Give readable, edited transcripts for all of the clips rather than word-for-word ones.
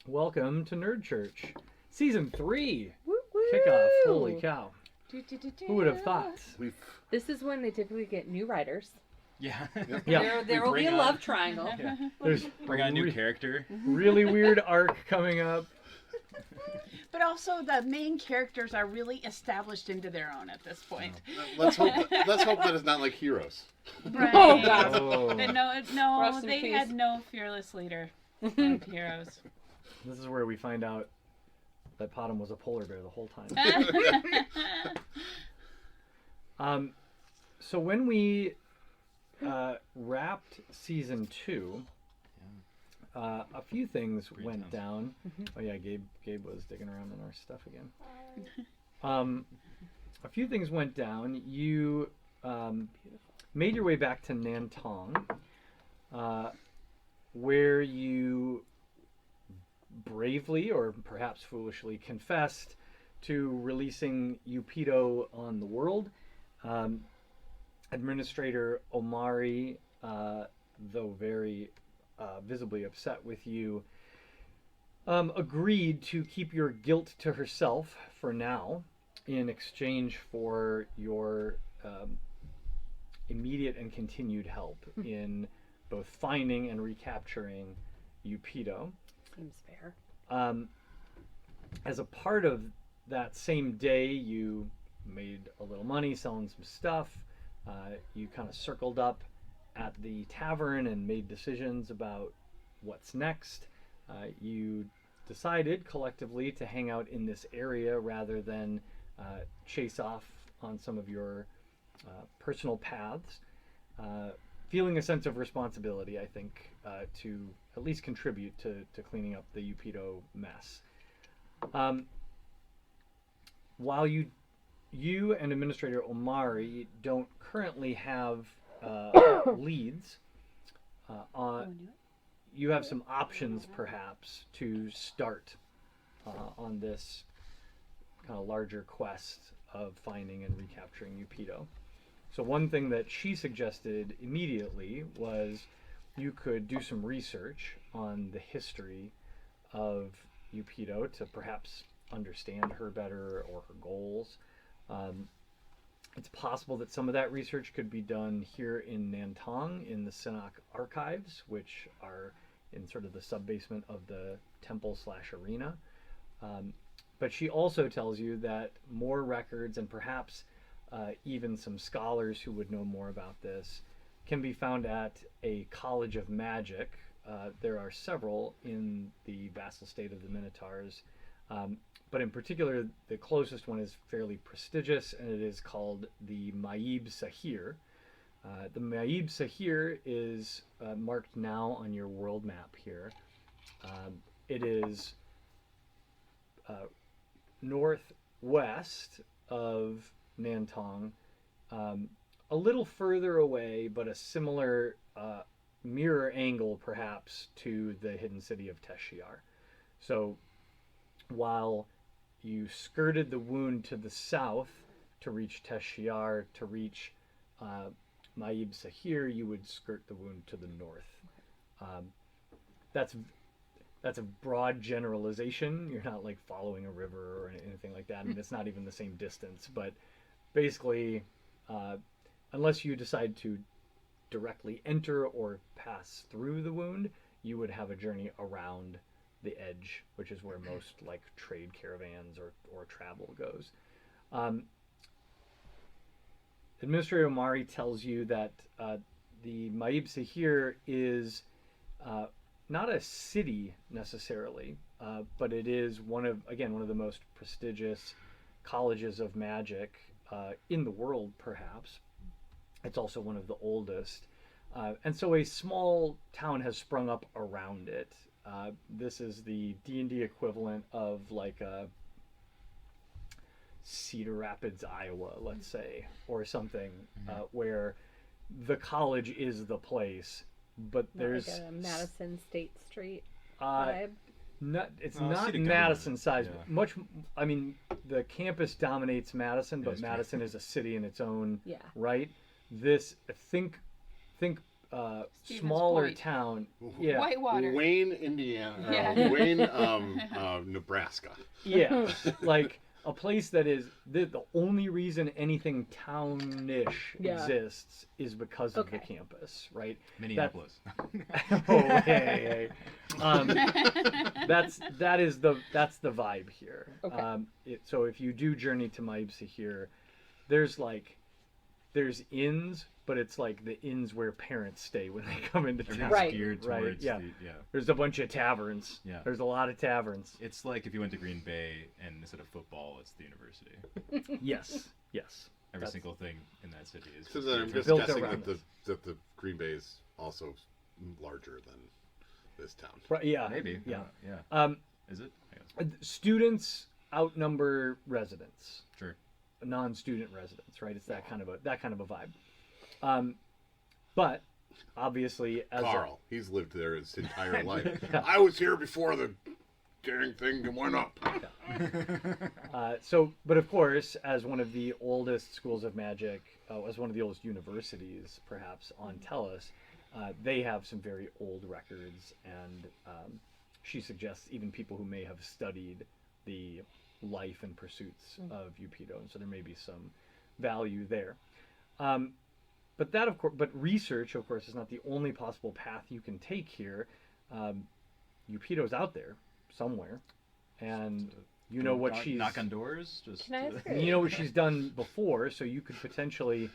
Welcome to Nerd Church, Season 3 Woo woo! kickoff. Holy cow. Do, do, do, do. Who would have thought? We've This is when they typically get new writers. Yeah. Yeah. There will be a love triangle. Yeah. There's Bring on a new re- character. really weird arc coming up. But also, the main characters are really established into their own at this point. let's hope that it's not like Heroes. Right. Oh, God. Oh. But Rest no, in they peace. had no fearless leader of heroes. This is where we find out that Potom was a polar bear the whole time. So when we wrapped Season 2, a few things Great went times. down. Oh yeah, Gabe was digging around in our stuff again. A few things went down. You made your way back to Nantong, where you bravely, or perhaps foolishly, confessed to releasing Upido on the world. Administrator Omari, though very visibly upset with you, agreed to keep your guilt to herself for now in exchange for your immediate and continued help in both finding and recapturing Upido. Seems fair. As a part of that same day, you made a little money selling some stuff. You kind of circled up at the tavern and made decisions about what's next. You decided collectively to hang out in this area rather than chase off on some of your personal paths, feeling a sense of responsibility, I think, to at least contribute to cleaning up the Upido mess. While you and Administrator Omari don't currently have leads, you have some options perhaps to start on this kind of larger quest of finding and recapturing Upido. So one thing that she suggested immediately was you could do some research on the history of Upido to perhaps understand her better or her goals. It's possible that some of that research could be done here in Nantong in the Sinak archives, which are in sort of the sub-basement of the temple/arena. But she also tells you that more records and perhaps even some scholars who would know more about this can be found at a College of Magic. There are several in the vassal state of the Minotaurs. But in particular, the closest one is fairly prestigious, and it is called the Maib Sahir. The Maib Sahir is marked now on your world map here. It is northwest of Nantong, a little further away, but a similar mirror angle perhaps to the hidden city of Teshiar. So while you skirted the wound to the south to reach Teshiar, to reach Maib Sahir, you would skirt the wound to the north. That's a broad generalization. You're not like following a river or anything like that. I mean, it's not even the same distance. But basically, unless you decide to directly enter or pass through the wound, you would have a journey around the edge, which is where most like trade caravans or travel goes. Administrator Omari tells you that the Maib Sahir is not a city necessarily, but it is one of the most prestigious colleges of magic in the world, perhaps. It's also one of the oldest. And so a small town has sprung up around it. This is the D&D equivalent of like a Cedar Rapids, Iowa, let's say, or something, where the college is the place, but there's like a Madison State Street uh, vibe. it's Well, not city Madison government, size. yeah. Much, I mean, the campus dominates Madison, but That's true. Madison is a city in its own Yeah. right. This think Stevens smaller Point. town. Yeah. Whitewater. Wayne, Indiana. Yeah. Wayne, Nebraska. Yeah, like a place that is the only reason anything townish Yeah. exists is because of the Okay. campus, right? Minneapolis. Oh, hey. That's the vibe here. Okay. So if you do journey to Maibsa here, there's inns, but it's like the inns where parents stay when they come into town. Everything's Right. geared Right, towards yeah. yeah. There's a bunch of taverns. Yeah. There's a lot of taverns. It's like if you went to Green Bay and instead of football, it's the university. Yes. Every That's- single thing in that city is. So just then I'm geared just Built guessing around that the Green Bay is also larger than this town. Right, yeah. Maybe. Yeah. Yeah. Is it? I guess. Students outnumber residents. Sure. Non-student residents, right? It's that kind of a vibe. But obviously, as Carl, he's lived there his entire life. I was here before the dang thing went up. but of course, as one of the oldest schools of magic, as one of the oldest universities, perhaps on Tellus, they have some very old records, and she suggests even people who may have studied the life and pursuits of Eupedo, and so there may be some value there. But that, of course, but research, of course, is not the only possible path you can take here. Eupedo's out there somewhere, and you know what she's knock on doors. Just Can I ask her? you know what she's done before, so you could potentially.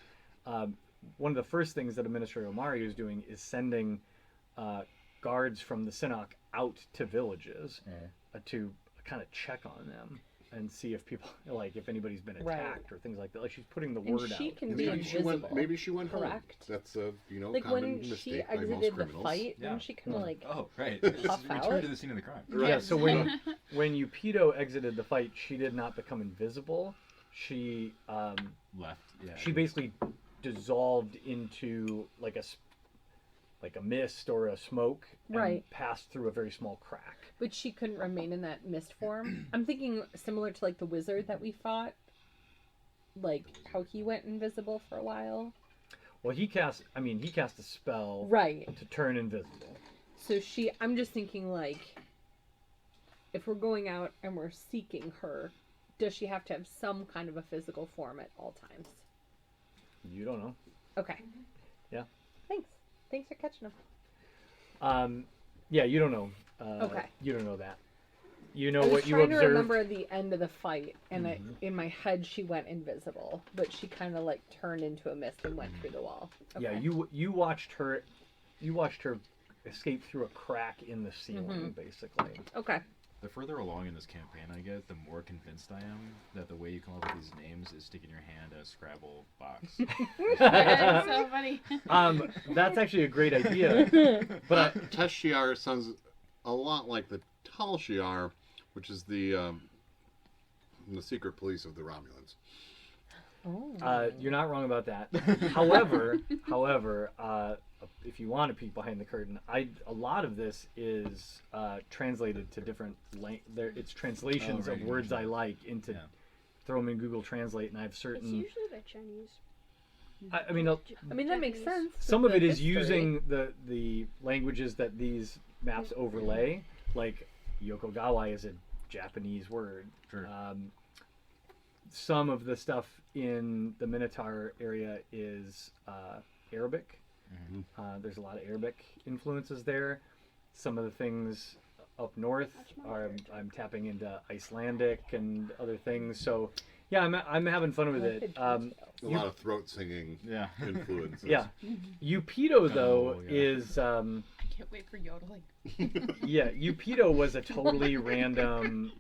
One of the first things that Administrator Omari is doing is sending guards from the Synod out to villages to kind of check on them and see if people if anybody's been Right. attacked or things like that. Like she's putting the And word she out. can be Maybe she went. invisible. Maybe she went home. correct? That's a Like common when she mistake by most exited the criminals. fight, Yeah. didn't she kind of like Oh, right. Puff Return out? to the scene of the crime. Yeah, so when Eupedo exited the fight, she did not become invisible. She Left. Yeah. she basically dissolved into like a mist or a smoke and Right. passed through a very small crack. But she couldn't remain in that mist form. I'm thinking similar to like the wizard that we fought, like how he went invisible for a while. Well, he cast a spell Right. to turn invisible. So I'm just thinking like, if we're going out and we're seeking her, does she have to have some kind of a physical form at all times? You don't know. Okay. Yeah. Thanks for catching up. Yeah, you don't know. Okay. You don't know that. You know I was what you trying to observed. remember the end of the fight, and in my head she went invisible, but she kind of like turned into a mist and went through the wall. Okay. Yeah, you watched her escape through a crack in the ceiling, basically. Okay. The further along in this campaign I get, the more convinced I am that the way you come up with these names is sticking your hand in a Scrabble box. That's so funny. That's actually a great idea. But Teshiar sounds a lot like the Tal Shiar, which is the secret police of the Romulans. Oh. you're not wrong about that. However, if you want to peek behind the curtain, a lot of this is translated to different it's translations Oh, right, of you words I mentioned like into Yeah. throw them in Google Translate, and I have It's certain. usually the Chinese. I mean, I mean that makes sense. some with of it the is history. using the languages that these maps overlay. Like Yokogawa is a Japanese word. Sure. Some of the stuff in the Minotaur area is Arabic. There's a lot of Arabic influences there. Some of the things up north That's my are favorite. I'm tapping into Icelandic and other things. So yeah, I'm having fun with it. A lot of throat singing Yeah. influences. Yeah, Eupedo though Oh, yeah. is I can't wait for yodeling. yeah, Eupedo was a totally random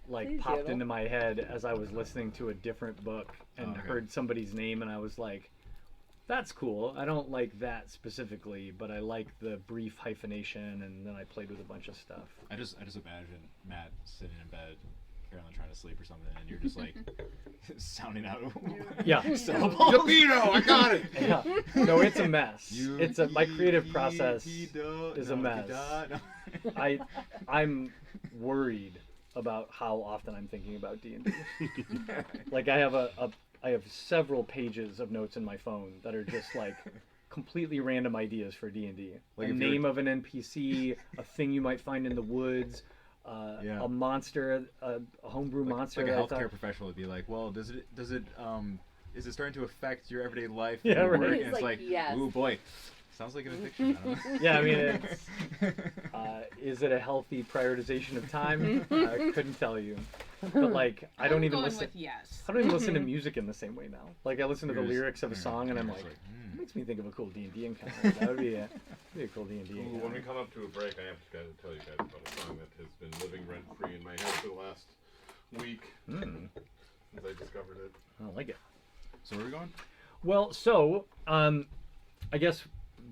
Please popped yodel. into my head as I was listening to a different book and Oh, okay. heard somebody's name, and I was like, that's cool. I don't like that specifically, but I like the brief hyphenation, and then I played with a bunch of stuff. I just imagine Matt sitting in bed, Carolyn trying to sleep or something, and you're just like sounding out Yeah. syllables. Eupedo, I got it. Yeah. No, it's a mess. My creative process is a mess. I'm worried about how often I'm thinking about D&D. Like I have I have several pages of notes in my phone that are just like completely random ideas for D&D. Like a if you're- name of an NPC, a thing you might find in the woods, Yeah. a monster, a homebrew monster. Like a that I healthcare thought- professional would be like, well, does it is it starting to affect your everyday life? Yeah, and your right. work? He's And it's like, like, yes. ooh boy, sounds like an addiction. I don't know. Yeah, I mean, it's, is it a healthy prioritization of time? I couldn't tell you. But like, I don't I'm even going listen. with yes. I don't even listen to music in the same way now. Like, I listen to the You're just- lyrics of a yeah, song, and I'm you're like, just it makes me think of a cool D&D encounter. That would be a cool D&D Ooh, encounter. when we come up to a break, I have to tell you guys about a song that has been living rent free in my head for the last week Mm, since I discovered it. I like it. So where are we going? Well, so I guess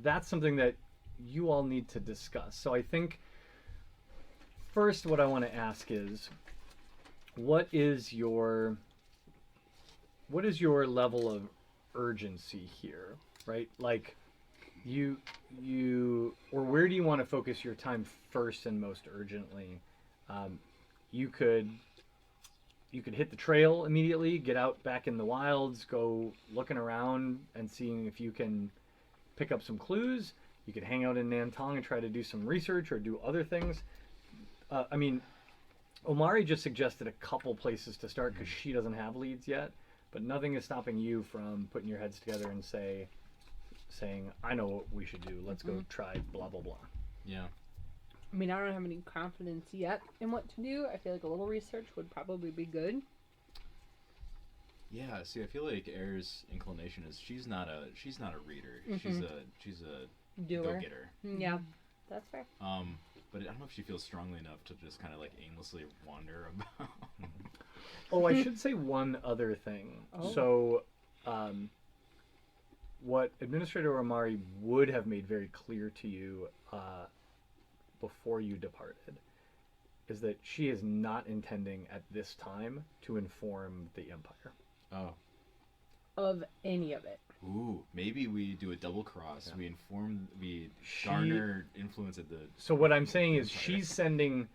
that's something that you all need to discuss. So I think first, what I want to ask is, what is your level of urgency here, right? Like, or where do you want to focus your time first and most urgently? You could hit the trail immediately, get out back in the wilds, go looking around and seeing if you can pick up some clues. You could hang out in Nantong and try to do some research or do other things. I mean, Omari just suggested a couple places to start because she doesn't have leads yet, but nothing is stopping you from putting your heads together and saying, I know what we should do. Let's go try blah, blah, blah. Yeah. I mean, I don't have any confidence yet in what to do. I feel like a little research would probably be good. Yeah, see, I feel like Air's inclination is she's not a reader. She's a Doer. go-getter. Yeah, that's fair. But I don't know if she feels strongly enough to just kind of like aimlessly wander about. Oh, I should say one other thing. Oh. So, what Administrator Omari would have made very clear to you before you departed is that she is not intending at this time to inform the Empire. Oh, Of any of it. ooh, maybe we do a double cross. Yeah. We She- garner influence at the. So what I'm saying is Empire. she's sending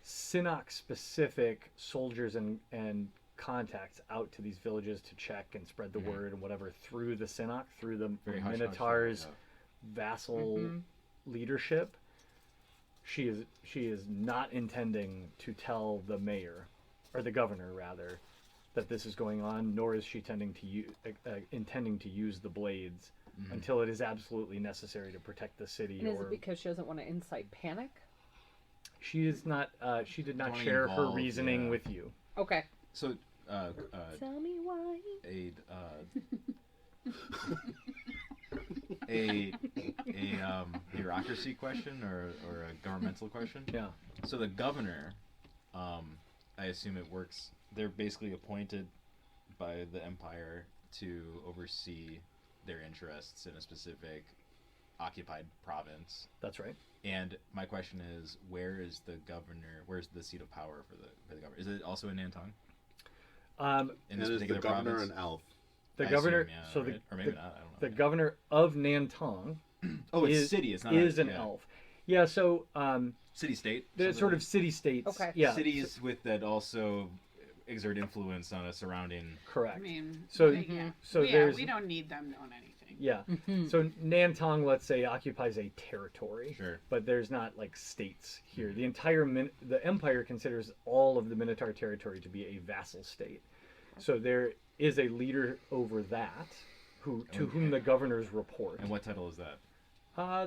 Sinnock-specific soldiers and contacts out to these villages to check and spread the Mhm. word and whatever through the Sinnock, through the Very hush-hush, Minotaur's yeah. vassal Mhm. leadership. She is not intending to tell the mayor, or the governor rather, that this is going on, nor is she intending to use the blades Mhm. until it is absolutely necessary to protect the city. And is Or it because she doesn't want to incite panic? she is not. She did not Don't share her involve, reasoning yeah. with you. Okay. So, Tell me why. a bureaucracy question or a governmental question. Yeah. So the governor, I assume it works. They're basically appointed by the empire to oversee their interests in a specific occupied province. That's right. And my question is, where is the governor? Where's the seat of power for the governor? Is it also in Nantong? In And this is the particular governor province? an elf? The I governor. assume, yeah, so right? Or maybe not. I don't know. the governor of Nantong Oh, it's is- city. It's not is a, an yeah. elf. Yeah. So City state. the sort of city states. Okay. Yeah. cities with that also exert influence on a surrounding. Correct. I mean, So- yeah. so yeah, there's- we don't need them knowing anything. Yeah. Mm-hmm. So Nantong, let's say, occupies a territory. Sure. But there's not like states here. The entire the empire considers all of the Minotaur territory to be a vassal state. So there is a leader over that, to whom the governors report. And what title is that?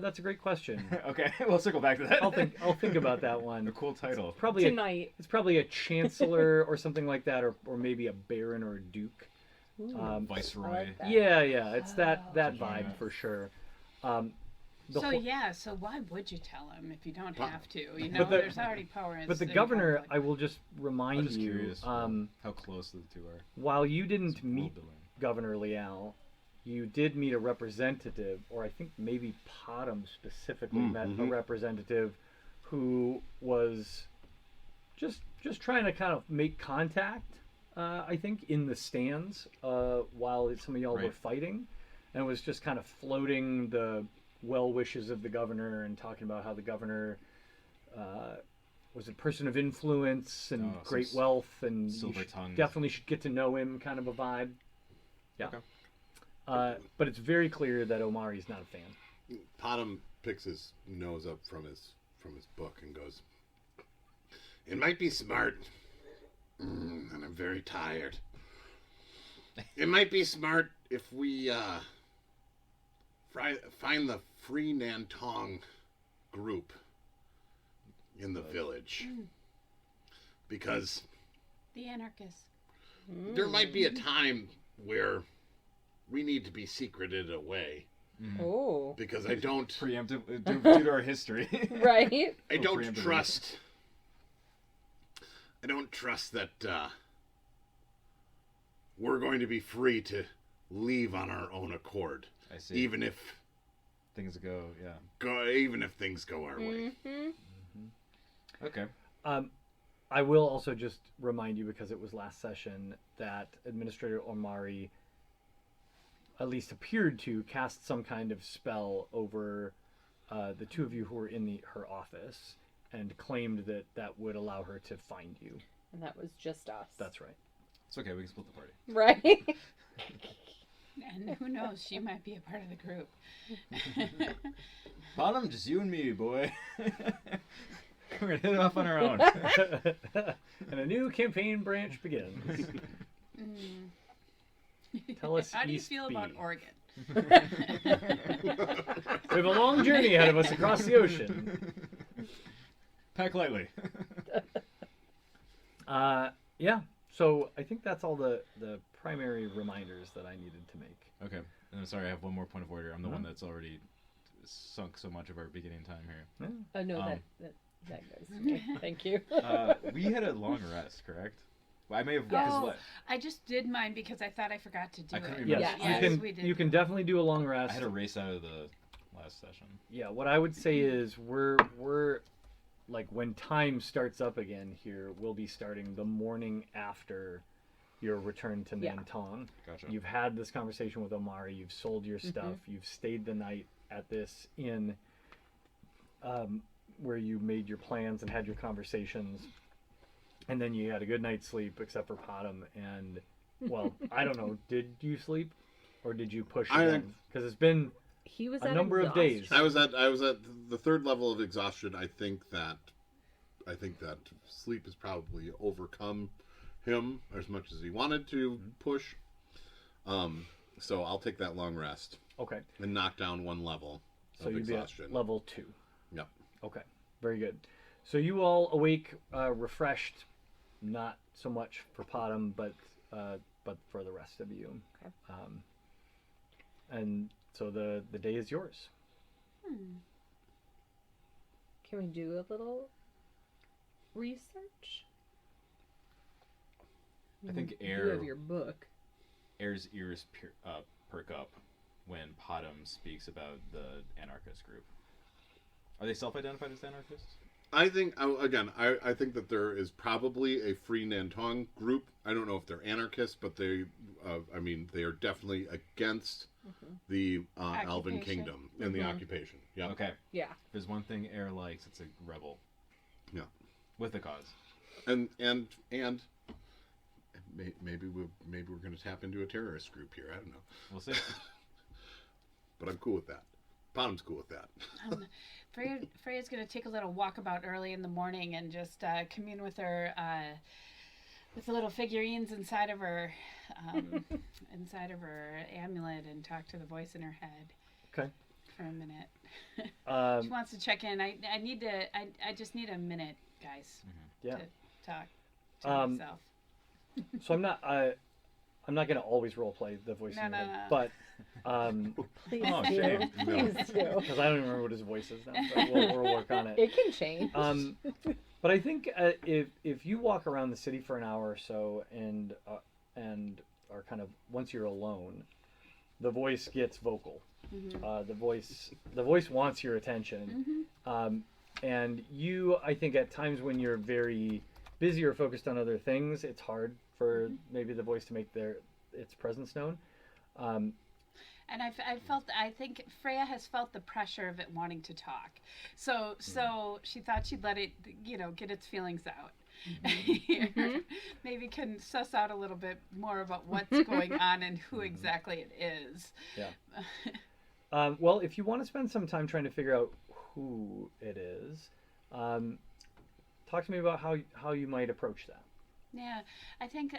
That's a great question. Okay, we'll circle back to that. I'll think about that A one. cool title. Probably Tonight. it's probably a chancellor or something like that, or maybe a baron or a duke. Ooh. Viceroy. I like that. Yeah, it's that Oh, that yeah. vibe for sure. The So whole- yeah, so why would you tell him if you don't But- have to? You know, the- there's already power. But the in governor, conflict. I will just I'm remind just you, curious how close the two are. while you didn't It's a cool meet building. Governor Liao, you did meet a representative, or I think maybe Potom specifically met a mhm. representative who was just trying to kind of make contact. I think in the stands while some of y'all were Right. fighting, and was just kind of floating the well wishes of the governor and talking about how the governor was a person of influence and Oh, some great wealth, and you silver tongued. definitely should get to know him, kind of a vibe. Yeah. Okay. But it's very clear that Omari's not a fan. Potom picks his nose up from his book and goes, "It might be smart, and I'm very tired. It might be smart if we find the Free Nantong group in the village, because The anarchists. there might be a time where we need to be secreted away. Oh, Because I don't Preemptive due to our history. right. I don't preemptively. trust. I don't trust that we're going to be free to leave on our own accord, I see. even if Things go, yeah. things go our way. Okay. I will also just remind you, because it was last session, that Administrator Omari at least appeared to cast some kind of spell over the two of you who were in her office, and claimed that that would allow her to find you. And that was just us. That's right. It's okay. We can split the party. right. And who knows, she might be a part of the group. Bottom, just you and me, boy. We're gonna hit it off on our own. And a new campaign branch begins. Tell us, How do you East feel B. about Oregon? We have a long journey ahead of us across the ocean. Pack lightly. Yeah. So I think that's all the primary reminders that I needed to make. Okay. And I'm sorry, I have one more point of order. I'm the Uh-huh. one that's already sunk so much of our beginning time here. Oh no, Um, that goes. Okay, thank you. We had a long rest, correct? Well, I may have. Yes. because Oh, what? I just did mine because I thought I forgot to do I couldn't it. remember. Yes, Yes, you we can. did. You can definitely do a long I rest. had a race out of the last session. Yeah. What I would say is we're like, when time starts up again here, we'll be starting the morning after your return to Yeah. Nantong. Gotcha. You've had this conversation with Omari. You've sold your stuff. You've stayed the night at this inn, where you made your plans and had your conversations, and then you had a good night's sleep, except for Potom. And well, I don't know. Did you sleep, or did you push I again? think- Because it's been He was a at number of exhaustion. days. I was at the third level of exhaustion. I think that sleep has probably overcome him as much as he wanted to push. So I'll take that long rest Okay. and knock down one level So of you'd be at exhaustion. level 2. Yep. Okay. Very good. So you all awake, refreshed, not so much for Potom, but for the rest of you. Okay. And so the day is yours. Can we do a little research? I think You Air have your book. Air's ears perk up when Potom speaks about the anarchist group. Are they self-identified as anarchists? I think I think that there is probably a Free Nantong group. I don't know if they're anarchists, but they are definitely against the Alvin Occupation. Kingdom and the occupation. Yeah. Okay. Yeah. If there's one thing Air likes, it's a rebel. Yeah. With a cause. And maybe we're going to tap into a terrorist group here. I don't know, We'll see. Oh, but I'm cool with that. Bottom's cool with that. Freya's going to take a little walkabout early in the morning and just commune with her, with the little figurines inside of her amulet, and talk to the voice in her head. Okay. For a minute. She Um, wants to check in. I just need a minute, guys, yeah. to talk to myself. So I'm not going to always role play the voice in No, your no, head, no. but Please Oh, do. shame. Please do. because I don't even remember what his voice is now, but we'll work on it. It can change. But I think if you walk around the city for an hour or so and are kind of, once you're alone, the voice gets vocal. The voice wants your attention, and you, I think, at times when you're very busy or focused on other things, it's hard for maybe the voice to make its presence known. And I think Freya has felt the pressure of it wanting to talk. So she thought she'd let it, get its feelings out. here maybe can suss out a little bit more about what's going on and who exactly it is. Yeah. Well, if you want to spend some time trying to figure out who it is, talk to me about how you might approach that. Yeah, I think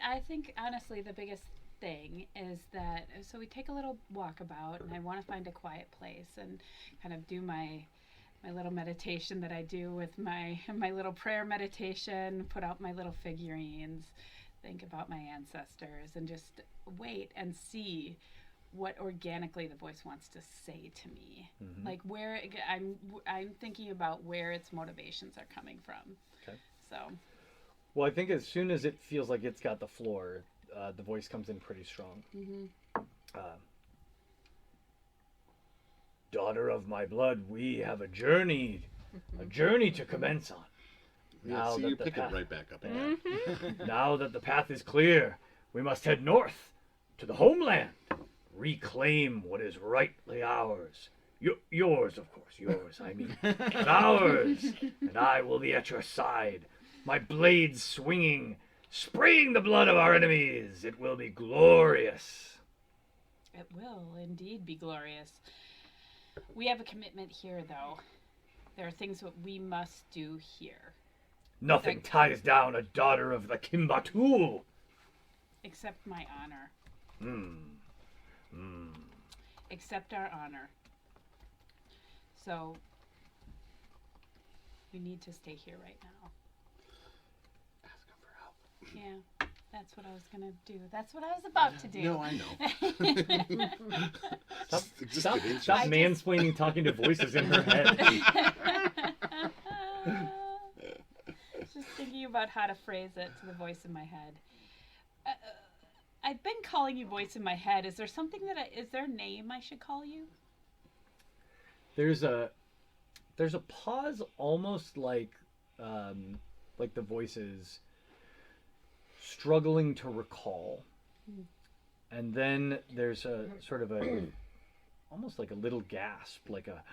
honestly the biggest thing is that so we take a little walkabout, and I want to find a quiet place and kind of do my little meditation that I do with my little prayer meditation, put out my little figurines, think about my ancestors, and just wait and see what organically the voice wants to say to me. Like where I'm thinking about where its motivations are coming from. Okay. So Well, I think as soon as it feels like it's got the floor, the voice comes in pretty strong. Daughter of my blood, we have a journey to commence on. Yeah, see, you the pick path, it right back up again. now that the path is clear, we must head north to the homeland, reclaim what is rightly ours. Yours, of course, yours, I mean, but ours. And I will be at your side, my blades swinging, spraying the blood of our enemies. It will be glorious. it will indeed be glorious. We have a commitment here, though. There are things that we must do here. Nothing ties down a daughter of the Kimbatul. Except my honor. Hmm. Except our honor. So, we need to stay here right now. Ask him for help. Yeah, that's what I was gonna do. That's what I was about to do. No, I know. Just Stop get into stop it. mansplaining talking to voices in her head. Just thinking about how to phrase it to the voice in my head. I've been calling you voice in my head. Is there something is there a name I should call you? There's a pause, almost like the voices struggling to recall, and then there's a sort of a almost like a little gasp, like a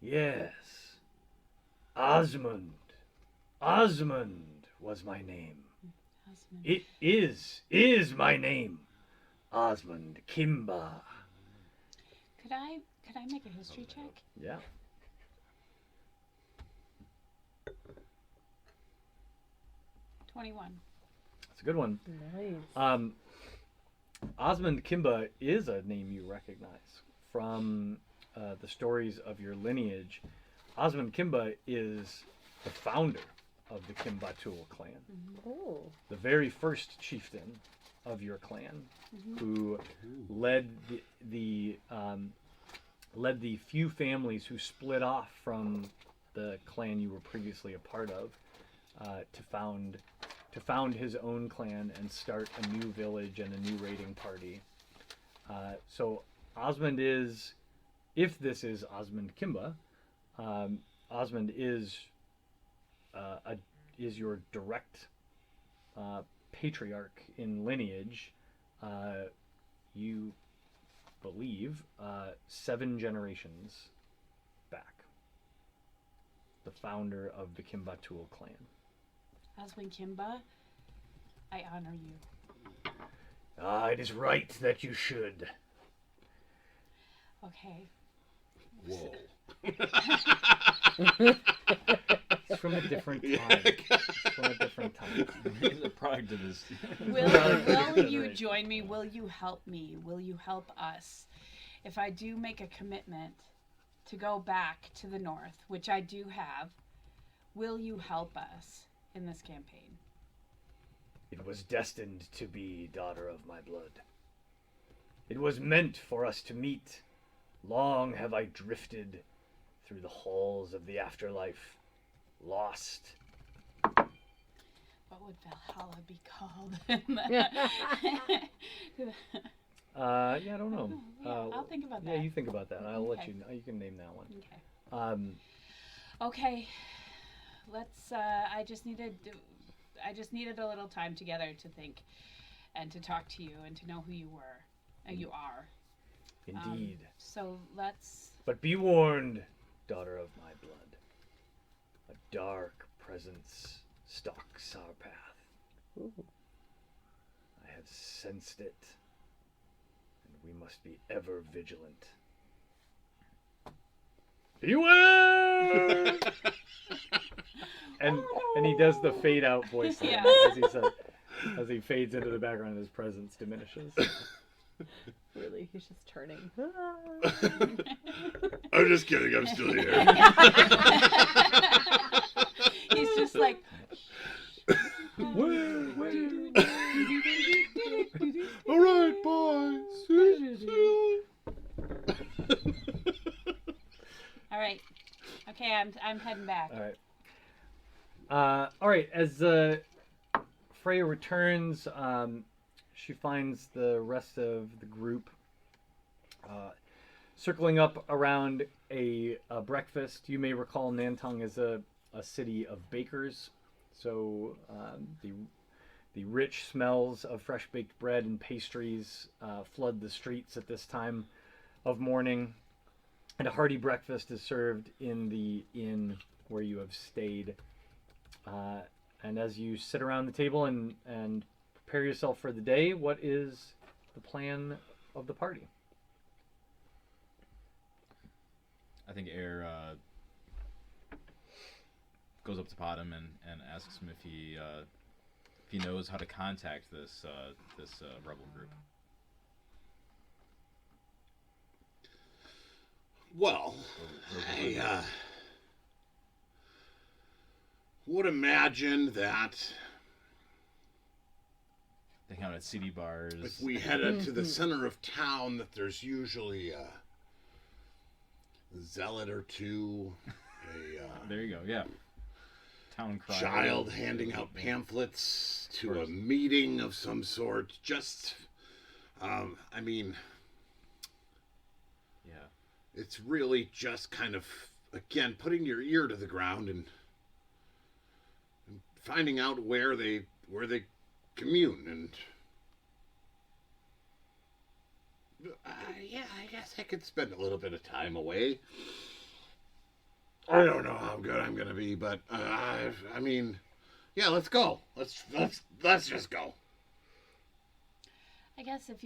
yes, Osmond was my name. Osmond. It is my name, Osmond Kimba. Could I make a history check? Yeah. $21. That's a good one. Nice. Osmond Kimba is a name you recognize from the stories of your lineage. Osmond Kimba is the founder of the Kimbatul clan, Oh. the very first chieftain of your clan, who led the few families who split off from the clan you were previously a part of to found his own clan and start a new village and a new raiding party. So Osmond is, if this is Osmond Kimba, Osmond is your direct patriarch in lineage. You believe 7 generations back. The founder of the Kimbatul clan. Oswin Kimba, I honor you. It is right that you should. Okay. Whoa. It's from a different time. It's from a different time. He's a product of his. Will you join me? Will you help me? Will you help us? If I do make a commitment to go back to the north, which I do have, will you help us in this campaign? It was destined to be, daughter of my blood. It was meant for us to meet. Long have I drifted through the halls of the afterlife, lost. What would Valhalla be called? Yeah, I don't know. Yeah, I'll think about Yeah, that. you think about that. I'll let Okay. you know. You can name that one. Okay. Okay. Let's. I just needed a little time together to think, and to talk to you, and to know who you were, and you are. Indeed. So let's. But be warned, daughter of my blood. A dark presence stalks our path. Ooh. I have sensed it, and we must be ever vigilant. Beware! and he does the fade out voice thing, Yeah. as he says, as he fades into the background and his presence diminishes. Really, he's just turning. I'm just kidding. I'm still here. He's just like, All right, boys. all right, okay, I'm heading back. All right. All right. As Freya returns, she finds the rest of the group circling up around a breakfast. You may recall Nantong is a city of bakers, so the rich smells of fresh baked bread and pastries flood the streets at this time of morning, and a hearty breakfast is served in the inn where you have stayed. And as you sit around the table and prepare yourself for the day, what is the plan of the party? I think Air goes up to Potom and asks him if he knows how to contact this rebel group. Well, I would imagine that They hang out at city bars. if we headed to the center of town, that there's usually a zealot or two, There you go. Yeah. Town crier. child handing out pamphlets to a course. meeting of some sort. Just, I mean, Yeah. it's really just kind of, again, putting your ear to the ground and finding out where they commune. And yeah, I guess I could spend a little bit of time away. I don't know how good I'm gonna be, but I mean, yeah, let's go. Let's just go. I guess if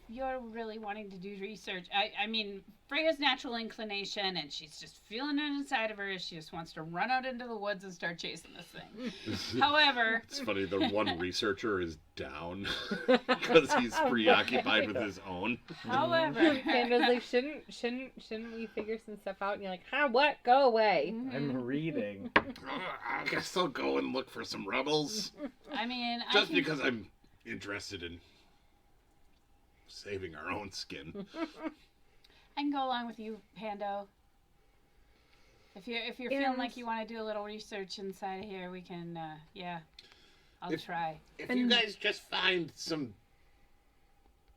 you're really wanting to do research, I mean, Freya's natural inclination, and she's just feeling it inside of her, is she just wants to run out into the woods and start chasing this thing. However, It's funny, the one researcher is down because he's preoccupied with his own. And I was like, shouldn't we figure some stuff out? And you're like, huh, what? Go away. I'm reading. I guess I'll go and look for some rebels. I mean, Just because I'm interested in saving our own skin. I can go along with you, Pando. If you're feeling And- like you want to do a little research inside of here, we can. Yeah, I'll If- try. If you guys just find some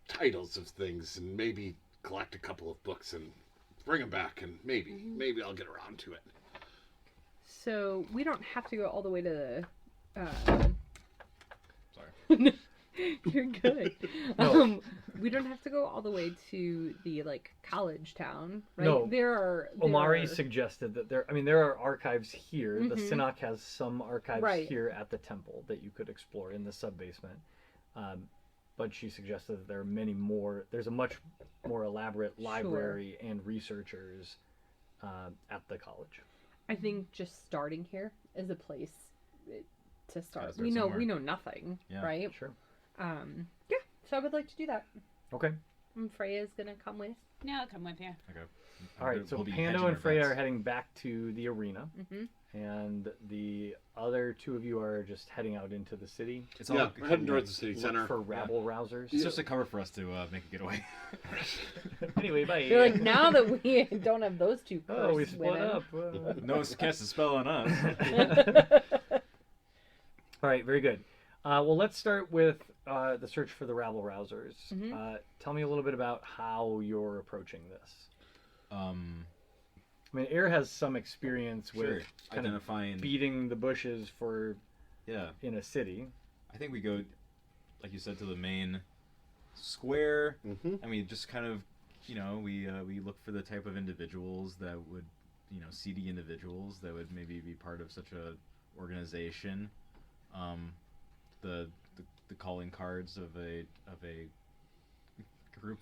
titles of things and maybe collect a couple of books and bring them back, and maybe I'll get around to it. So we don't have to go all the way to the. Sorry. You're good. No. We don't have to go all the way to the college town, right? No. There are. Omari suggested that there are archives here. The Mhm. Synod has some archives Right. here at the temple that you could explore in the sub-basement. But she suggested that there are many more. There's a much more elaborate library and researchers at the college. I think just starting here is a place to start. start We know somewhere. nothing, Yeah. right? Sure. Yeah. So I would like to do that. Okay. And Freya's gonna come with. Yeah, I'll come with you. Okay. All right. So We'll be Pando hedging and our Freya bets. are heading back to the arena, Mm-hmm. and the other two of you are just heading out into the city. It's Yeah, all we're heading towards the city Look center. for rabble rousers. It's just a cover for us to make a getaway. Anyway, bye. You're like, now that we don't have those two cursed Oh, we split women. up. No one's cast a spell on us. All right, very good. Well, let's start with the search for the rabble rousers. Mhm. Tell me a little bit about how you're approaching this. I Um, mean, Air has some experience sure. with kind of Identifying. beating the bushes for Yeah. in a city. I think we go, like you said, to the main square. Mm-hmm. I mean, just kind of, we look for the type of individuals that would, seedy individuals that would maybe be part of such a organization. The calling cards of a group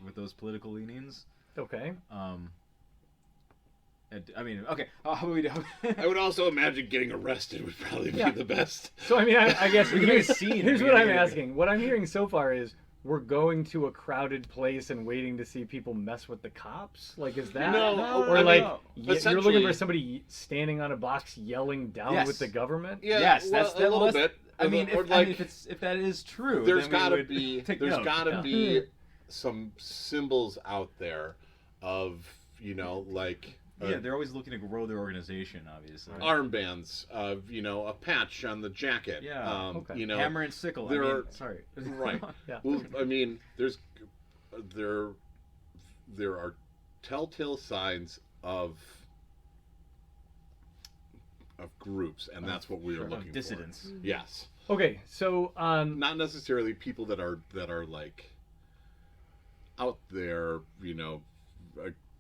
with those political leanings. Okay. Okay. How would we do? I would also imagine getting arrested would probably be Yeah. the best. So I mean, I guess We can make a scene. here's We what can I'm make a- asking. What I'm hearing so far is we're going to a crowded place and waiting to see people mess with the cops. Like, is that No, or I like mean, you're looking essentially- for somebody standing on a box yelling down Yes. with the government? Yeah, Yes, well, that's a little that's- bit. I mean, Or if that is true, there's then got to we would be take there's note. got to Yeah. be some symbols out there of like Yeah, they're always looking to grow their organization, obviously. armbands of a patch on the jacket. Yeah. Okay. Hammer and sickle. there are- sorry. Right. Yeah. Well, I mean, there are telltale signs of groups, and that's what we are Sure. looking Dissidents. for. Yes, Okay. So not necessarily people that are like out there,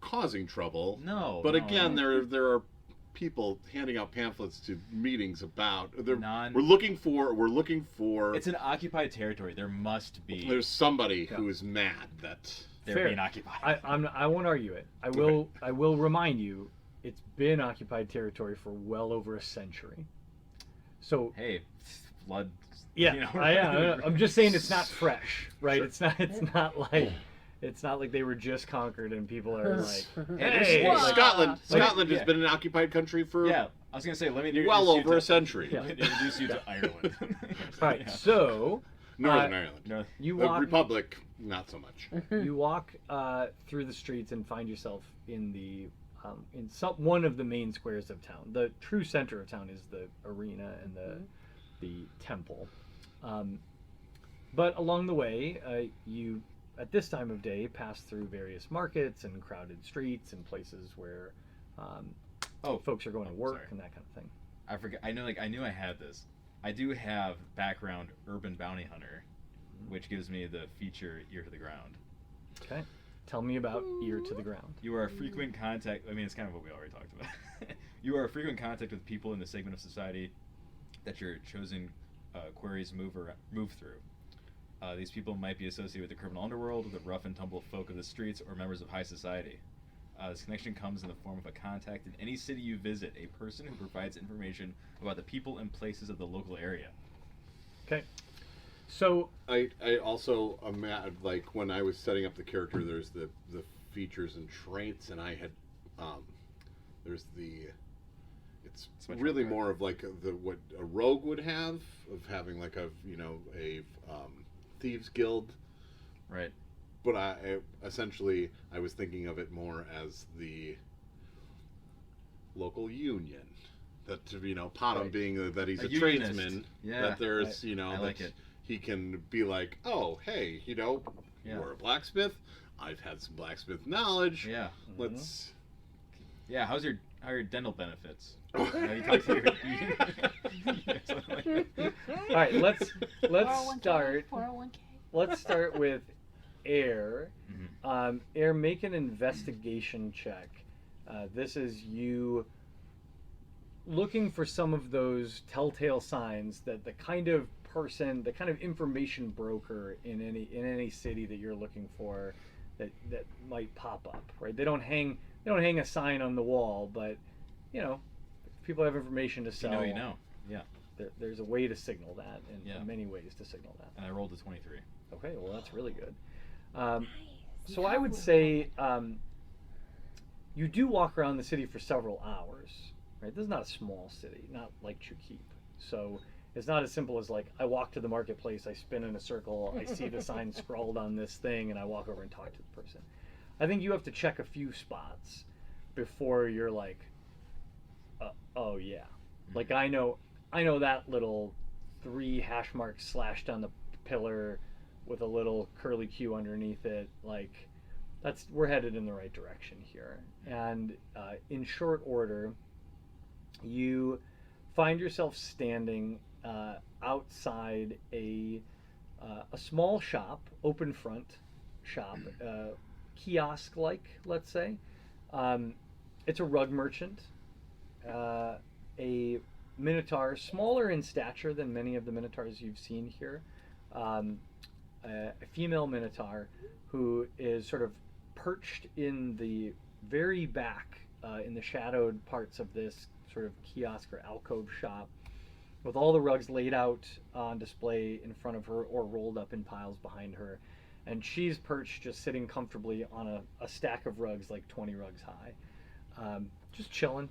causing trouble. No. But no, again, no. there are people handing out pamphlets to meetings about. Non- We're looking for. It's an occupied territory. There must be. There's somebody Yeah. who is mad that. They're Fair. being occupied. I won't argue it. I will remind you, it's been occupied territory for well over a century. So Hey, flood. yeah, I'm just saying it's not fresh, right? Sure. It's not like they were just conquered and people are like, Hey, hey, Whoa. like, Scotland Like, has yeah. been an occupied country for Yeah, I was gonna say. Let me well introduce you over a to- century. Yeah. Let me introduce you to Ireland. all right. Yeah. So Northern Uh, Ireland. No, you The walk Republic, not so much. you walk through the streets and find yourself in the one of the main squares of town. The true center of town is the arena and the temple. But along the way, you at this time of day pass through various markets and crowded streets and places where folks are going to work sorry. and that kind of thing. I forgot. I knew I had this. I do have background urban bounty hunter, which gives me the feature ear to the ground. Okay, tell me about ear to the ground. You are a frequent contact. I mean, it's kind of what we already talked about. You are a frequent contact with people in the segment of society that your chosen queries move through. These people might be associated with the criminal underworld, the rough and tumble folk of the streets, or members of high society. This connection comes in the form of a contact in any city you visit, a person who provides information about the people and places of the local area. Okay, so I also like when I was setting up the character, there's the features and traits, and I had there's it's my really track more of like what a rogue would have of having like a thieves guild, Right. but I essentially I was thinking of it more as the local union. That Potham Right. being that he's A a unionist. Yeah. Yeah, That there's right. I that like it. he can be like, oh hey, Yeah. you're a blacksmith. I've had some blacksmith knowledge. Yeah. Let's. Yeah. How are your dental benefits? You talk to your. all right, let's 401k, start. 401k. Let's start with Air. Mhm. Air, make an investigation check. This is you looking for some of those telltale signs that the kind of person, the kind of information broker in any city that you're looking for that might pop up. Right? They don't hang a sign on the wall, but if people have information to You sell. know, you know. Yeah. There's a way to signal that, and Yeah. many ways to signal that. And I rolled a 23. Okay, well that's really good. So I would say you do walk around the city for several hours, right? This is not a small city, not like Chukeep. So it's not as simple as like I walk to the marketplace, I spin in a circle, I see the sign scrawled on this thing, and I walk over and talk to the person. I think you have to check a few spots before you're like, oh yeah, like I know that little 3 hash marks slashed on the pillar with a little curly Q underneath it. Like we're headed in the right direction here. And in short order, you find yourself standing outside a small shop, open front shop, kiosk-like, let's say. it's a rug merchant, a minotaur, smaller in stature than many of the minotaurs you've seen here. A female minotaur who is sort of perched in the very back, in the shadowed parts of this sort of kiosk or alcove shop, with all the rugs laid out on display in front of her or rolled up in piles behind her. And she's perched, just sitting comfortably on a stack of rugs, like 20 rugs high. Just chilling,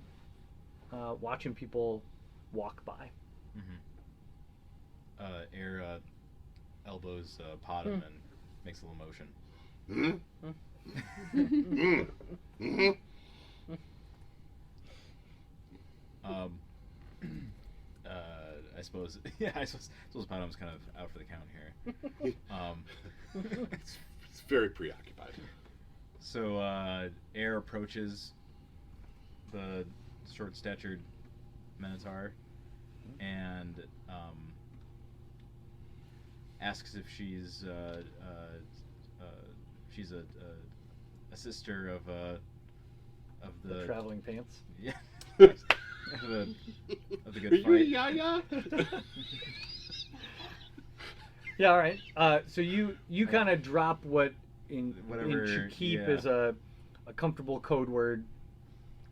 watching people walk by. Air elbows Podham and makes a little motion. I suppose, I suppose Podham's kind of out for the count here. It's very preoccupied. So Air approaches the short-statured Minotaur and asks if she's a sister of The the traveling pants. yeah of the good fight. Yeah. Yeah, all right. So you kind of drop what in Whatever, Chukip yeah. is a comfortable code word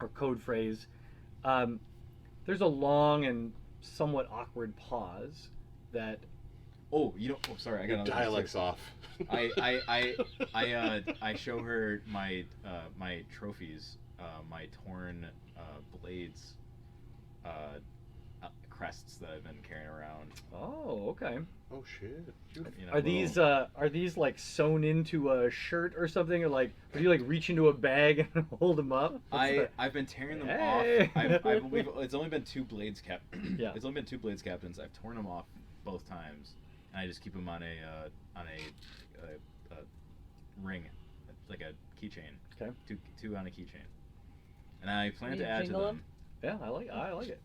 or code phrase. There's a long and somewhat awkward pause that Oh, sorry, I got Your another dialect's off. I show her my my trophies, my torn blades, crests that I've been carrying around. oh, okay. Oh shit. You know, Are these like sewn into a shirt or something, or like do you like reach into a bag and hold them up? I've been tearing them Hey. off. It's only been two blades Yeah. It's only been two blades captains. I've torn them off both times, and I just keep them on a ring, like a keychain. Okay. Two on a keychain, and I plan You to add to jingle them. them? Yeah, I like it.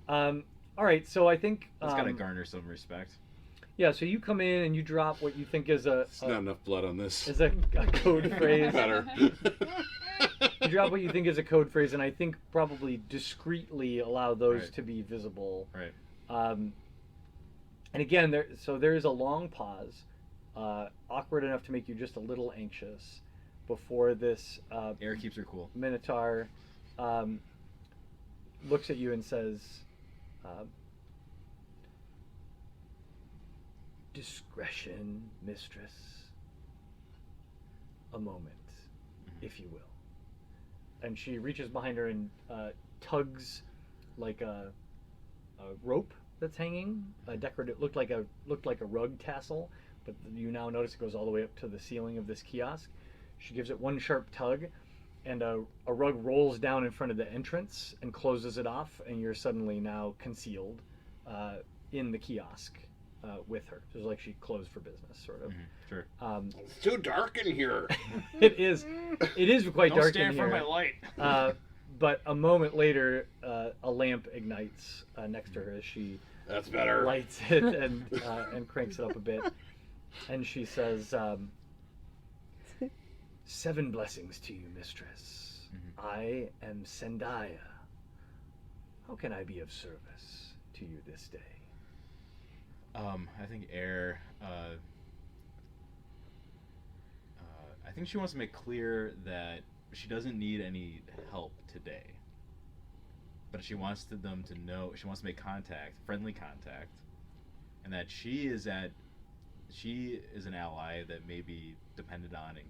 Yeah. All right, so I think It's gotta garner some respect. yeah. So you come in and you drop what you think is a It's not enough blood on this. is a code phrase. Better. You drop what you think is a code phrase, and I think probably discreetly allow those Right. to be visible. Right. And again, there is a long pause, awkward enough to make you just a little anxious, before this Air keeps her cool. Minotaur looks at you and says, "Discretion, mistress. A moment, if you will." And she reaches behind her and tugs like a rope that's hanging, a decorative, looked like a rug tassel, but you now notice it goes all the way up to the ceiling of this kiosk. She gives it one sharp tug, and a rug rolls down in front of the entrance and closes it off, and you're suddenly now concealed in the kiosk with her. So it's like she closed for business, sort of. Sure. It's too dark in here. It is quite Don't dark stand in for here. my light. But a moment later, a lamp ignites next to her as she That's better. lights it and cranks it up a bit, and she says, 7 blessings to you, mistress. I am Zendaya. How can I be of service to you this day? I think Air. I think she wants to make clear that she doesn't need any help today. But she wants them to know. She wants to make contact, friendly contact, and that she is an ally that may be depended on. And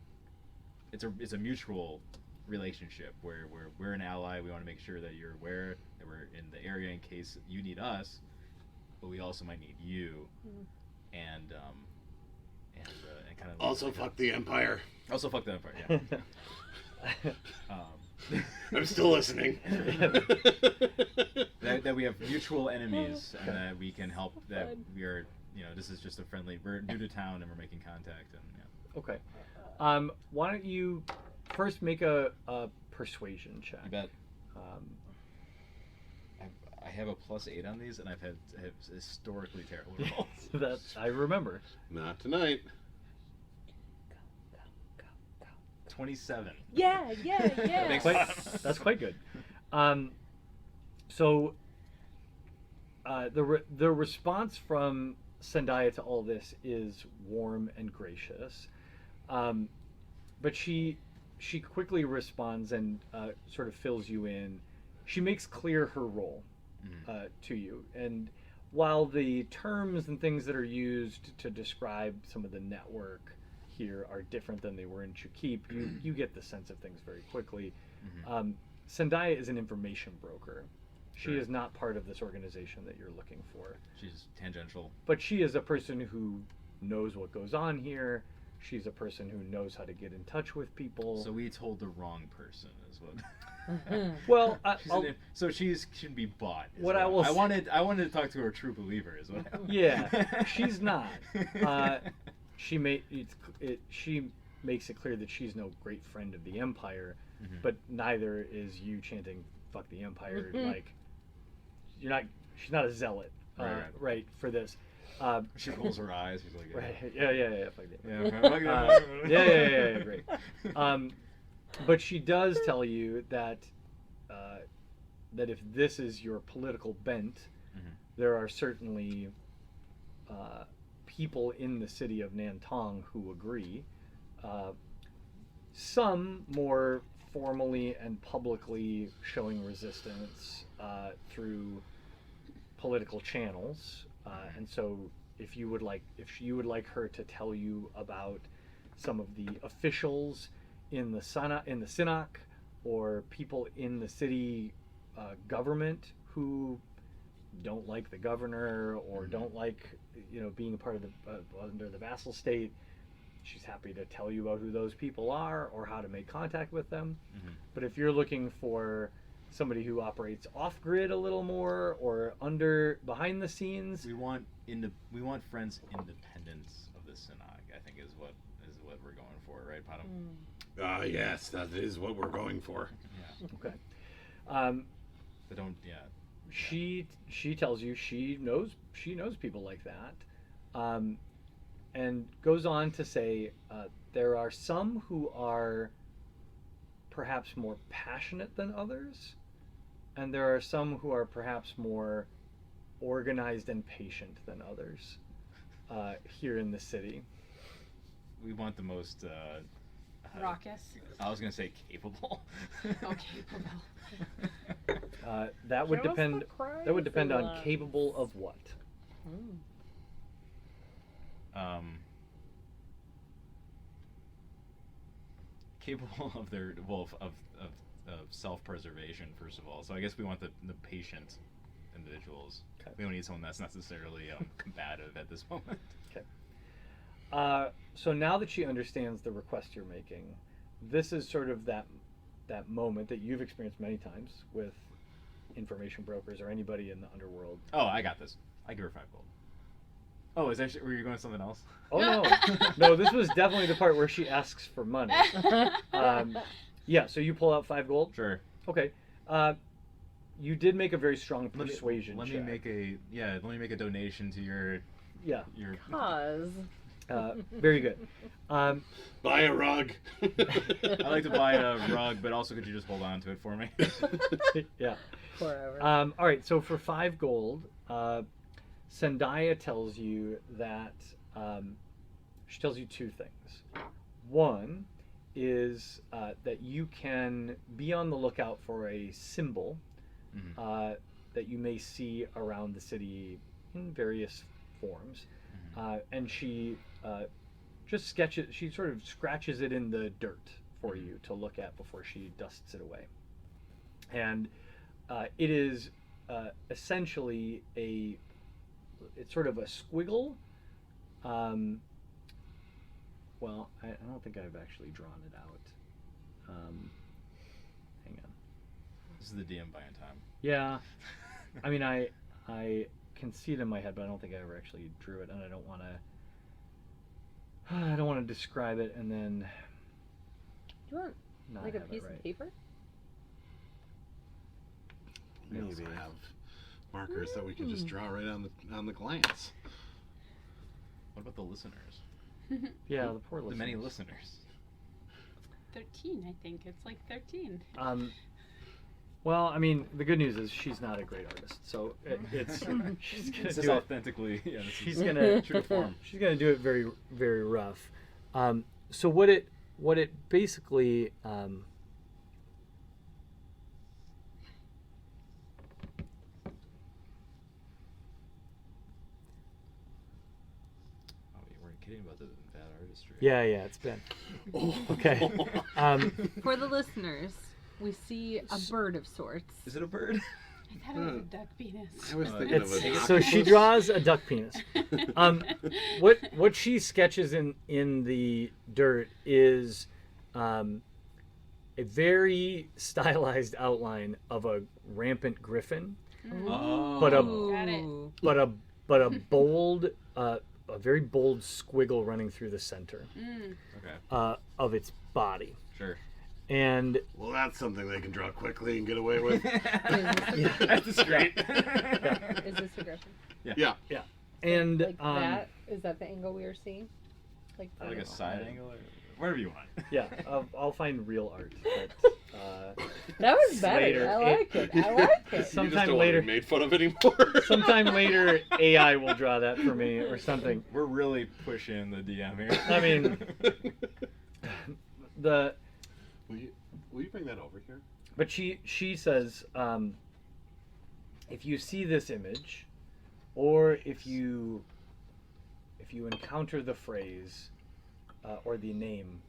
it's a mutual relationship where we're an ally. We want to make sure that you're aware that we're in the area in case you need us, but we also might need you. And kind of Also, fuck the Empire. also fuck the Empire. Yeah. I'm still listening. that we have mutual enemies and that we can help. That Fun. we are, this is just a friendly. We're new to town and we're making contact. And yeah. Okay. Why don't you first make a persuasion check? You bet. Um, I have a +8 on these, and I have historically terrible results. that I remember. Not tonight. 27. Yeah, yeah, yeah. Thanks. That's quite good. So the response from Zendaya to all this is warm and gracious, but she quickly responds and sort of fills you in. She makes clear her role to you, and while the terms and things that are used to describe some of the network here are different than they were in Chukip, you get the sense of things very quickly. Zendaya is an information broker. She Sure. is not part of this organization that you're looking for. She's tangential. But she is a person who knows what goes on here. She's a person who knows how to get in touch with people. So we told the wrong person, is what. Well, so she should be bought. is What I will I s- wanted to talk to her true believer. Is what. yeah, she's not. She makes it clear that she's no great friend of the Empire, but neither is you chanting "fuck the Empire." Like, you're not. She's not a zealot, right for this. She rolls her eyes. She's like, Right. Yeah. Fuck the Empire. Yeah. Yeah, great. But she does tell you that that if this is your political bent, there are certainly people in the city of Nantong who agree. Some more formally and publicly showing resistance through political channels, and so if you would like her to tell you about some of the officials in the Sinnock or people in the city government who don't like the governor or don't like being a part of the under the vassal state, she's happy to tell you about who those people are or how to make contact with them. But if you're looking for somebody who operates off grid a little more or behind the scenes, We want friends independence of the Sinnock. I think is what we're going for, right, Potom? Yes, that is what we're going for. Yeah. okay. They don't. Yeah. She tells you she knows people like that, and goes on to say there are some who are perhaps more passionate than others, and there are some who are perhaps more organized and patient than others here in the city. We want the most. Raucous. I was gonna say capable. Okay, That would Show us the depend. That would depend on crazy capable of what. Capable of their of self-preservation first of all. So I guess we want the patient individuals. Okay. We don't need someone that's necessarily combative at this moment. So now that she understands the request you're making, this is sort of that moment that you've experienced many times with information brokers or anybody in the underworld. Oh, I got this. I give her 5 gold. Oh, is that were you going to something else? Oh no, this was definitely the part where she asks for money. Yeah, so you pull out 5 gold. Sure. Okay. You did make a very strong persuasion Let me check. make a donation to your Yeah. Cause. Very good. Buy a rug. I like to buy a rug, but also could you just hold on to it for me? Yeah. Forever. All right. So for 5 gold, Zendaya tells you that she tells you 2 things. One is that you can be on the lookout for a symbol that you may see around the city in various forms, and she just she sort of scratches it in the dirt for you to look at before she dusts it away, and it is essentially it's sort of a squiggle. Well, I don't think I've actually drawn it out. Hang on. This is the DM buying time. Yeah, I mean, I can see it in my head, but I don't think I ever actually drew it, and I don't want to describe it and then Do you want not like a have piece it right. of paper? We also Maybe. have markers that we can just draw right on the glance. What about the listeners? Yeah, the poor The listeners. many listeners. 13, I think. It's like 13. Well, I mean, the good news is she's not a great artist, so it's she's gonna This is do it. authentically. Yeah, this She's is gonna true to form. she's gonna do it very very rough. So what it basically Oh, you weren't kidding about the bad artistry. yeah it's been okay. For the listeners, we see a bird of sorts. Is it a bird? I thought it was a duck penis. I was thinking It's, of an so she octopus. draws a duck penis. What she sketches in the dirt is a very stylized outline of a rampant griffin, Oh. But a- Got it. Ooh. but a bold a very bold squiggle running through the center Mm. Okay. of its body, Sure. and Well, that's something they can draw quickly and get away with. That's discreet. Is this aggression? Yeah. and Like that? Is that the angle we are seeing? Like, Like a that? side angle or whatever you want. yeah, I'll find real art. But, That was better. Later, I like it. I like it. You just Sometime don't want to later- be made fun of anymore. sometime later, AI will draw that for me or something. We're really pushing the DM here. I mean, the Will you bring that over here? but she says, if you see this image, or if you encounter the phrase or the name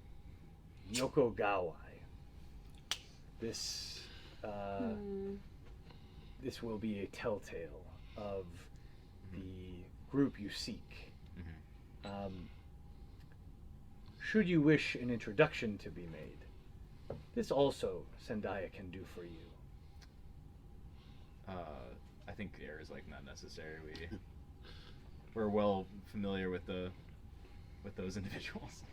Yoko Gawai, this Mm. this will be a telltale of the group you seek. Should you wish an introduction to be made, this also Zendaya can do for you. I think air is like not necessary. We're well familiar with those individuals.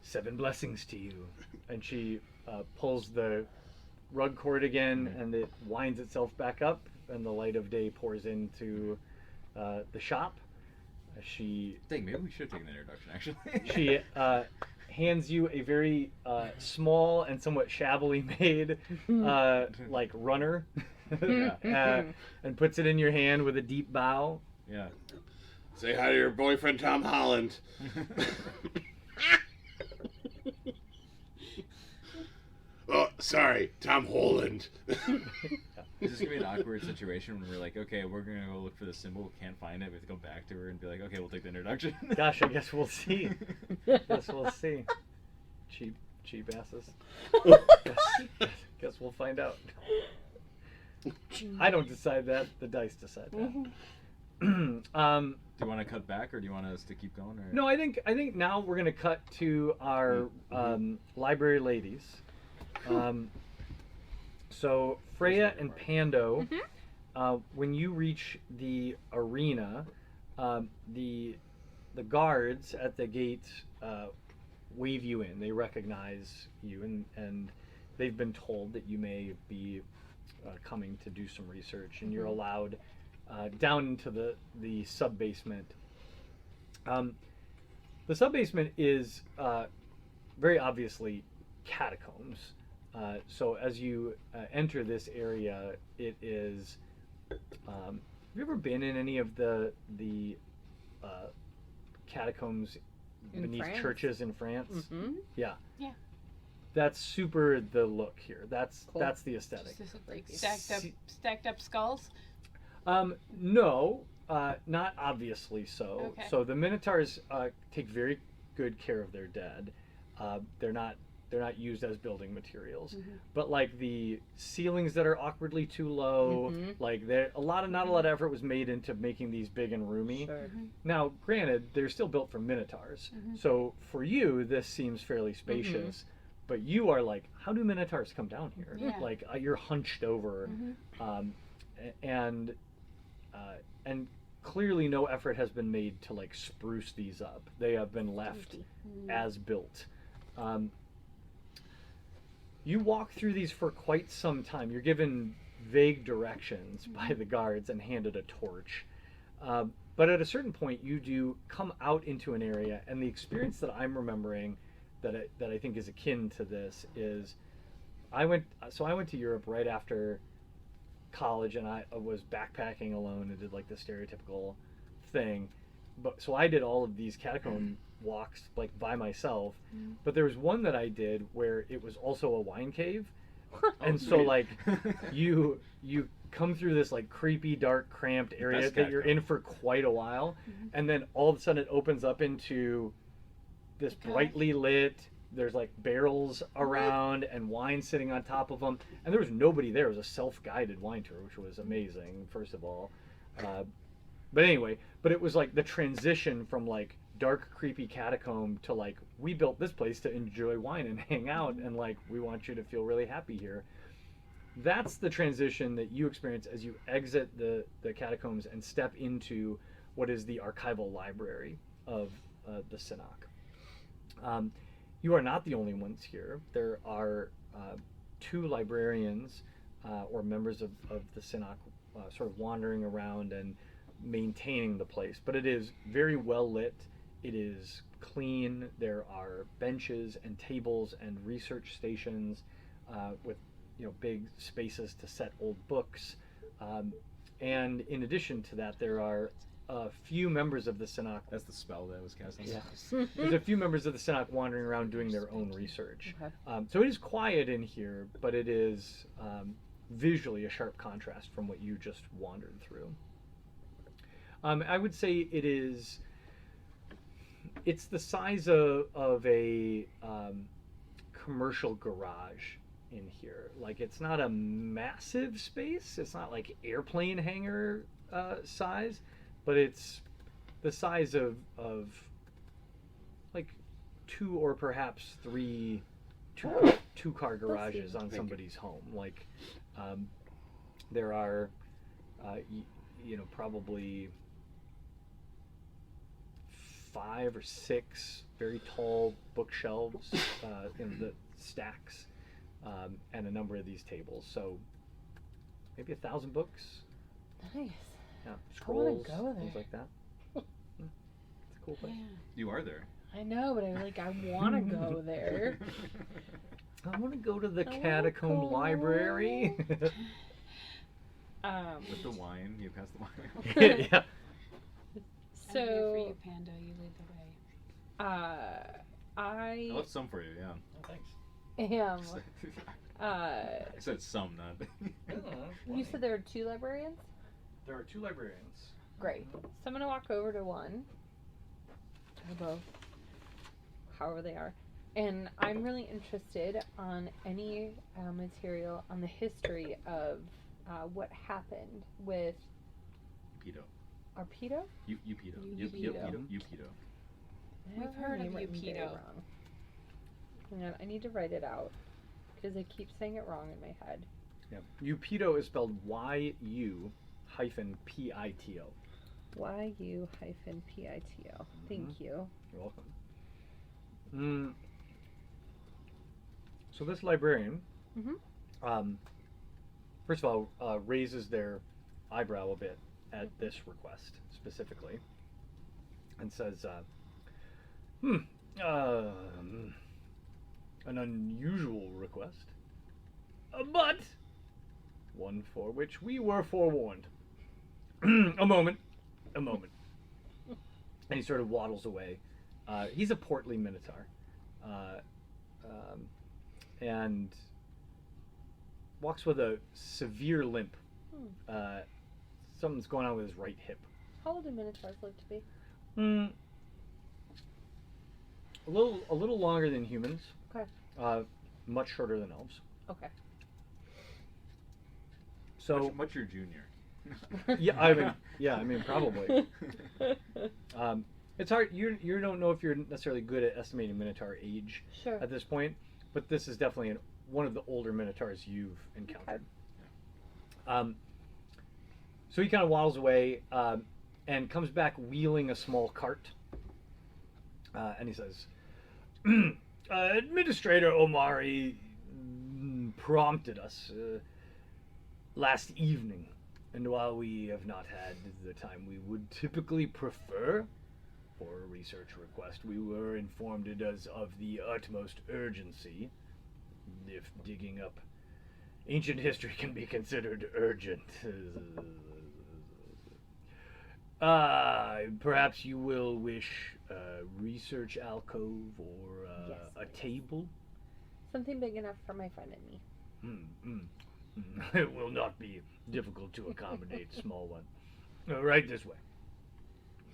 7 blessings to you. And she pulls the rug cord again, and it winds itself back up, and the light of day pours into the shop. She Dang, maybe we should take an introduction actually. she hands you a very small and somewhat shabbily made like runner, and puts it in your hand with a deep bow. Yeah. Say hi to your boyfriend, Tom Holland. Oh, sorry, Tom Holland. Is this gonna be an awkward situation when we're like, okay, we're gonna go look for the symbol, can't find it, we have to go back to her and be like, okay, we'll take the introduction. Gosh, I guess we'll see. Guess we'll see. Cheap asses. Guess we'll find out. I don't decide that. The dice decide that. Do you want to cut back, or do you want us to keep going? Or? No, I think now we're gonna cut to our library ladies. So Freya and Pando, when you reach the arena, the guards at the gate wave you in. They recognize you, and they've been told that you may be coming to do some research, and you're allowed down into the sub basement. The sub basement is very obviously catacombs. So as you enter this area, it is. Have you ever been in any of the catacombs In beneath France? churches in France? Mm-hmm. Yeah. Yeah. That's super the look here. That's Cool. that's the aesthetic. Just this, like See- stacked up skulls. No, not obviously so. Okay. So the Minotaurs take very good care of their dead. They're not used as building materials. But like the ceilings that are awkwardly too low, like not a lot of effort was made into making these big and roomy. Sure. Now, granted, they're still built for Minotaurs. So for you, this seems fairly spacious. But you are like, how do Minotaurs come down here? Yeah. Like you're hunched over, and clearly no effort has been made to like spruce these up. They have been left as built. You walk through these for quite some time. You're given vague directions by the guards and handed a torch. But at a certain point, you do come out into an area, and the experience that I'm remembering that I think is akin to this is I went to Europe right after college, and I was backpacking alone and did like the stereotypical thing. But so I did all of these catacomb walks like by myself. But there was one that I did where it was also a wine cave. And so like you come through this like creepy, dark, cramped area Best that you're catacomb. in for quite a while, and then all of a sudden it opens up into this Gosh. brightly lit. There's like barrels around and wine sitting on top of them, and there was nobody there. It was a self-guided wine tour, which was amazing. First of all, but anyway, but it was like the transition from like dark, creepy catacomb to like we built this place to enjoy wine and hang out, and like we want you to feel really happy here. That's the transition that you experience as you exit the catacombs and step into what is the archival library of the Synod. You are not the only ones here. There are 2 librarians or members of the Synod sort of wandering around and maintaining the place. But it is very well lit. It is clean. There are benches and tables and research stations with big spaces to set old books. And in addition to that, there are a few members of the Synod. That's the spell that was cast on Yeah. us. There's a few members of the Synod wandering around doing their own research. Okay. So it is quiet in here, but it is visually a sharp contrast from what you just wandered through. I would say it's the size of a commercial garage in here. Like it's not a massive space. It's not like airplane hangar size, but it's the size of like 2 or perhaps 3 two-car garages on somebody's home. Like there are probably 5 or 6 very tall bookshelves in the stacks, and a number of these tables. So maybe 1,000 books. Nice. Yeah, I wanna scrolls, go things there. like that. Yeah, it's a cool place. You are there. I know, but I want to go there. I want to go to the I wanna catacomb go. library. With the wine, you pass the wine. Yeah. I'm here for you, So, Pando. You lead the way. I I left some for you, yeah. Oh, thanks. am. I said some, not. You said there are 2 librarians? There are 2 librarians. Great. So I'm going to walk over to one. Or both. However they are. And I'm really interested on any material on the history of what happened with Pedo. Arpedo? Upedo. Upedo. Upedo. I We've have heard of name written very Upedo. wrong. Hang on, I need to write it out because I keep saying it wrong in my head. Yeah. Upedo is spelled YU-PITO. YU-PITO. Thank you. You're welcome. So this librarian, first of all, raises their eyebrow a bit at this request specifically, and says, an unusual request, but one for which we were forewarned. A moment. And he sort of waddles away. He's a portly minotaur, and walks with a severe limp. Something's going on with his right hip. How old do Minotaurs live to be? A little longer than humans. Okay. Much shorter than elves. Okay. So Much your junior. yeah, I mean probably. It's hard. You don't know if you're necessarily good at estimating minotaur age Sure. at this point, but this is definitely one of the older minotaurs you've encountered. So he kind of waddles away and comes back wheeling a small cart, and he says, "Administrator Omari prompted us last evening, and while we have not had the time we would typically prefer, for a research request. We were informed it is of the utmost urgency, if digging up ancient history can be considered urgent. Perhaps you will wish a research alcove or Yes, a please. table? Something big enough for my friend and me. It will not be difficult to accommodate small one. Right this way.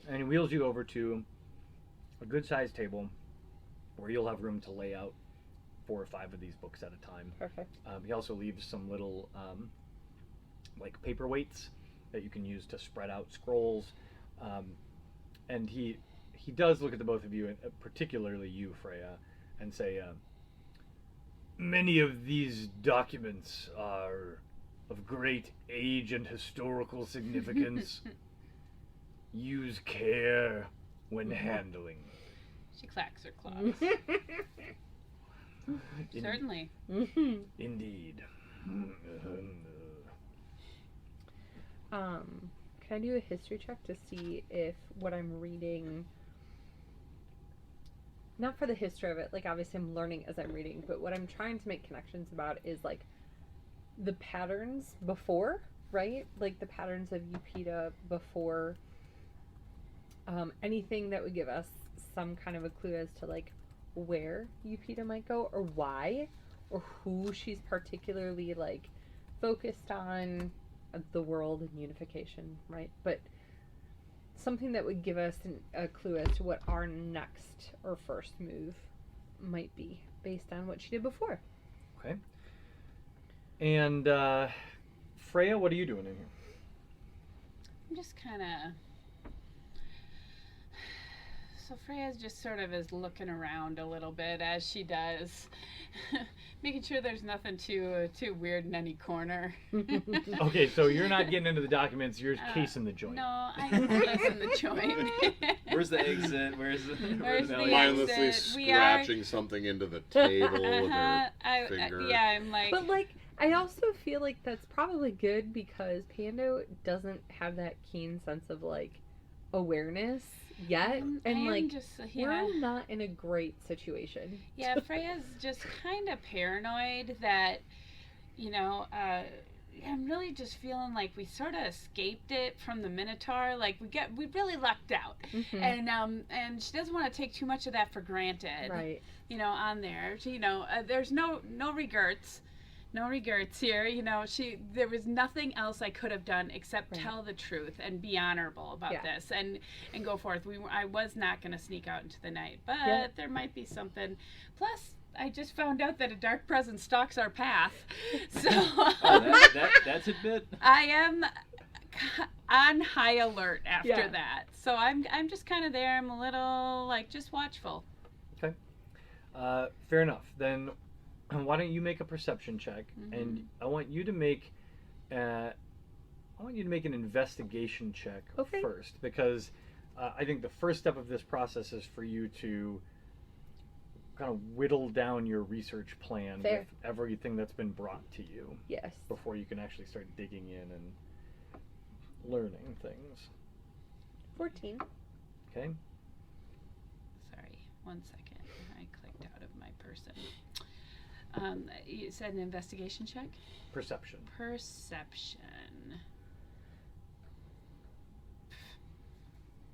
And he wheels you over to a good-sized table where you'll have room to lay out 4 or 5 of these books at a time. Perfect. He also leaves some little like paperweights that you can use to spread out scrolls. And he does look at the both of you, and particularly you, Freya, and say, many of these documents are of great age and historical significance. Use care when handling. She clacks her claws. Certainly. Indeed. Can I do a history check to see if what I'm reading, not for the history of it, like obviously I'm learning as I'm reading, but what I'm trying to make connections about is like the patterns before, right? Like the patterns of Upita before, anything that would give us some kind of a clue as to like where Upita might go or why or who she's particularly like focused on, the world and unification, right? But something that would give us a clue as to what our next or first move might be based on what she did before. Okay. And Freya, what are you doing in here? I'm just kind of. So Freya's just sort of is looking around a little bit as she does, making sure there's nothing too weird in any corner. Okay, so you're not getting into the documents, you're casing the joint. No, I'm casing the joint. Where's the exit? Where's the Where's the Mindlessly exit? We scratching something into the table with her finger. Yeah, I'm like. But like, I also feel like that's probably good because Pando doesn't have that keen sense of like awareness yet, and like we're not in a great situation. Yeah, Freya's just kind of paranoid that, you know, I'm really just feeling like we sort of escaped it from the Minotaur. Like we really lucked out, and she doesn't want to take too much of that for granted. Right. You know, on there, you know, there's no regrets. No regrets here. You know, there was nothing else I could have done except tell the truth and be honorable about this and go forth. I was not going to sneak out into the night, but there might be something. Plus, I just found out that a dark presence stalks our path. So that's a bit. I am on high alert after that. So I'm just kind of there. I'm a little like just watchful. Okay. Fair enough. Then why don't you make a perception check, and I want you to make an investigation check first, because I think the first step of this process is for you to kind of whittle down your research plan with everything that's been brought to you. Yes. Before you can actually start digging in and learning things. 14. Okay. Sorry, 1 second. I clicked out of my person. You said an investigation check? Perception. Perception.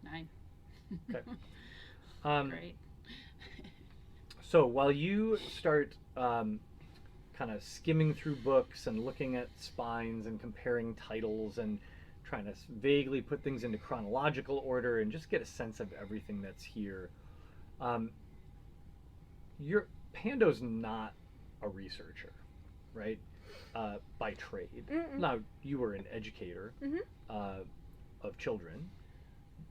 9. Okay. Great. So while you start kind of skimming through books and looking at spines and comparing titles and trying to vaguely put things into chronological order and just get a sense of everything that's here, Pando's not a researcher, right? By trade. Now, you were an educator of children,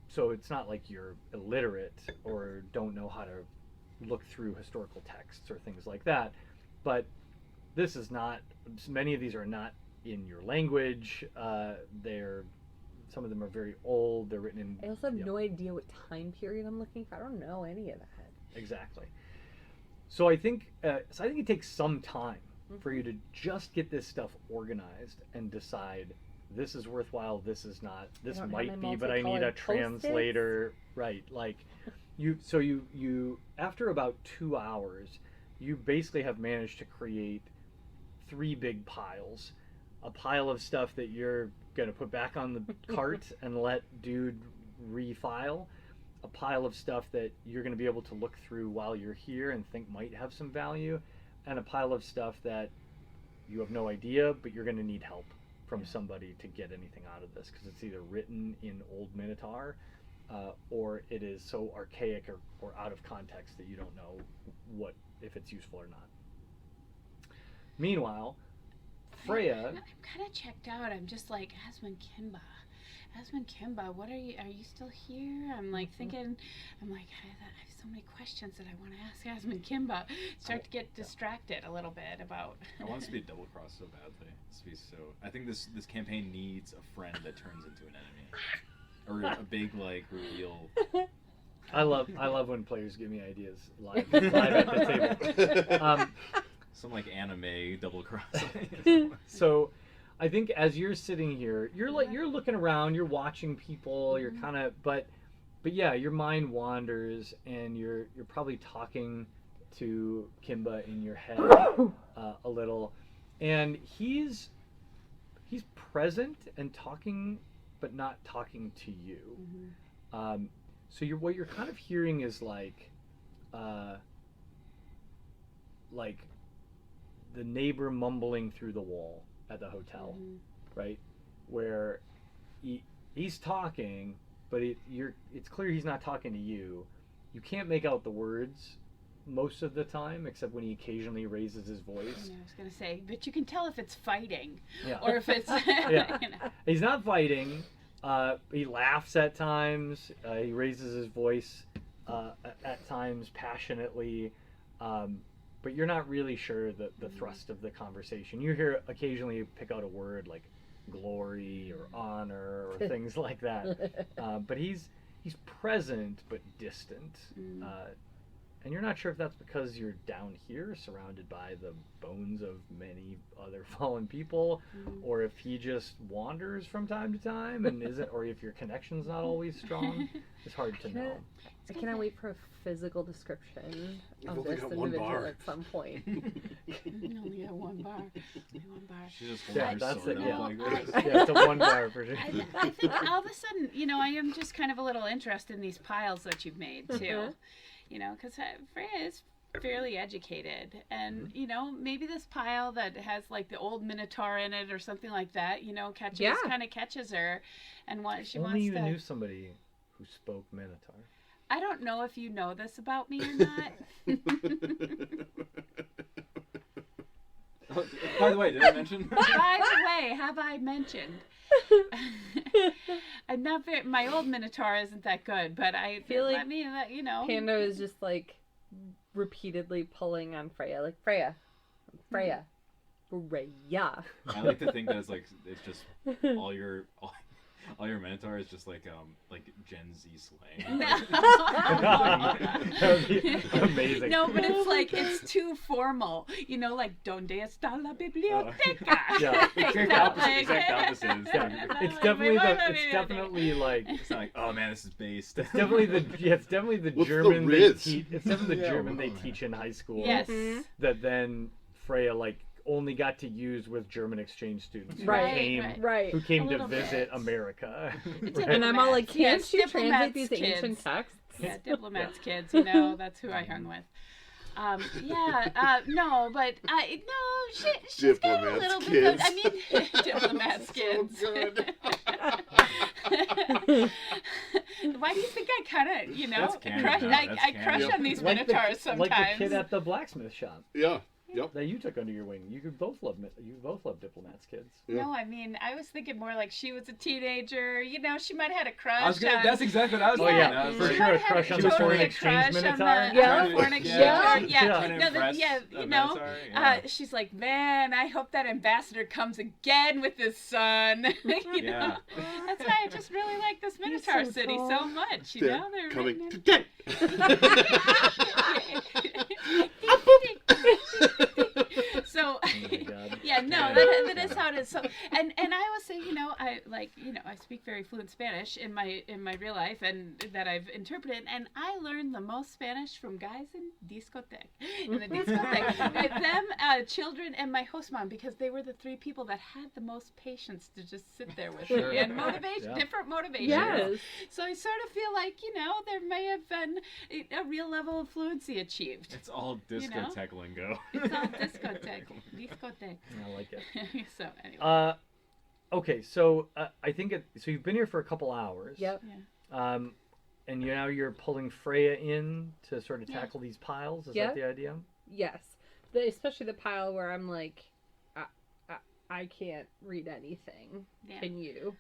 so it's not like you're illiterate or don't know how to look through historical texts or things like that. But this is not, many of these are not in your language. Some of them are very old. They're written in... I also have no idea what time period I'm looking for. I don't know any of that. Exactly. So I think it takes some time for you to just get this stuff organized and decide this is worthwhile, this is not, this don't have might my be, but I need a multicolored Post-its. translator. Right. Like you after about 2 hours, you basically have managed to create 3 big piles. A pile of stuff that you're going to put back on the cart and let dude refile. A pile of stuff that you're going to be able to look through while you're here and think might have some value. And a pile of stuff that you have no idea, but you're going to need help from somebody to get anything out of this, because it's either written in Old Minotaur or it is so archaic or out of context that you don't know if it's useful or not. Meanwhile, Freya... I'm kind of checked out. I'm just like, Asmund Kimba, what are you still here? I'm like thinking, I have so many questions that I want to ask Asmund Kimba. Start to get distracted a little bit about. I want us to be double crossed so badly. I think this campaign needs a friend that turns into an enemy, or a big like reveal. I love when players give me ideas live at the table. Some like anime double cross. So, I think as you're sitting here, you're looking around, you're watching people, you're kind of, but yeah, your mind wanders, and you're probably talking to Kimba in your head a little, and he's present and talking, but not talking to you. So what you're kind of hearing is like the neighbor mumbling through the wall at the hotel, right? Where he's talking, but it's clear he's not talking to you. You can't make out the words most of the time, except when he occasionally raises his voice. I was gonna say, but you can tell if it's fighting, Yeah. or if it's Yeah. you know. He's not fighting. He laughs at times. He raises his voice at times passionately. But you're not really sure the thrust of the conversation. You hear occasionally pick out a word like glory or honor or things like that. But he's present but distant. And you're not sure if that's because you're down here surrounded by the bones of many other fallen people, or if he just wanders from time to time and isn't, or if your connection's not always strong. It's hard to know. I cannot wait for a physical description You've of only this got one individual bar. at some point. You only got one bar. She just Yeah, holds her that's sword it, up yeah. like this. Yeah, it's a one bar for sure. I think all of a sudden, I am just kind of a little interested in these piles that you've made too. Because Freya is fairly educated, and maybe this pile that has like the old Minotaur in it or something like that, catches her, and what she Only wants you to. knew somebody who spoke Minotaur. I don't know if you know this about me or not. Oh, by the way, did I mention? By the way, have I mentioned? I'm not very. My old Minotaur isn't that good, but I feel like Pando is just like repeatedly pulling on Freya, like Freya. Freya. I like to think that it's just all your Minotaur is just like Gen Z slang. That would be amazing. No, but it's too formal. Like donde está la biblioteca? Yeah. Exact opposite. It's definitely like It's not like, oh man, this is based. it's definitely the What's the German they Riz? teach. It's definitely the Yeah, German they right. teach in high school. Yes. That then Freya only got to use with German exchange students Right, right. who came A to little visit bit. America. And I'm all like, can't Yes, you translate diplomats' these kids. ancient texts? Yeah, diplomats' kids. That's who I hung with. No, but she's got a Diplomats' little kids. bit of, diplomats' kids. So good. Why do you think I kind of, That's canon crush? now, that's I crush canon. on these Like minotaurs sometimes. like the kid at the blacksmith shop Yeah. Yep. that you took under your wing. You both love diplomats' kids. Yeah. No, I was thinking more like she was a teenager. She might have had a crush. That's exactly what I was Oh thinking. yeah, I was for like, sure a might have crush on totally the foreign a exchange crush on minotaur. the, Yeah. foreign exchange. Yeah. Yeah. Trying to No, impress yeah. a Minotaur, yeah. She's like, man, I hope that ambassador comes again with his son. Yeah. That's why I just really like this Minotaur so city tall. so much. They're They're coming right today. So Oh my God. Yeah, no, that is how it is. So, and I will say, I speak very fluent Spanish in my real life, and that I've interpreted, and I learned the most Spanish from guys in the discotheque, them, children, and my host mom, because they were the three people that had the most patience to just sit there with Sure. me and motivation, Yeah. different motivations. Yes. So I sort of feel like there may have been a real level of fluency achieved. It's all You know? discotheque lingo. It's all discotheque. Discotheque. I like it. So anyway. Okay, so I think so you've been here for a couple hours. Yep. And now you're pulling Freya in to sort of Yeah. tackle these piles. Is Yeah. that the idea? Yes. Especially the pile where I'm like, I can't read anything. Yeah. Can you?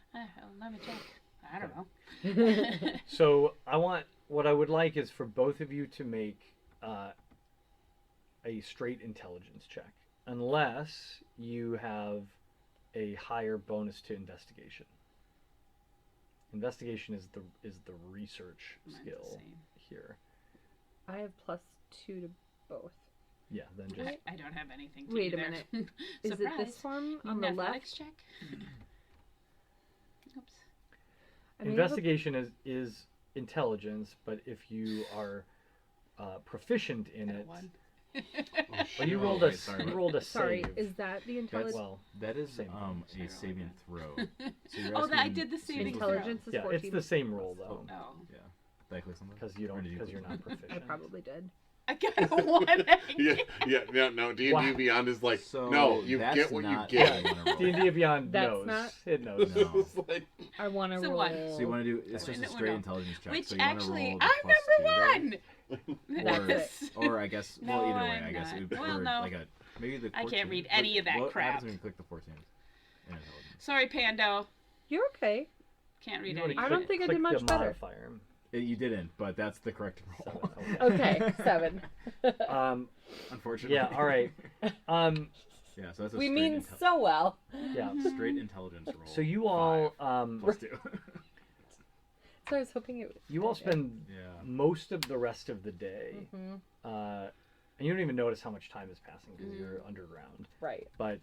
Let me check. I don't know. So what I would like is for both of you to make a straight intelligence check, unless you have a higher bonus to investigation. Investigation is the research Mine's the skill same. here. I have +2 to both. Yeah, then just I don't have anything to Wait a either. minute. Is Surprise. it this one Need on an the athletics left? check? Oops. I mean, investigation is intelligence, but if you are proficient in Got a it, one. well, you Oh, rolled wait, sorry. you rolled a Sorry, save. is that the intelligence? well, That is Same thing. a saving throw. So you're Oh, I asking did the saving saving throw. Intelligence is yeah, 14. it's the same roll though, Oh. Yeah. Did I click something? because Or did you click you're not something? proficient. I probably did. I got a one. No. D&D Wow. Beyond is like, So no, you that's get what you not get. what I wanna roll. D&D Beyond That's knows. not- It knows. No. It's like, I want to So roll. what? So you want to do? It's just a No, straight no. intelligence check. Which so you wanna actually, roll the I'm +2 number one. That's or I guess, well, No, either way, I'm I guess not. it would Well, or no. like maybe the. I can't 14. read any of that what crap. happens when you click the 14? In intelligence. Sorry, Pando. You're okay. Can't read You any. wanna I don't click- think I click did much the better. modifier. You didn't, but that's the correct roll. Okay, 7. Unfortunately. Yeah. All right. Yeah, so that's a We straight mean so well. Yeah. straight intelligence roll. So you all +2. So I was hoping it would. you all spend Yeah. most of the rest of the day, Hmm. and you don't even notice how much time is passing because you're underground. Right. But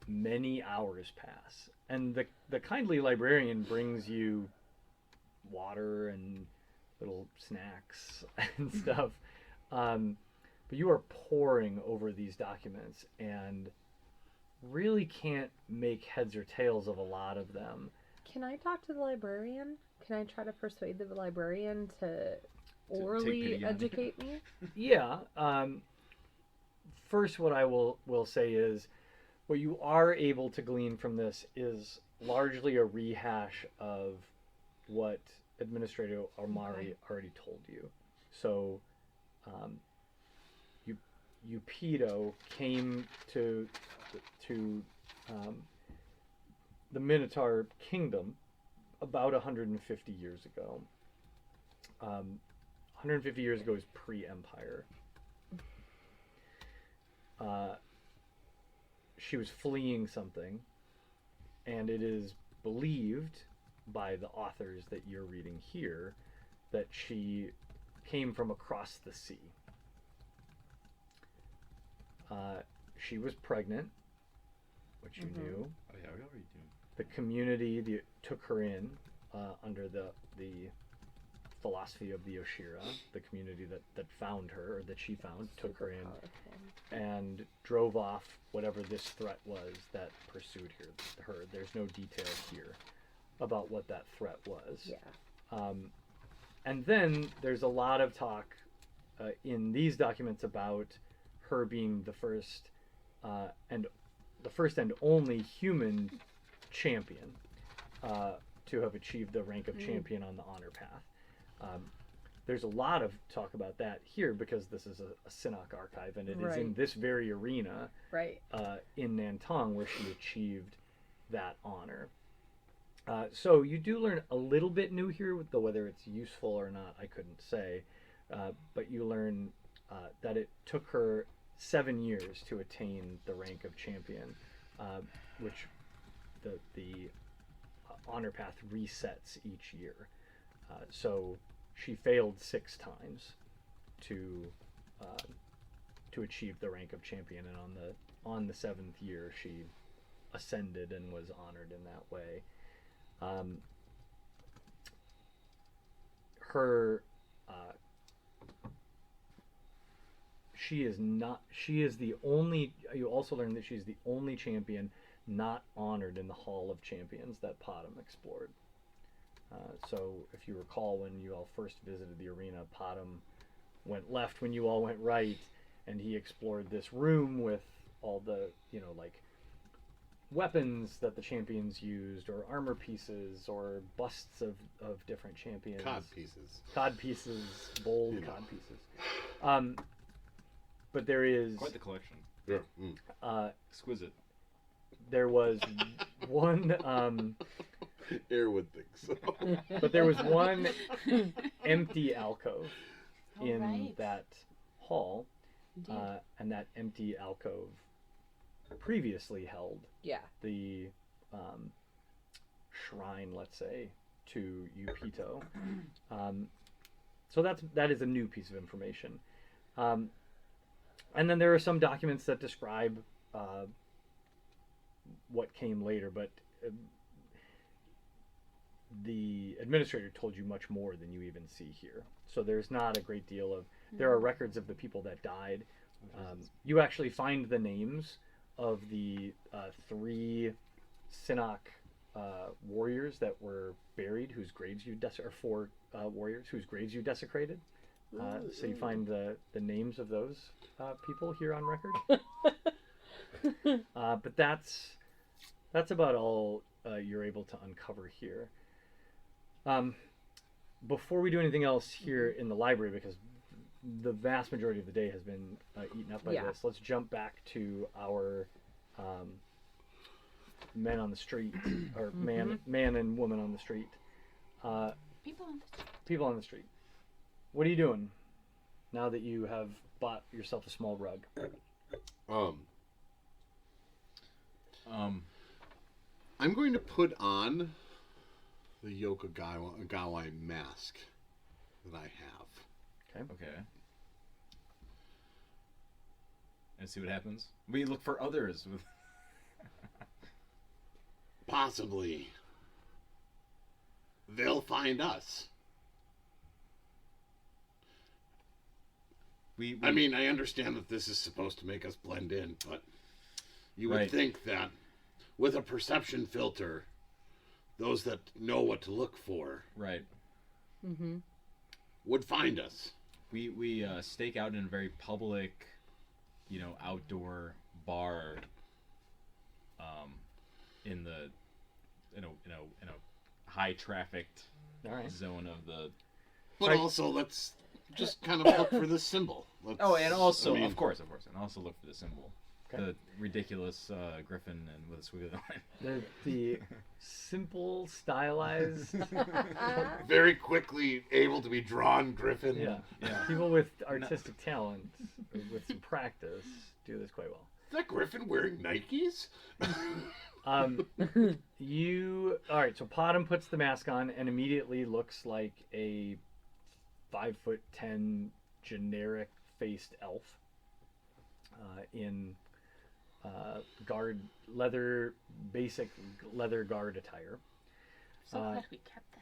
many hours pass, and the kindly librarian brings you water and little snacks and stuff. But you are poring over these documents and really can't make heads or tails of a lot of them. Can I talk to the librarian? Can I try to persuade the librarian to orally take pity on you? educate me? Yeah. First, what I will say is, what you are able to glean from this is largely a rehash of what Administrator Armari already told you. So, Eupedo came to the Minotaur Kingdom about 150 years ago. 150 years ago is pre-Empire. She was fleeing something, and it is believed by the authors that you're reading here that she came from across the sea. She was pregnant, which you knew. Oh yeah, we already do. The community took her in under the philosophy of the Oshira. The community that found her, or that she found, took her in and drove off whatever this threat was that pursued her. There's no detail here about what that threat was. Yeah. And then there's a lot of talk in these documents about her being the first and only human champion to have achieved the rank of champion on the honor path. There's a lot of talk about that here because this is a Sinnoh archive, and it is in Right. this very arena Right. in Nantong where she achieved that honor. So you do learn a little bit new here, with whether it's useful or not, I couldn't say. But you learn that it took her 7 years to attain the rank of champion, which the honor path resets each year. So she failed 6 times to achieve the rank of champion, and on the on the 7th year she ascended and was honored in that way. She is the only, you also learn that she's the only champion not honored in the Hall of Champions that Potom explored. So if you recall, when you all first visited the arena, Potom went left when you all went right, and he explored this room with all the, like weapons that the champions used, or armor pieces, or busts of different champions. Cod pieces, bold cod pieces. But there is Quite the collection. Yeah. Exquisite. There was one, Airwood thinks so. but there was one empty alcove in right. that hall, Indeed. and that empty alcove previously held Yeah. the shrine, let's say, to Upito. So that is a new piece of information. And then there are some documents that describe what came later, but the administrator told you much more than you even see here. So there's not a great deal of. There are records of the people that died. You actually find the names of the 3 Sinnoh warriors that were buried, whose graves you or 4 warriors whose graves you desecrated. So you find the names of those people here on record. But that's about all you're able to uncover here. Before we do anything else here in the library, because the vast majority of the day has been eaten up by this, let's jump back to our men on the street, or man and woman on the street. People on the street. People on the street. What are you doing now that you have bought yourself a small rug? I'm going to put on the Yokogawai mask that I have. Okay. And see what happens. We look for others with. Possibly. They'll find us. I mean, I understand that this is supposed to make us blend in, but you would think that with a perception filter, those that know what to look for would find us. We stake out in a very public, outdoor bar. In a high trafficked zone of the. But also, let's just kind of look for this symbol. And also, of course, and also look for the symbol. Okay. The ridiculous griffin and with a squiggly line. The simple, stylized, very quickly able to be drawn griffin. yeah. People with artistic talent, with some practice, do this quite well. Is that griffin wearing Nikes? All right, so Potom puts the mask on and immediately looks like a 5'10" generic faced elf in basic leather guard attire. So glad we kept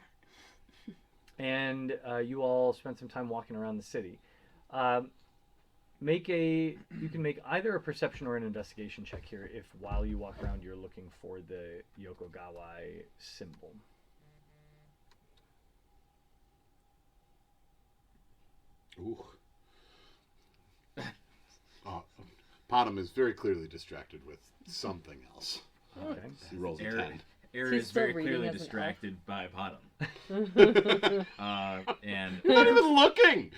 that. And you all spent some time walking around the city. You can make either a perception or an investigation check here if while you walk around you're looking for the Yokogawai symbol. Ooh. Potom is very clearly distracted with something else. Okay. He rolls a 10. Air He's is still very reading clearly as an elf. distracted by Potom. And Not even looking.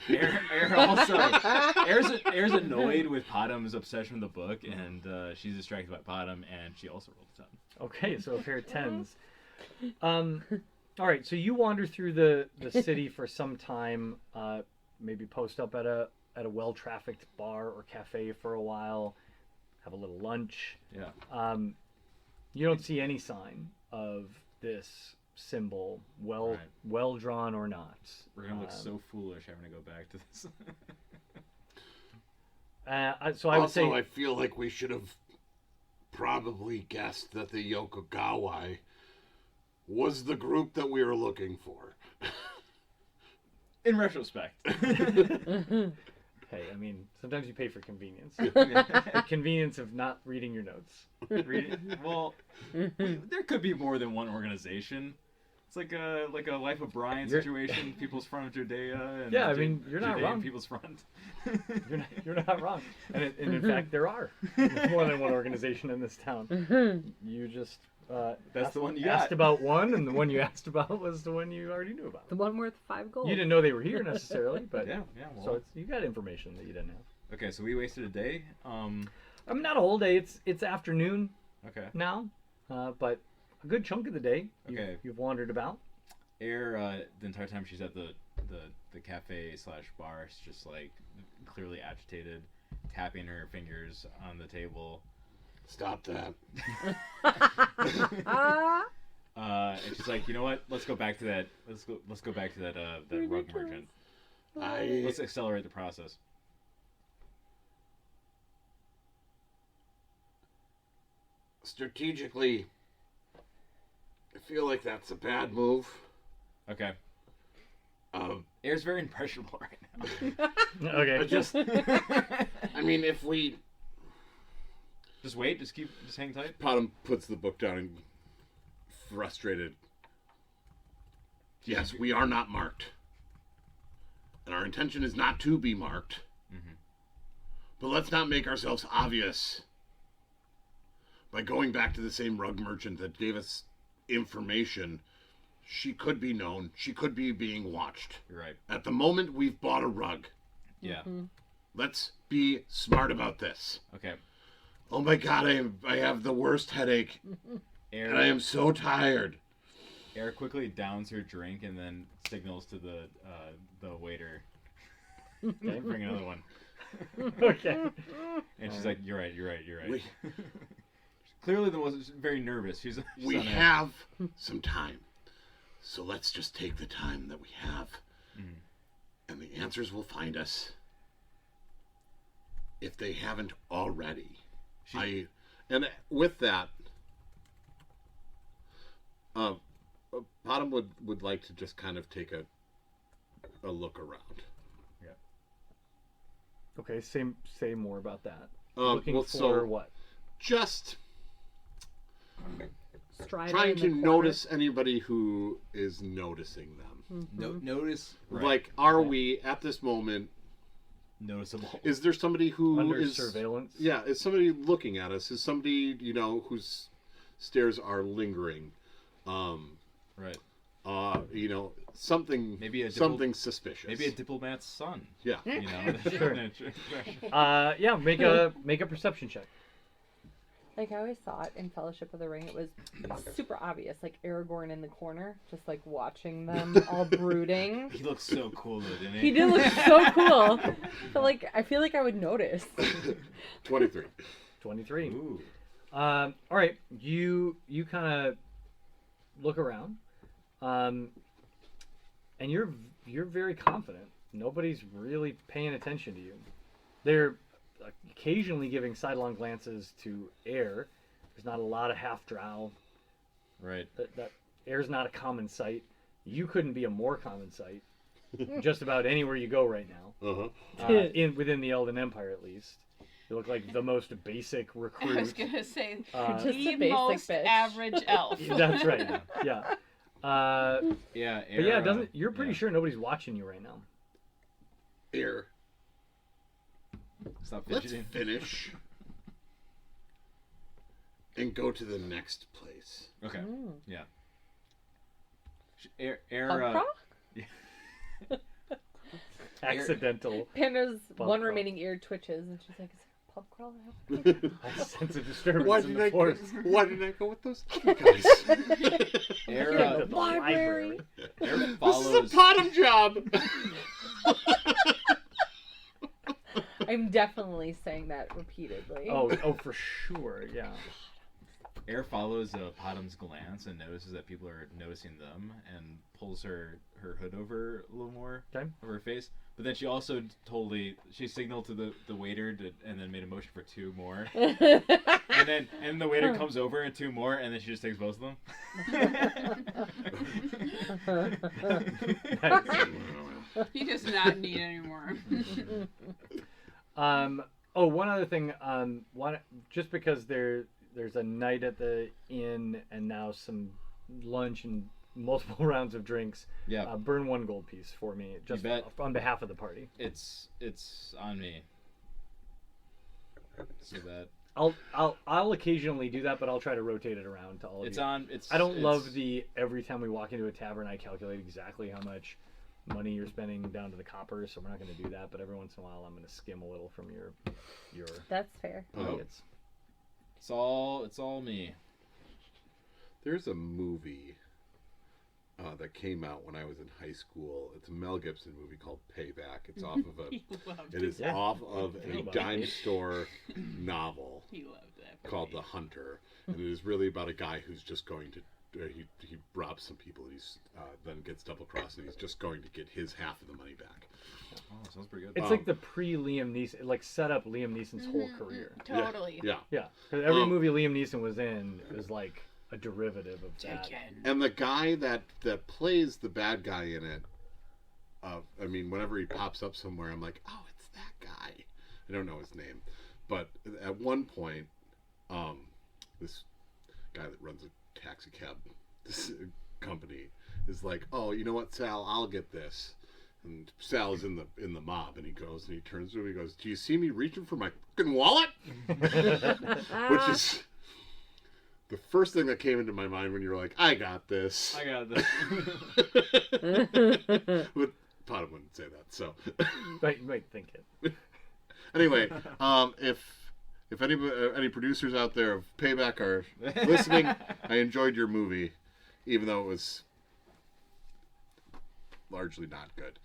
Air's annoyed with Potom's obsession with the book, and she's distracted by Potom, and she also rolled a 10. Okay, so a pair of 10s. All right, so you wander through the city for some time, maybe post up at a well-trafficked bar or cafe for a while, have a little lunch. Yeah. You don't see any sign of this symbol, well drawn or not. We're gonna look so foolish having to go back to this. So I would say, I feel like we should have probably guessed that the Yokogawai was the group that we were looking for. In retrospect. Hey, I mean, sometimes you pay for convenience. The convenience of not reading your notes. Well, there could be more than one organization. It's like a Life of Brian You're- situation. People's Front of Judea. And Yeah, I mean, you're not Judean wrong. People's Front. You're not wrong. And in fact, there are more than one organization in this town. You just That's the one you asked got. about one, and the one you asked about was the one you already knew about. The one worth 5 gold. You didn't know they were here necessarily, but Yeah, well. so you got information that you didn't have. Okay, so we wasted a day. I mean, not a whole day. It's afternoon Okay. now, but a good chunk of the day. Okay. You've wandered about. Air, the entire time she's at the cafe / bar, is just like clearly agitated, tapping her fingers on the table. Stop that. And she's like, you know what? Let's go back to that. Let's go back to that rug merchant. Let's accelerate the process. Strategically, I feel like that's a bad move. Okay. Um, Air's very impressionable right now. Okay. I just, I mean, if we... Just wait. Just hang tight. Potom puts the book down and frustrated. Yes, we are not marked. And our intention is not to be marked. Mhm. But let's not make ourselves obvious by going back to the same rug merchant that gave us information. She could be known. She could be being watched. You're right. At the moment, we've bought a rug. Yeah. Let's be smart about this. Okay. Oh my god, I have the worst headache. Air. And I am so tired. Air quickly downs her drink and then signals to the waiter. Okay. Bring another one. Okay. And she's like, "You're right. You're right. You're right." We, Clearly, the was very nervous. She's we on edge. have some time. So let's just take the time that we have. And the answers will find us. If they haven't already. And with that, Bottom would like to just kind of take a look around. Okay. Say more about that. Um, Looking well, for so- what? Just Strider trying in the to corner. notice anybody who is noticing them. Notice. Right. Like, are we at this moment? Noticeable. Is there somebody who Under is surveillance. Yeah, is somebody looking at us? Is somebody whose stares are lingering? Right. Something Maybe a something suspicious. Maybe a diplomat's son. Yeah. You know. Sure. Yeah. Make a perception check. Like I always thought in Fellowship of the Ring, it was super obvious. Like Aragorn in the corner, just like watching them all brooding. He looks so cool, though, didn't he? He did look so cool. But like, I feel like I would notice. 23. 23. Ooh. All right, you kind of look around, and you're very confident. Nobody's really paying attention to you. They're occasionally giving sidelong glances to Air. There's not a lot of half drow. Right. That Air's not a common sight. You couldn't be a more common sight. Just about anywhere you go right now, Uh-huh. within the Elden Empire at least. You look like the most basic I was recruit. gonna say Uh, Just the a basic most bitch. average elf. That's right. Yeah. Yeah. But yeah, you're pretty yeah. sure nobody's watching you right now. Here, Stop let's fidgeting. finish and go to the next place. Okay. Mm. Yeah. Air. Pub crawl? Accidental. Panda's Pub one crawl. remaining ear twitches, and she's like, "Is it pub crawl happening?" A sense of disturbance Why in did the I force. why did I go with those other guys? Air. To the Library. Air This is follows. a bottom job. I'm definitely saying that repeatedly. Oh, for sure, yeah. Air follows Potam's glance and notices that people are noticing them and pulls her hood over a little more Okay. over her face. But then she also she signaled to the waiter and then made a motion for 2 more. And the waiter comes over and 2 more, and then she just takes both of them. He does not need any more. Oh, one other thing. Just because there's a night at the inn and now some lunch and multiple rounds of drinks. Yeah. Burn 1 gold piece for me, just bet. on behalf of the party. It's on me. So that I'll occasionally do that, but I'll try to rotate it around to all of you. I don't love the every time we walk into a tavern, I calculate exactly how much money you're spending down to the coppers, so we're not going to do that. But every once in a while, I'm going to skim a little from your That's fair. nuggets. it's all me. There's a movie that came out when I was in high school. It's a Mel Gibson movie called Payback. It's off of He loved it is Yeah. off of a Nobody. dime store novel He loved that. called The Hunter, and it is really about a guy who's just going to he robs some people and he's then gets double crossed and he's just going to get his half of the money back. Oh, sounds pretty good. It's like the pre-Liam Neeson, like set up Liam Neeson's whole career. Totally. Yeah. Yeah, 'cause every Um, movie Liam Neeson was in was like a derivative of that. Taken. And the guy that plays the bad guy in it, I mean, whenever he pops up somewhere, I'm like, oh, it's that guy. I don't know his name, but at one point, this guy that runs a taxi cab this company is like, oh, you know what, Sal, I'll get this. And Sal is in the mob, and he goes and he turns to him and he goes, do you see me reaching for my fucking wallet? Which is the first thing that came into my mind when you were like, I got this. I got this. But Potter wouldn't say that. So Right, you might think it. anyway, if any producers out there of Payback are listening, I enjoyed your movie, even though it was largely not good.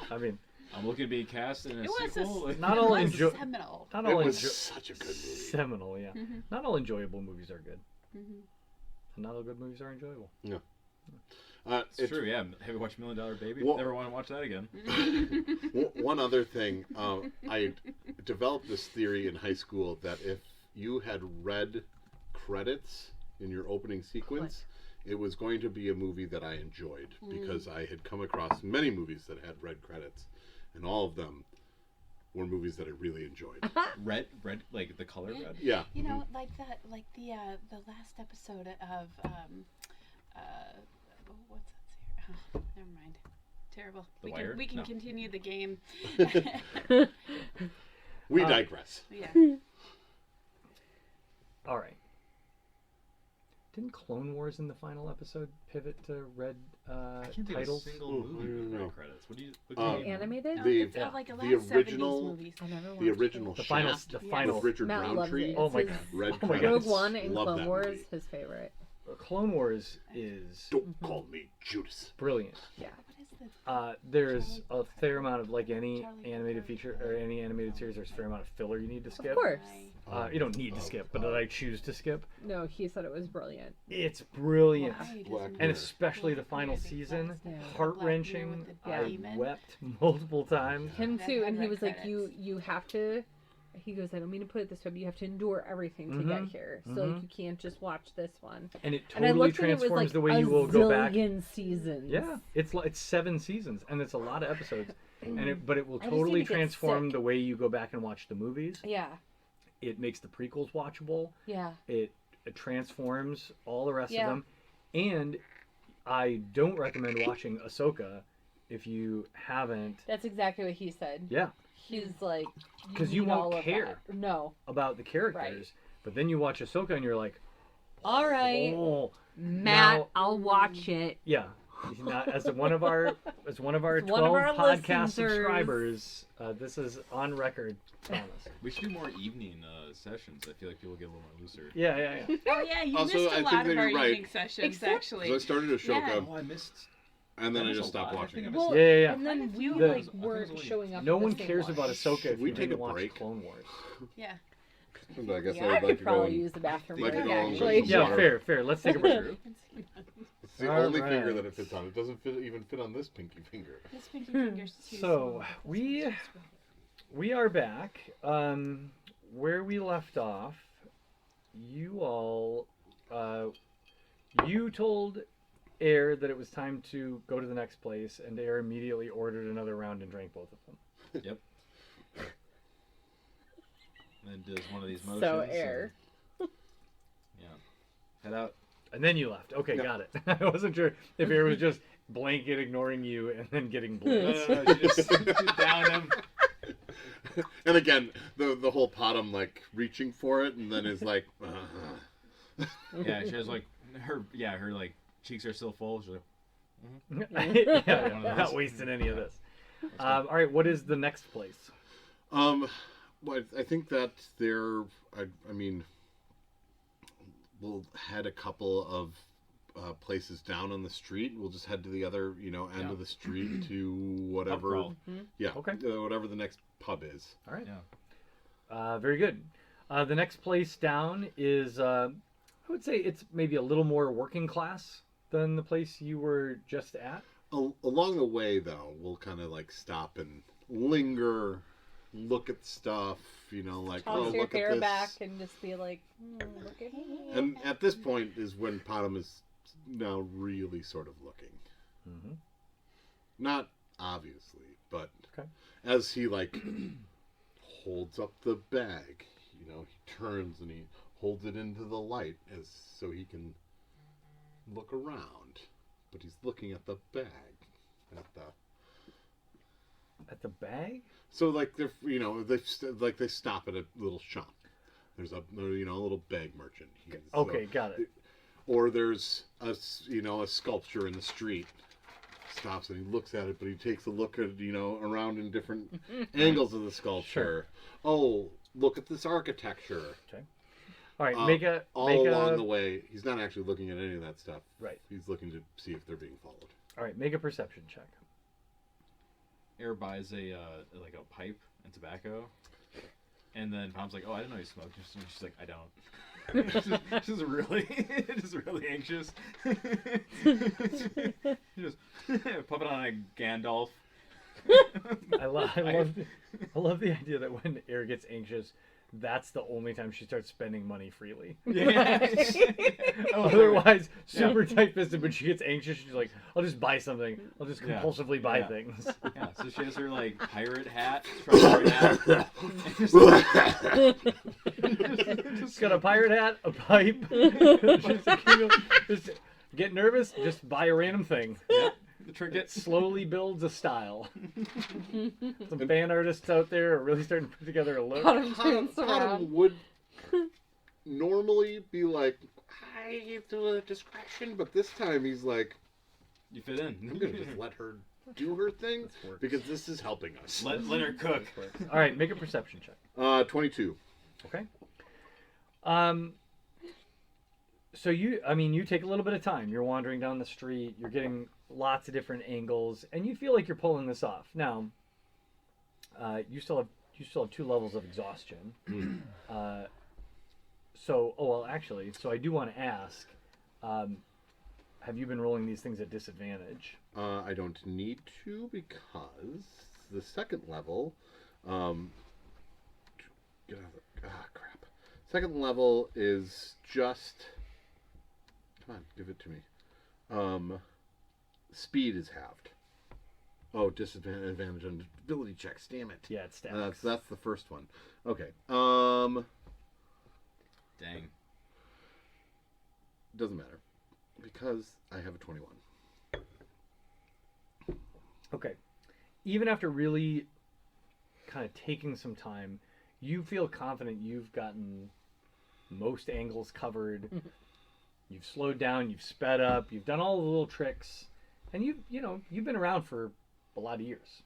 I mean, I'm looking to be cast in a It was sequel. Not all it was enjoy- seminal. not It all was such a good movie. seminal, yeah. Mhm. Not all enjoyable movies are good, Mhm. and not all good movies are enjoyable. It's true, yeah. Have you watched $1 Million Baby? Well- Never want to watch that again. One other thing, I developed this theory in high school that if you had red credits in your opening sequence, it was going to be a movie that I enjoyed because I had come across many movies that had red credits, and all of them were movies that I really enjoyed. Red, like the color red? Yeah. You know, like the last episode of what's that series? Oh, never mind. Terrible. The we Wire? can No. continue the game. We digress. Yeah. All right. Didn't Clone Wars in the final episode pivot to red I can't think titles? of a single Ooh, movie I don't with know. red credits. What do you Animated? The- It's like a the last original- 70s movies. I never watched The original The final, Shaft the Yes. final with Richard Matt loves Roundtree. it. Oh my It's god! his- Red Oh my credits. god! Rogue One and Love Clone that Wars, movie. his favorite. Clone Wars is Don't call me Judas. brilliant. Yeah. What is the There's a fair amount of, like any Charlie animated Brooker. feature or any animated series, there's a fair amount of filler you need to skip. Of course. You don't need to skip, but that I choose to skip. No, he said it was brilliant. It's brilliant. Black And Mirror. especially the Black final Mirror, the season, last episode. heart wrenching. Black Mirror with the I demon. wept multiple times. Him That too, had and he red was like, credits. "You have to." He goes, "I don't mean to put it this way, but you have to endure everything to Mhm. get here. So like, you can't just watch this one." And it And I totally looked at it, it was transforms like the way a you will go back. zillion seasons. Yeah, it's 7 seasons, and it's a lot of episodes. But it will I just totally need to get transform sick. the way you go back and watch the movies. Yeah. It makes the prequels watchable. Yeah. It transforms all the rest Yeah. of them. And I don't recommend watching Ahsoka if you haven't. That's exactly what he said. Yeah, He's like, 'Cause you need won't all of care. that. No. about the characters. But then you watch Ahsoka and you're like, All right, oh, Matt, now- I'll watch it. yeah. Now, as one of our As 12 one of our podcast listeners. subscribers, this is on record. Promise. We should do more evening sessions. I feel like people get a little more looser. Yeah. Oh yeah, you Also, missed I a think lot that of our you're right. evening sessions Except- actually. So I started Ashoka, Yeah. Oh, I missed. and then I That just was a stopped lot. I watching think it. I missed- Well, Yeah. and then Quite a we few. The- like I think it was weren't only- showing up. No for the one same cares one. about Ahsoka if we you take didn't a watch break? Clone Wars. Yeah. And I guess Yeah, I I would could like to go probably and use the bathroom like break, to go and actually. get Yeah, Water. fair. Let's take a break. It's the All only finger right. that it fits on. It doesn't even fit on this pinky finger. This pinky finger's too So, small. we are back. Where we left off, you all, you told Air that it was time to go to the next place, and Air immediately ordered another round and drank both of them. Yep. And then does one of these motions. So and- Air. yeah. Head out. And then you left. Okay, Yeah. got it. I wasn't sure if Air was just blanket ignoring you and then getting No, blamed. you just down him. And again, the whole Potom like reaching for it, and then is like, Yeah, she has like her like cheeks are still full. She's like, yeah, One of not those. wasting any of this. All right, what is the next place? well, I think that there. I mean, we'll head a couple of places down on the street. We'll just head to the other, end Yeah. of the street to whatever. crawl. Yeah. Okay. Whatever the next pub is. All right. Yeah. Very good. The next place down is, I would say it's maybe a little more working class than the place you were just at. Along the way, though, we'll kind of like stop and linger, look at stuff. Like, Toss oh, your look at hair this. back and just be like, look at me. And at this point is when Potom is now really sort of looking. Mm-hmm. Not obviously, but Okay. as he like holds up the bag, he turns and he holds it into the light as so he can look around. But he's looking at the bag. At the bag? So like they they stop at a little shop. There's a little bag merchant. Okay, got it. Or there's a sculpture in the street. Stops and he looks at it, but he takes a look at around in different angles of the sculpture. Sure. Oh, look at this architecture. All right, make a Along the way, he's not actually looking at any of that stuff. Right. He's looking to see if they're being followed. All right, make a perception check. Air buys a pipe and tobacco, and then Pom's like, "Oh, I didn't know you smoked." She's like, "I don't." she's really anxious. She just pop it on a Gandalf. I love the idea that when Air gets anxious, that's the only time she starts spending money freely. Yeah. Otherwise, super tight-fisted. When she gets anxious, she's like, "I'll just buy something. I'll just Yeah. compulsively buy Yeah. things." Yeah, so she has her like pirate hat, pirate hat. She's got a pirate hat, a pipe. Just get nervous, just buy a random thing. Yeah, the It trinket. slowly builds a style. Some fan artists out there are really starting to put together a look. Bottom turns Potom around. would normally be like, I give to a discretion, but this time he's like, You fit in. I'm gonna just let her do her thing This works. because this is helping us. let her cook. All right, make a perception check. 22. Okay. So you take a little bit of time. You're wandering down the street. You're getting lots of different angles, and you feel like you're pulling this off. Now, you still have 2 levels of exhaustion. So I do want to ask, have you been rolling these things at disadvantage? I don't need to because the second level, get out of the, crap. Second level is just, come on, give it to me. Speed is halved. Oh, disadvantage on ability checks. Damn it. Yeah, it's stacks. That's the first one. Okay. Dang. Doesn't matter because I have a 21. Okay. Even after really kind of taking some time, you feel confident you've gotten most angles covered. You've slowed down, you've sped up, you've done all the little tricks, and you've been around for a lot of years.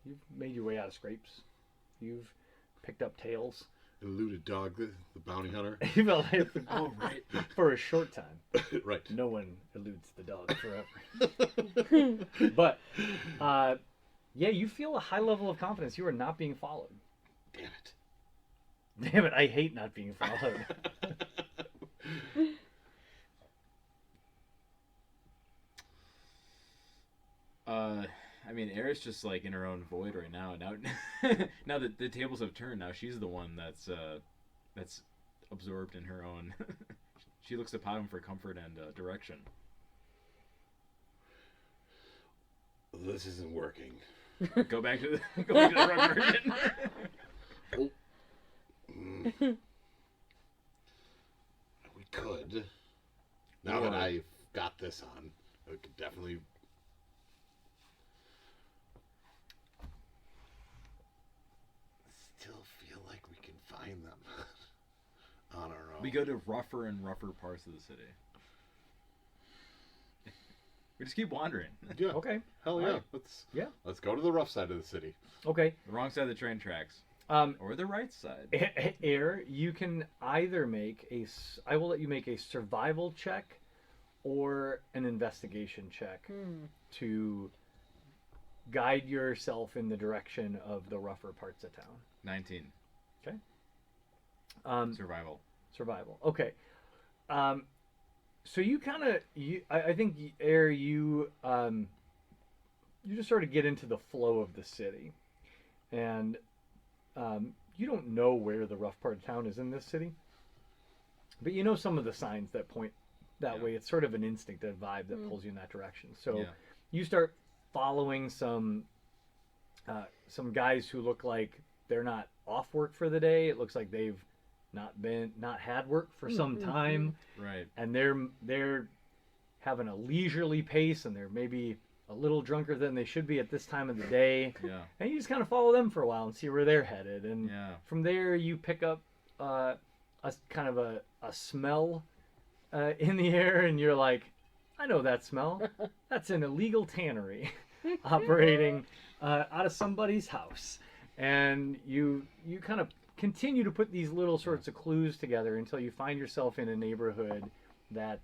You've made your way out of scrapes. You've picked up tails. Eluded dog, the bounty hunter. You felt like Oh right. for a short time. Right. No one eludes the dog forever. But yeah, you feel a high level of confidence. You are not being followed. Damn it. Damn it! I hate not being followed. I mean, Eris just like in her own void right now. Now that the tables have turned, now she's the one that's absorbed in her own. She looks to Potom for comfort and direction. This isn't working. Go back to the rough version. We could. Now that I've got this on, we could definitely. Still feel like we can find them on our own. We go to rougher and rougher parts of the city. We just keep wandering. Yeah. Okay. Hell yeah. Alright. Let's go to the rough side of the city. Okay. The wrong side of the train tracks. Or the right side. Air, you can either make I will let you make a survival check or an investigation check to guide yourself in the direction of the rougher parts of town. 19. Okay. Survival. Survival. Okay. So you kind of I think Air, you just sort of get into the flow of the city, and you don't know where the rough part of town is in this city, but you know some of the signs that point that way. It's sort of an instinctive vibe that pulls you in that direction. So you start following some guys who look like they're not off work for the day. It looks like they've not had work for some time, Right. and they're having a leisurely pace, and they're maybe a little drunker than they should be at this time of the day. Yeah. And you just kind of follow them for a while and see where they're headed. And from there, you pick up a kind of a smell in the air, and you're like, I know that smell. That's an illegal tannery operating out of somebody's house. And you kind of continue to put these little sorts of clues together until you find yourself in a neighborhood that...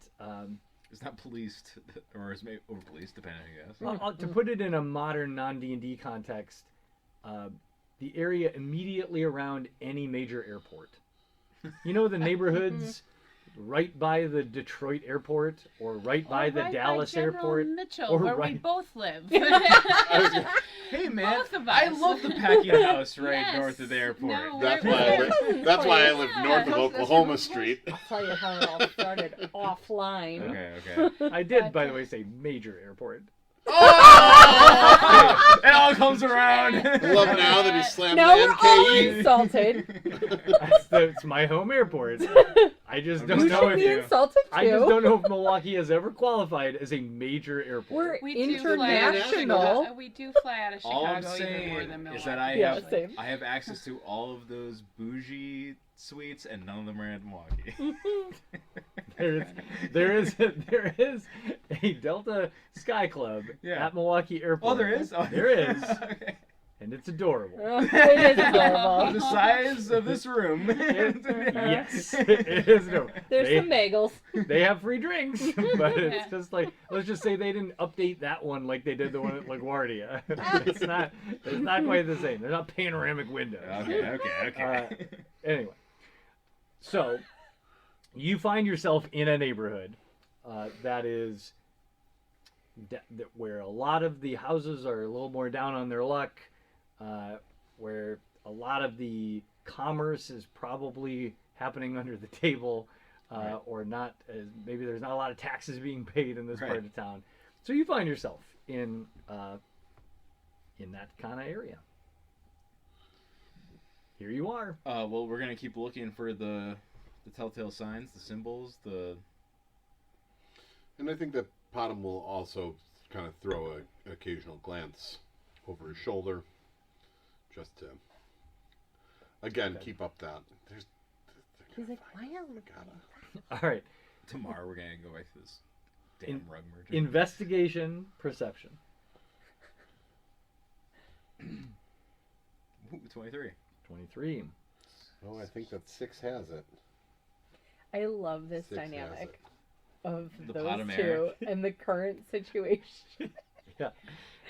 it's not policed, or it's maybe over policed, depending, I guess. To put it in a modern non-D&D context, the area immediately around any major airport. You know the neighborhoods right by the Detroit airport, or right by the Dallas by General airport, Mitchell, or where we right- both live. Hey man, Both of I us. love the packing house right Yes. north of the airport. No, That's we're- why I we're- live. That's why I live Yeah. north of That's Oklahoma your Street. I'll tell you how it all started offline. Okay. I did, by the way, say major airport. Oh! It all comes around. I love now that he slammed Now the we're all MKE. insulted. It's my home airport. I just I'm don't You know should if be insulted too. I just don't know if Milwaukee has ever qualified as a major airport. We're We do fly out of international. Chicago. We do fly out of All I'm Chicago even more saying than Milwaukee. is that I Yeah, have same. I have access to all of those bougie suites, and none of them are in Milwaukee. There is a Delta Sky Club Yeah. at Milwaukee Airport. Oh, there is. Oh, There is, Okay. and it's adorable. It is Of adorable. the size of this room. Yes, it is adorable. There's They- some bagels. They have free drinks, but it's Yeah. just like, let's just say they didn't update that one like they did the one at LaGuardia. It's not quite the same. They're not panoramic windows. Okay. Anyway, so you find yourself in a neighborhood that is where a lot of the houses are a little more down on their luck, where a lot of the commerce is probably happening under the table, Right. or not. Maybe there's not a lot of taxes being paid in this Right. part of town. So you find yourself in that kind of area. Here you are. Well, we're gonna keep looking for the telltale signs, the symbols, And I think that Potom will also kind of throw an occasional glance over his shoulder, just to, again, Okay. keep up that. He's like, why are we All right. Tomorrow we're gonna go back to this damn In- rug merchant. Investigation, perception. Ooh, 23. 23. Oh, I think that 6 has it. I love this 6 has dynamic it. of The those bottom two and the current situation. Yeah.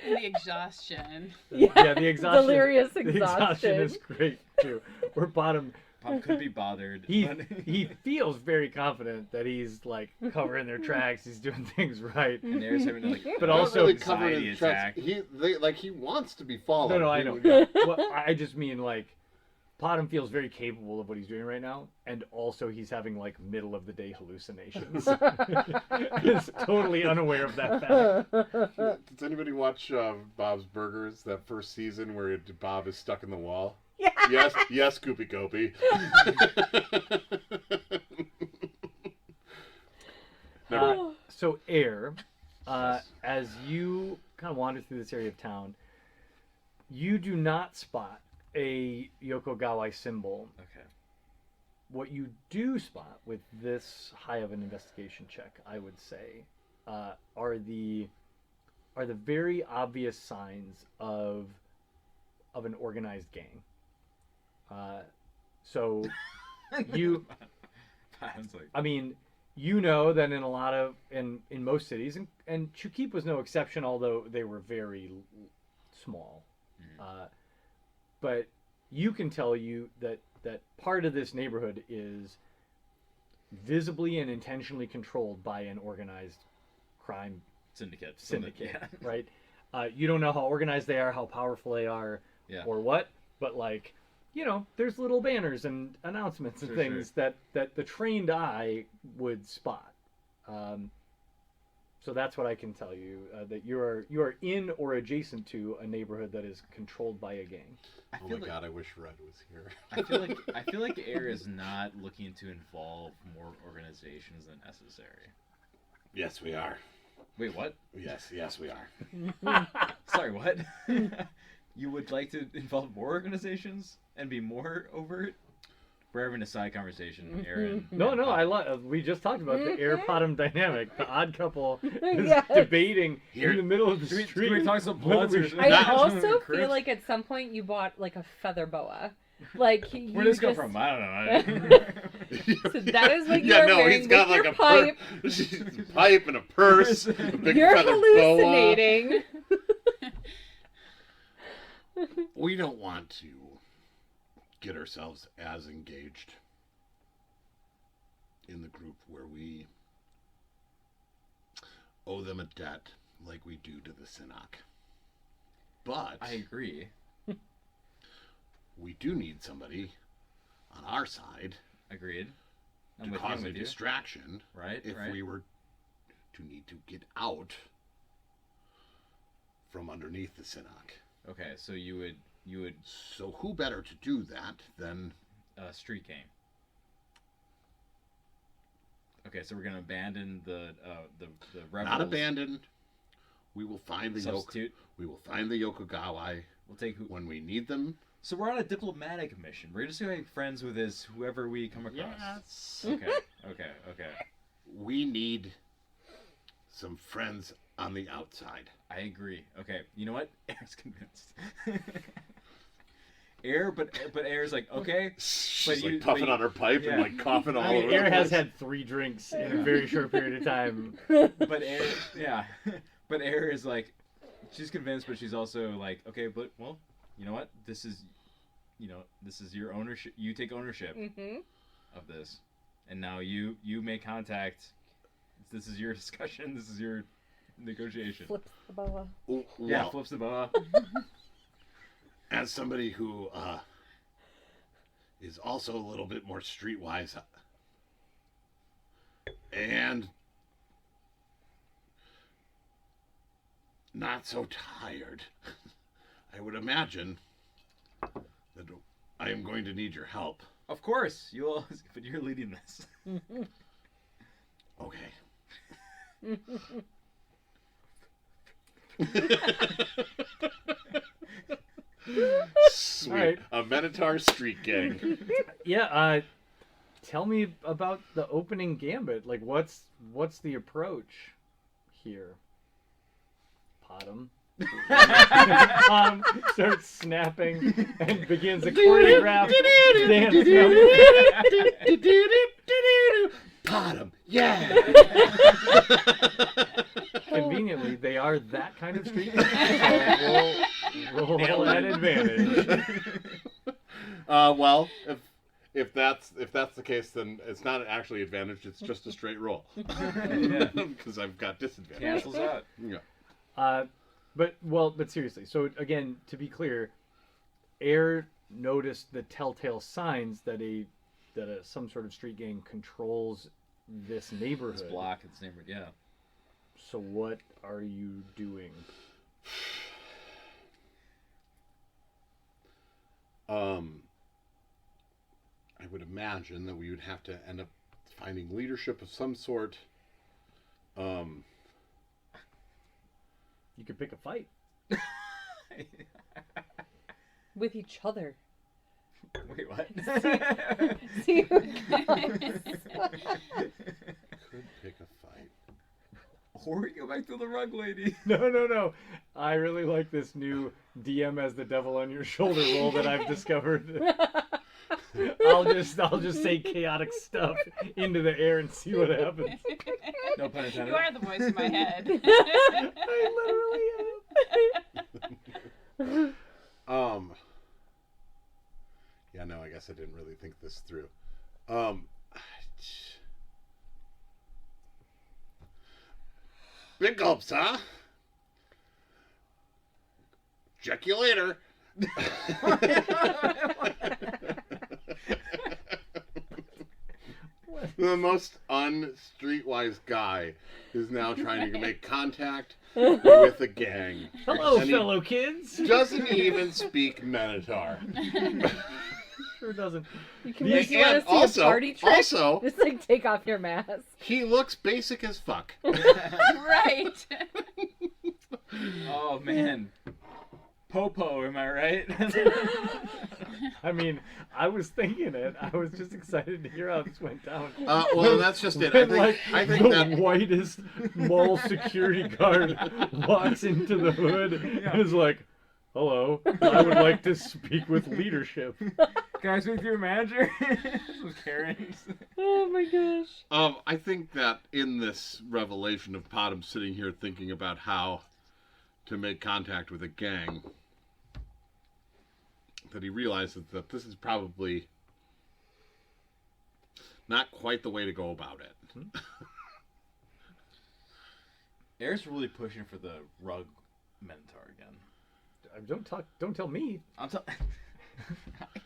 And the exhaustion. Yeah, the exhaustion. Delirious The exhaustion exhaustion. is great too. We're Potom Pop couldn't be bothered. He but- he feels very confident that he's like covering their tracks. He's doing things right. and there's having to, like, But Not also really covered anxiety in tracks. attack. He wants to be followed. No, no, I He know. would- Well, I just mean like, Potom feels very capable of what he's doing right now, and also he's having like middle of the day hallucinations. He's totally unaware of that fact. Does anybody watch Bob's Burgers, that first season where Bob is stuck in the wall? Yeah. Yes, Goopy Goopy. So Air, Yes. as you kind of wander through this area of town, you do not spot a Yokogawai symbol. Okay. What you do spot with this high of an investigation check, I would say, are the very obvious signs of an organized gang. So you, Potom's like, I mean, you know that in a lot of in most cities, and Chukip was no exception, although they were very small. But you can tell you that part of this neighborhood is visibly and intentionally controlled by an organized crime syndicate. syndicate, Yeah. right? You don't know how organized they are, how powerful they are, Yeah. or what, but like, you know, there's little banners and announcements and Sure, things that the trained eye would spot. So that's what I can tell you, that you are in or adjacent to a neighborhood that is controlled by a gang. I Oh feel my like god, I wish Red was here. I feel like Air is not looking to involve more organizations than necessary. Yes, we are. Wait, what? Yes, we are. Sorry, what? You would like to involve more organizations and be more overt? We're having a side conversation, Aaron. No, we just talked about the Air Potom dynamic. The odd couple is Yes. debating Here- in the middle of the Can we street. talk some whether bloods we or- should- I Not- also Chris? feel like at some point you bought like a feather boa. Like Where you does this come just- from? I don't know. So that is what Yeah, you're no, wearing he's got with like your a pipe. pipe and a purse, a big You're feather boa. hallucinating. We don't want to get ourselves as engaged in the group where we owe them a debt like we do to the Sinnock. But I agree. we do need somebody on our side Agreed. I'm to with you, cause I'm a with you. distraction Right, if right. we were to need to get out from underneath the Sinnock. Okay, so you would So who better to do that than street gang. Okay, so we're gonna abandon the rebels. not abandoned? We will find the Substitute. We will find the Yokogawai We'll take who. when we need them. So we're on a diplomatic mission. We're just gonna be friends with whoever we come across. Yes. Okay. We need some friends on the outside. I agree. Okay, you know what? Air's convinced. Air, but Air's like, okay. She's you- like puffing but you- on her pipe yeah. and like coughing all I mean, over Air the has place. had 3 drinks in a very short period of time. But Air, yeah. But Air is like, she's convinced, but she's also like, okay, but well, you know what? This is your ownership. You take ownership Mhm. of this, and now you make contact. This is your discussion. This is your negotiation. Flips the boa. Well, Yeah, flips the boa. as somebody who is also a little bit more streetwise and not so tired, I would imagine that I am going to need your help. Of course, but you're leading this. Okay. Sweet. Alright. A Minotaur street gang. Yeah, tell me about the opening gambit. Like, what's the approach here? Potom. Potom starts snapping and begins a choreographed dance number. Bottom. Yeah. Conveniently, they are that kind of street gang. So roll at advantage. Well, if that's the case, then it's not actually advantage. It's just a straight roll. Yeah. Because I've got disadvantage. Cancels out. Yeah. But seriously. So again, to be clear, Air noticed the telltale signs that some sort of street gang controls this neighborhood. This block, its neighborhood. Yeah. So what are you doing? I would imagine that we would have to end up finding leadership of some sort. You could pick a fight. With each other. Wait, what? See who comes. Could pick a fight. Or we go back to the rug lady. No. I really like this new DM as the devil on your shoulder role that I've discovered. I'll just say chaotic stuff into the air and see what happens. No pun intended. You are the voice in my head. I literally am. Yeah, no, I guess I didn't really think this through. Big gulps, huh? Check you later. The most un-streetwise guy is now trying to make contact with a gang. Hello, And he fellow kids. doesn't even speak Minotaur. Sure doesn't. You can Yeah, make you want and to see also- a party trick. also- Just like take off your mask. He looks basic as fuck. Right. Oh man. Popo, am I right? I mean, I was thinking it. I was just excited to hear how this went down. Well, that's just it. When, I think the that whitest mall security guard walks into the hood and is like, "Hello, I would like to speak with leadership." Guys, with your manager? Some Karens. Oh my gosh. I think that in this revelation of Potom sitting here thinking about how to make contact with a gang, that he realizes that this is probably not quite the way to go about it. Air's really pushing for the rug Minotaur again. Don't tell me. I'm telling.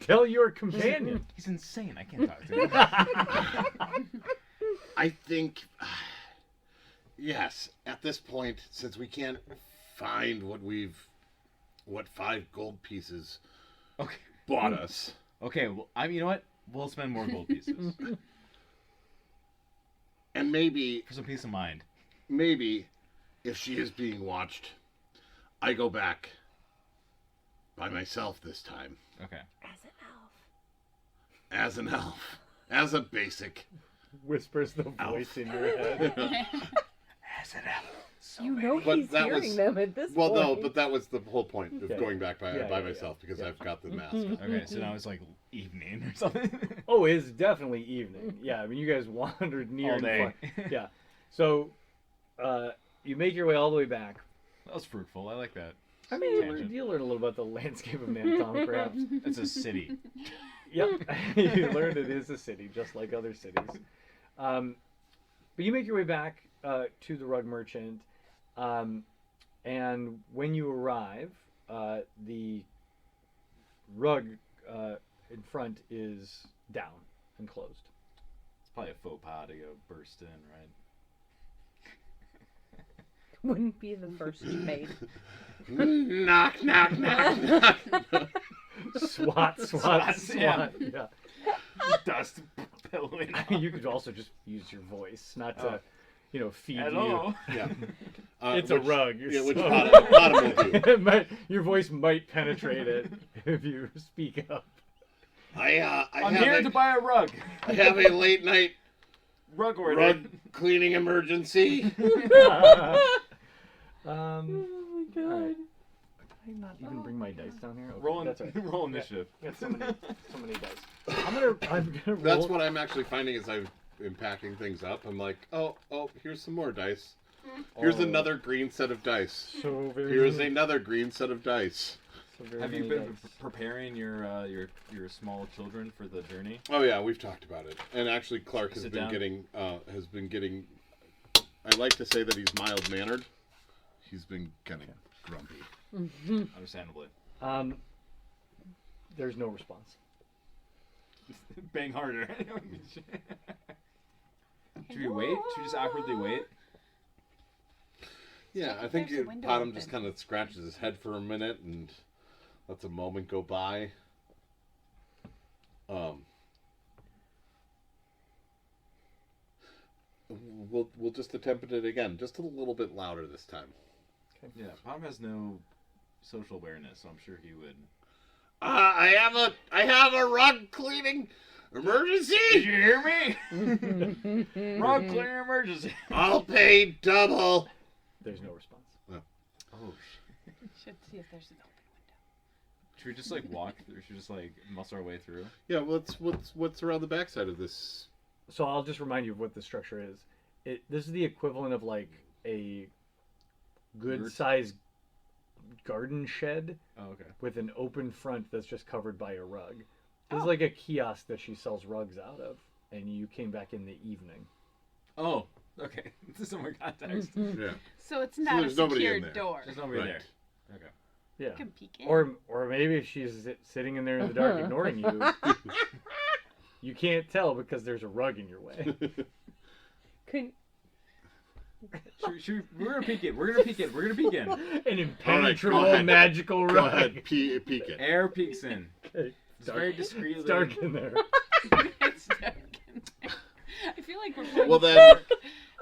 Tell your companion. He's insane. I can't talk to him. I think, yes, at this point, since we can't find what 5 gold pieces Okay. bought us, Okay. Well, you know what? We'll spend more gold pieces and maybe for some peace of mind. if she is being watched, I go back by myself this time. Okay. As an elf. As an elf. As a basic. Whispers the voice in your head. As an elf. So You know But he's that hearing was- them at this Well, point. no, but that was the whole point of Okay. going back by Yeah, myself because yeah. I've got the mask on. Okay, so now it's like evening or something. Oh, it's definitely evening. Yeah, I mean, you guys wandered near All and day. far. Yeah. So, you make your way all the way back. That was fruitful. I like that. I mean, you Tangent. learn a little about the landscape of Nanton, perhaps. It's a city. Yep. You learned it is a city, just like other cities. But you make your way back to the rug merchant. And when you arrive, the rug in front is down and closed. It's probably a faux pas to go burst in, right? Wouldn't be the first you made. Knock, knock, knock, knock. Swat. Yeah. Yeah. Dust billowing I mean, you could also just use your voice, not to, feed Hello. Yeah. It's a rug. Yeah, which so- Potom will do. Your voice might penetrate it if you speak up. I I'm here to buy a rug. I have a late night Rug order. rug cleaning emergency. Oh my god. Alright. Did I not even bring my dice down here? Okay, Roll, that's all right. roll initiative. I got so many dice. I'm gonna roll. That's what I'm actually finding as I'm packing things up. I'm like, oh, here's some more dice. Here's Oh. another green set of dice. So very Here's another green set of dice. So very Have you many been dice. preparing your small children for the journey? Oh yeah, we've talked about it. And actually, Clark has Sit been down. getting. I like to say that he's mild mannered. He's been kind of grumpy. Understandably. There's no response. Bang harder. Should we wait? Should we just awkwardly wait? Yeah, I if think there's a window Bottom open. just kind of scratches his head for a minute and lets a moment go by. We'll just attempt it again, just a little bit louder this time. Yeah, Bottom has no social awareness, so I'm sure he would. I have a rug cleaning emergency. Did you hear me? Rug clearing emergency. I'll pay double. There's no response. Oh, Should see if there's an open window. should we just like walk through? Should we just like muscle our way through? Yeah, what's around the backside of this? So I'll just remind you of what the structure is. This is the equivalent of like a good-sized garden shed Oh, okay. with an open front that's just covered by a rug. This is like a kiosk that she sells rugs out of, and you came back in the evening. Oh, okay. This is some more context. Yeah, So it's not a there's nobody in secured there. door. There's nobody Right. there. Okay. Yeah. You can peek in. Or maybe she's sitting in there in the dark ignoring you. You can't tell because there's a rug in your way. Couldn't We're gonna peek in. We're gonna peek in. We're gonna peek in. An impenetrable All right, go ahead. magical Go rug. ahead, peek it. Air peeks in. Okay. It's very discreetly. It's dark in there. It's dark in there. I feel like we're playing Well then,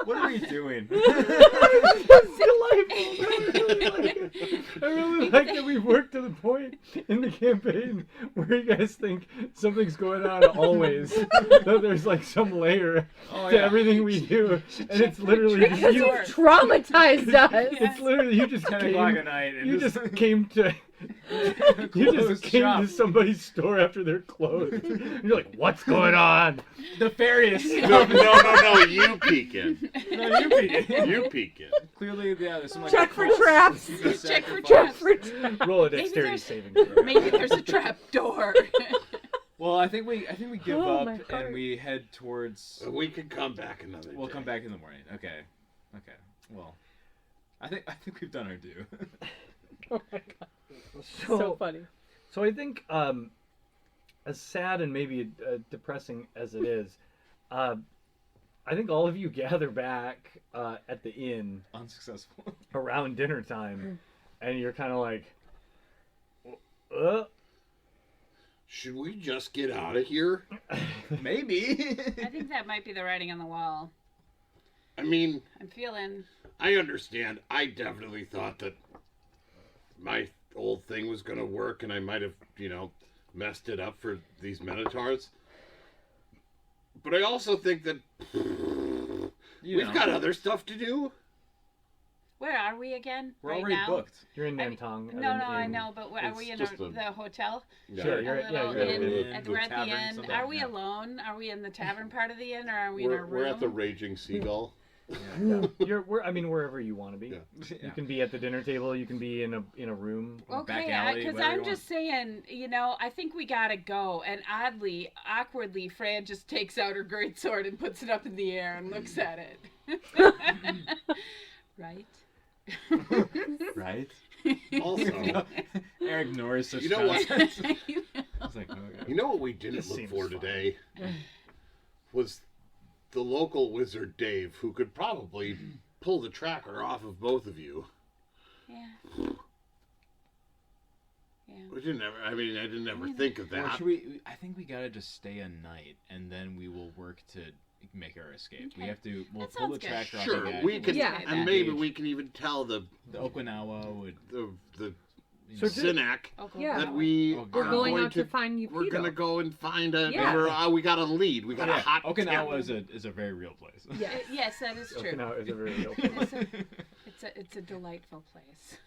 What are we doing? It's delightful. I really like that we've worked to the point in the campaign where you guys think something's going on always. That there's like some layer Oh, to yeah. everything we do, and it's literally trick just or you. treat. traumatized us. It's literally you just 10 o'clock came. at night. And You just came to. You Closed just came shop. to somebody's store after they're closed. And you're like, "What's going on?" nefarious no, stuff. you peek it. No, you peek in. You peek it. Clearly, yeah. There's some like Check for cult- traps. Check for sacrifice. traps. Roll a Maybe dexterity there's- saving throw. Maybe there's a trap door. Well, I think we give Oh, up my heart. and we head towards. We can come back another We'll day. come back in the morning. Okay. Well, I think we've done our due. Oh my god. So, So funny. so I think, as sad and maybe depressing as it is, I think all of you gather back at the inn Unsuccessful. around dinner time, and you're kind of like, Should we just get out of here? Maybe. I think that might be the writing on the wall. I mean, I'm feeling. I understand. I definitely thought that my old thing was going to work, and I might have, messed it up for these Minotaurs. But I also think that we've got other stuff to do. Where are we again? We're right already now? booked. you're in I mean, Nantong. at No, an no, I inn. know, but are It's we in just the hotel? Sure, A you're little at inn, the- and the we're at the tavern, inn. something, Are we yeah. alone? Are we in the tavern part of the inn, or are we in our room? We're at the Raging Seagull. Yeah. I mean, wherever you want to be. Yeah. You Yeah. can be at the dinner table. You can be in a room. Back Okay, alley, because whatever I'm you just saying, I think we gotta go. And awkwardly, Fran just takes out her greatsword and puts it up in the air and looks at it. Right? Right. Also, Eric Norris. Such You know what? nonsense. I was like, okay. you know what we didn't This look seems for fun. today? Was the local wizard Dave, who could probably pull the tracker off of both of you. Yeah. Yeah. We didn't ever. I didn't ever think of Or that. should we? I think we gotta just stay a night, and then we will work to make our escape. We Okay. have to. We'll That pull the sounds good. tractor off Sure, again. we could, Yeah. and maybe we can even tell the Okinawa would. So Synac Okay. Yeah. that we Oh, We're are going going out to find you. We're gonna go and find a. Yeah. We got a lead. We got a hot. Okinawa tip. is a very real place. Yeah. Yes, that is true. Okinawa is a very real It's a delightful place.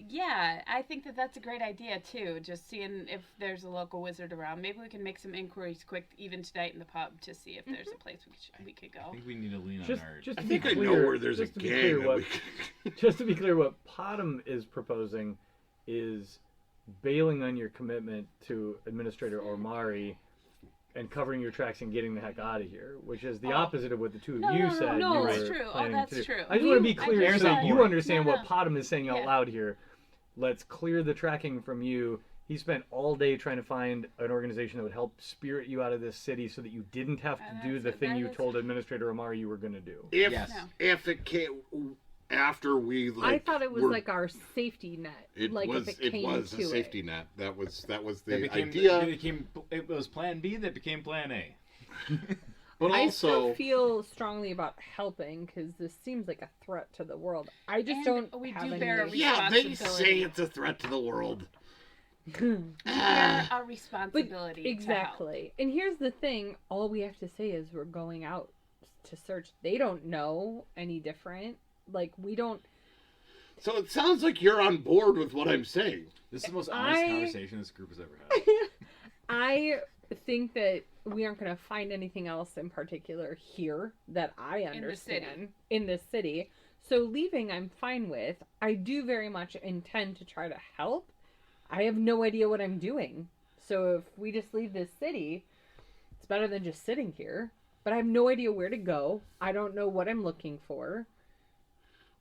Yeah, I think that that's a great idea too. Just seeing if there's a local wizard around. Maybe we can make some inquiries quick, even tonight in the pub, to see if there's a place we could I go. think we need to lean on Just, our. just I to think be I clear, know where there's a just to be gang clear that what, we could... just to be clear, what Potham is proposing is bailing on your commitment to Administrator Ormari and covering your tracks and getting the heck out of here, which is the Oh. opposite of what the two of No, you no, no, said no, you that's were true. Oh, planning that's to do. true. I just want to be I clear just so that said- you understand No, what no. Potham is saying out Yeah. loud here. Let's clear the tracking from you. He spent all day trying to find an organization that would help spirit you out of this city so that you didn't have to do the thing you told Administrator Amari you were going to do. Yes. No. If it came after we I thought it was were- like our safety net. it like was if it came a to safety it. net. That was That the became, idea. it was Plan B that became Plan A. But I also, still feel strongly about helping because this seems like a threat to the world. I just And don't we have do any. bear a yeah, they say responsibility. it's a threat to the world. Yeah, our responsibility. Exactly. And here's the thing: all we have to say is we're going out to search. They don't know any different. Like we don't. So it sounds like you're on board with what I'm saying. This is the most honest I- conversation this group has ever had. I think that we aren't going to find anything else in particular here that I In the city. understand in this city. So leaving, I'm fine with. I do very much intend to try to help. I have no idea what I'm doing. So if we just leave this city, it's better than just sitting here. But I have no idea where to go. I don't know what I'm looking for.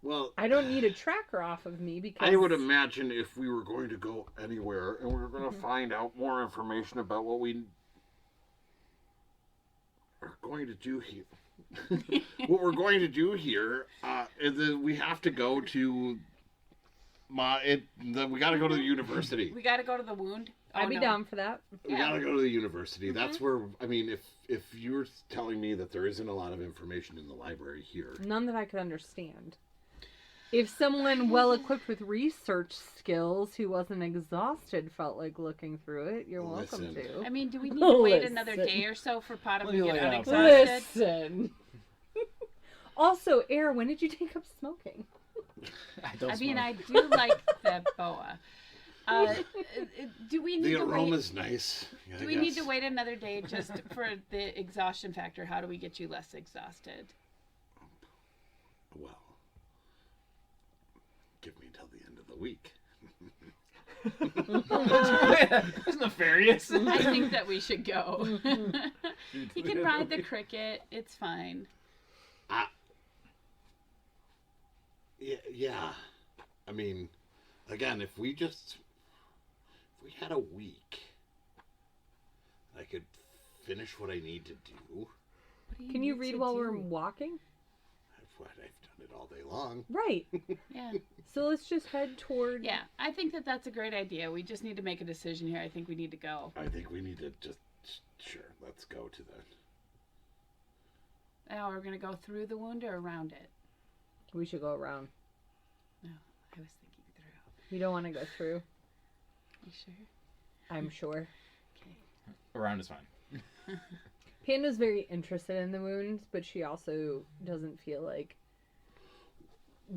Well, I don't need a tracker off of me because I would imagine if we were going to go anywhere and we were going to Mm-hmm. find out more information about what we are going to do here. What we're going to do here is that we have to go to we got to go to the university. We got to go to the wound. I'd be no. down for that. We got to go to the university. That's where, I mean, if you're telling me that there isn't a lot of information in the library here, None that I could understand. If someone well equipped with research skills who wasn't exhausted felt like looking through it, you're welcome Listen. I to. mean, do we need to wait Listen. another day or so for Potham Let to me get lay out. unexhausted? Listen. Also, Air, when did you take up smoking? I mean, I do like the boa. Do we need the to wait? aroma's nice. I Do we need to guess. wait another day just for the exhaustion factor? How do we get you less exhausted? Well, give me until the end of the week. That's nefarious. I think that we should go. He can ride the cricket. It's fine. Yeah. I mean, again, if we had a week, I could finish what I need to do. What do Can you need read to while we're do? walking? I've done it all day long. Right. Yeah. So let's just head toward. Yeah, I think that that's a great idea. We just need to make a decision here. I think we need to go. I think we need to just sure. Let's go to the. Now we're gonna go through the wound or around it. We should go around. No, I was thinking through. You don't want to go through. You sure? I'm sure. Okay. Around is fine. Panda's very interested in the wounds, but she also doesn't feel like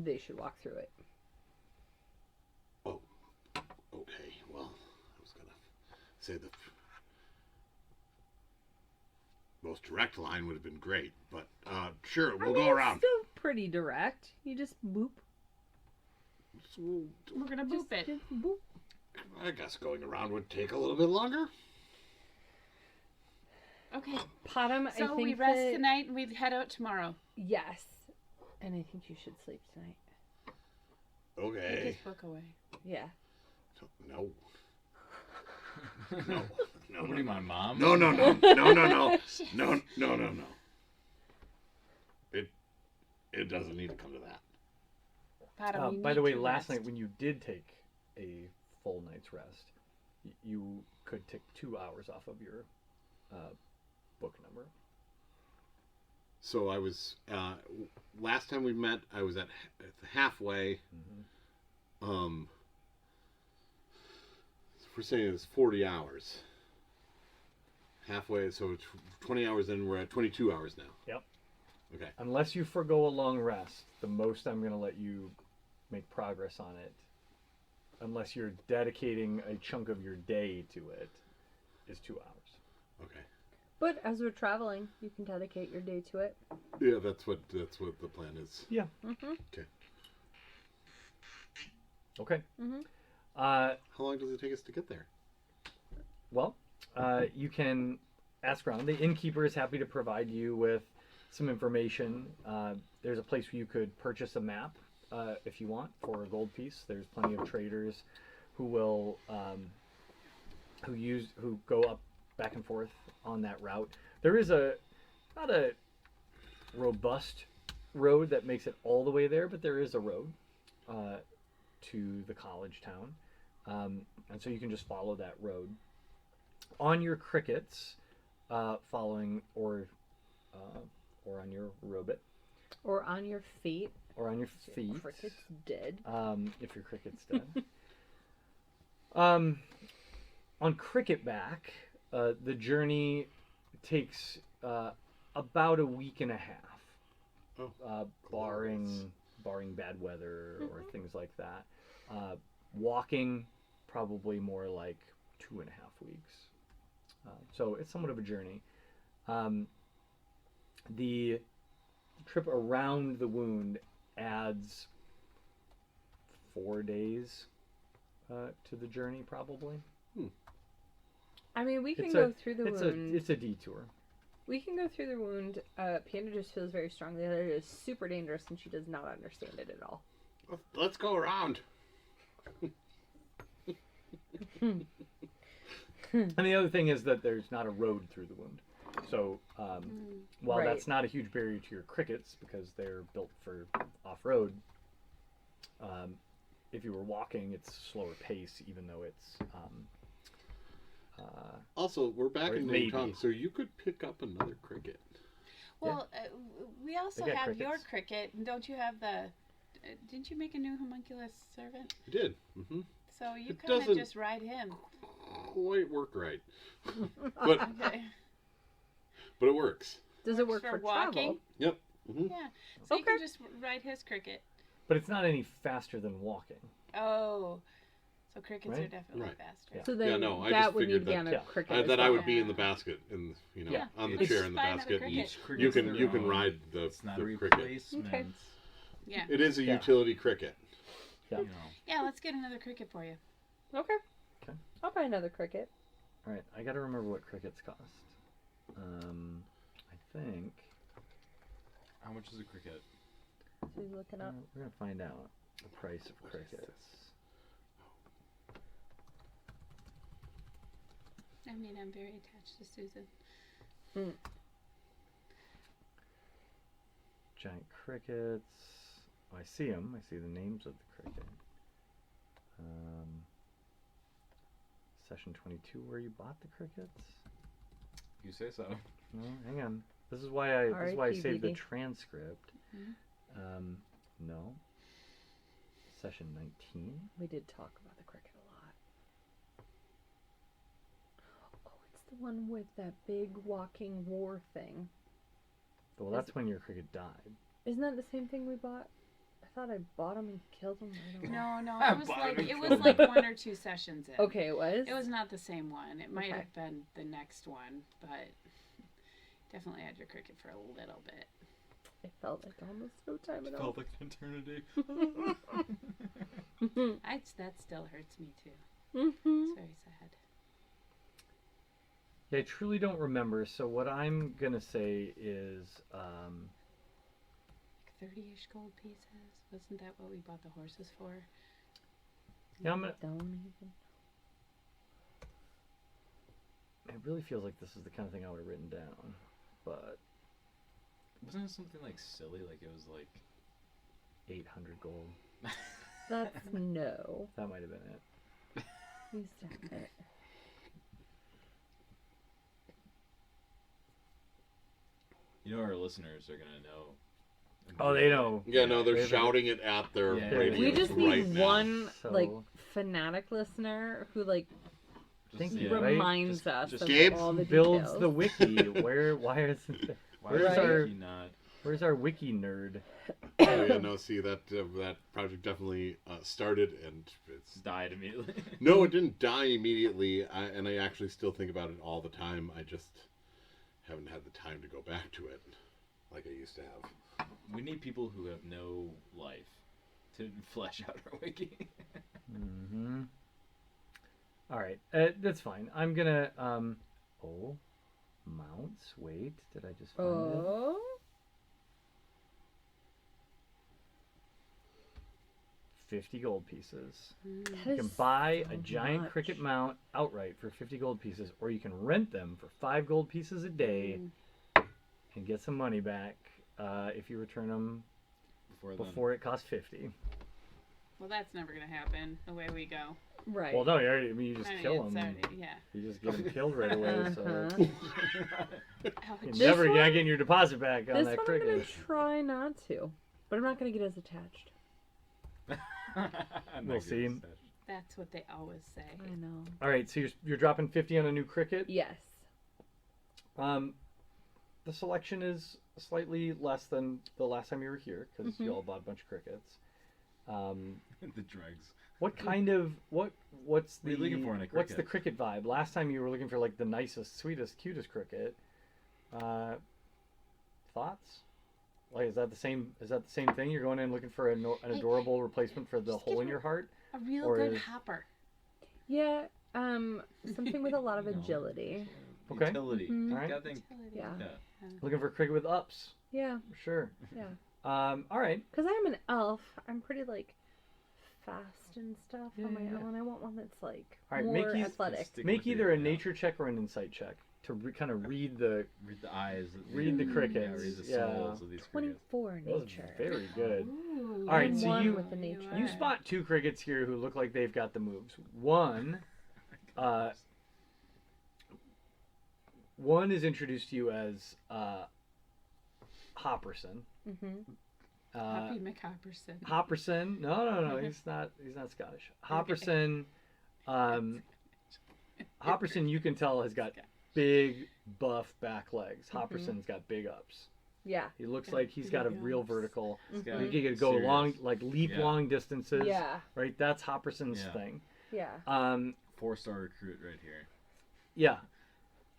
they should walk through it. Oh, okay. Well, I was gonna say the most direct line would have been great, but sure, we'll go around. Still pretty direct. You just boop. We're gonna boop it. Just boop. I guess going around would take a little bit longer. Okay. Potham, I So think we rest that, tonight and we head out tomorrow. Yes. And I think you should sleep tonight. Take Okay. his book away. Yeah. No. No. No. What do you mind, Mom? No. No. It doesn't need to come to that. Potham, we By the need way, to last rest. night when you did take a full night's rest, you could take 2 hours off of your book number. So I was last time we met. I was at the halfway. We're saying it's 40 hours. Halfway, so 20 hours in. We're at 22 hours now. Yep. Okay. Unless you forgo a long rest, the most I'm going to let you make progress on it unless you're dedicating a chunk of your day to it, is 2 hours. Okay. But as we're traveling, you can dedicate your day to it. Yeah, that's what the plan is. Mm-hmm. Okay. Mhm. Uh, How long does it take us to get there? Well, you can ask around. The innkeeper is happy to provide you with some information. There's a place where you could purchase a map if you want for a gold piece. There's plenty of traders who will who go up back and forth on that route. There is not a robust road that makes it all the way there, but there is a road to the college town. And so you can just follow that road. On your crickets, following or on your robot, Or on your feet. or on your feet. Cricket's dead. If your cricket's dead. On cricket back, the journey takes about a week and a half, Oh, barring bad weather or things like that. Walking, probably more like 2.5 weeks. So it's somewhat of a journey. The trip around the wound adds 4 days to the journey, probably. I mean, we can It's go a- through the It's wound. it's a detour. We can go through the wound. Panda just feels very strongly that it is super dangerous and she does not understand it at all. let's go around. And the other thing is that there's not a road through the wound. So while Right. that's not a huge barrier to your crickets because they're built for off-road, if you were walking, it's a slower pace, even though it's Also, we're back Or in maybe. Name so you could pick up another cricket. Well, we also They got have your crickets. cricket. And don't you have the? Didn't you make a new homunculus servant? You did. Mm-hmm. So you It kind of doesn't- just ride him. Quite work right, but Okay. but it works. Does it work Works for for walking? travel? Yep. Mm-hmm. Yeah. So you Okay. can just ride his cricket. but it's not any faster than walking. Oh. So crickets are Right? definitely Right. faster. Yeah. So then Yeah, no, I that just would need figured to be that- on a yeah. cricket. as That I well. would be in the Yeah. basket, in Yeah. on the It's chair in the fine on the basket. cricket. Each cricket's You can their you can own. ride the It's not a cricket. replacement. Okay. Yeah. It is a Yeah. utility cricket. Yeah. You know. Yeah. Let's get another cricket for you. Okay. Okay. I'll buy another cricket. All right, I got to remember what crickets cost. I think How much is a cricket? So he's looking up. we're gonna find out the price of crickets. I mean, I'm very attached to Susan. Giant crickets. Oh, I see them. I see the names of the cricket. Session 22, where you bought the crickets? You say so. No, hang on. This is why I saved the RIP. transcript. Mhm. No. Session 19. We did talk about the cricket a lot. Oh, it's the one with that big walking war thing. Well, that's when your cricket died. Isn't that the same thing we bought? I thought I bought them and killed them. I don't know. No, I it was bought like him it and was killed like him. 1 or 2 sessions in. Okay, it was. It was not the same one. It might Okay. have been the next one, but definitely had your cricket for a little bit. It felt like almost no time at all. Felt like an eternity. That still hurts me too. Mhm. It's very sad. Yeah, I truly don't remember. So what I'm gonna say is, 30-ish gold pieces. Wasn't that what we bought the horses for? yeah, I'm gonna. Don't even. It really feels like this is the kind of thing I would have written down, but Wasn't it something like silly? Like it was like 800 gold. That's no. That might have been it. Please don't it. you know our listeners are gonna know. Oh, they know. Yeah, no, they're They've- shouting it at their Yeah. radios We just need right now. one So- like fanatic listener who like Just, Thank you, yeah. right? reminds Just- us just of Gabe all the Builds details. the wiki. Why is Why Where's is our- Ricky not? Where's our wiki nerd? Oh, yeah, no, see that project definitely started, and it's Died immediately. no, it didn't die immediately. And I actually still think about it all the time. I just haven't had the time to go back to it like I used to have. We need people who have no life to flesh out our wiki. Mm-hmm. All right, that's fine. I'm gonna mounts. Wait, did I just find it? Oh. 50 gold pieces. Mm. That You can is buy a so giant much. cricket mount outright for 50 gold pieces, or you can rent them for 5 gold pieces a day and get some money back if you return them before it costs 50. Well, that's never gonna happen. The way we go. Right. Well, no, you just I mean, kill it's them. already- yeah. You just get them killed right away. So Uh-huh. Ouch. you're This never one- getting your deposit back on This that one I'm cricket. gonna try not to, but I'm not gonna get as attached. We'll see. That's what they always say. I know. All right, so you're dropping 50 on a new cricket. Yes. The selection is slightly less than the last time you were here because Mm-hmm. you all bought a bunch of crickets. The drugs. What kind of what's What the are you looking for in a what's the cricket? cricket vibe? Last time you were looking for like the nicest, sweetest, cutest cricket. Thoughts? Like, is that the same? Is that the same thing? You're going in looking for an adorable replacement for the Just hole give in her- your heart? A real Or good is- hopper. Yeah. Something with a lot of agility. Okay. Utility. Mhm. All right. Gotta think. Yeah. Yeah. Looking for a cricket with ups? Yeah. Sure. Yeah. All right. Because I'm an elf. I'm pretty like fast and stuff on my Yeah. own. I want one that's like All right, more make these- athletic. Stick Make with either a yeah. nature check or an insight check to kind of read the Read the eyes. Read the Yeah, crickets. read the Yeah. souls of these crickets. 24 That was nature. very good. Ooh. All right, And so one you- with the nature. You spot 2 crickets here who look like they've got the moves. One is introduced to you as Hopperson. Mm-hmm. Happy McHopperson. Hopperson? No, he's not Scottish. Hopperson, Hopperson, you can tell has got big, buff back legs. Hopperson's got big ups. Yeah. He looks like he's got a Big real ups. vertical. This Mhm. guy- He could go serious. long, like leap Yeah. long distances. Yeah. Right, that's Hopperson's Yeah. thing. Yeah. 4-star recruit right here. Yeah.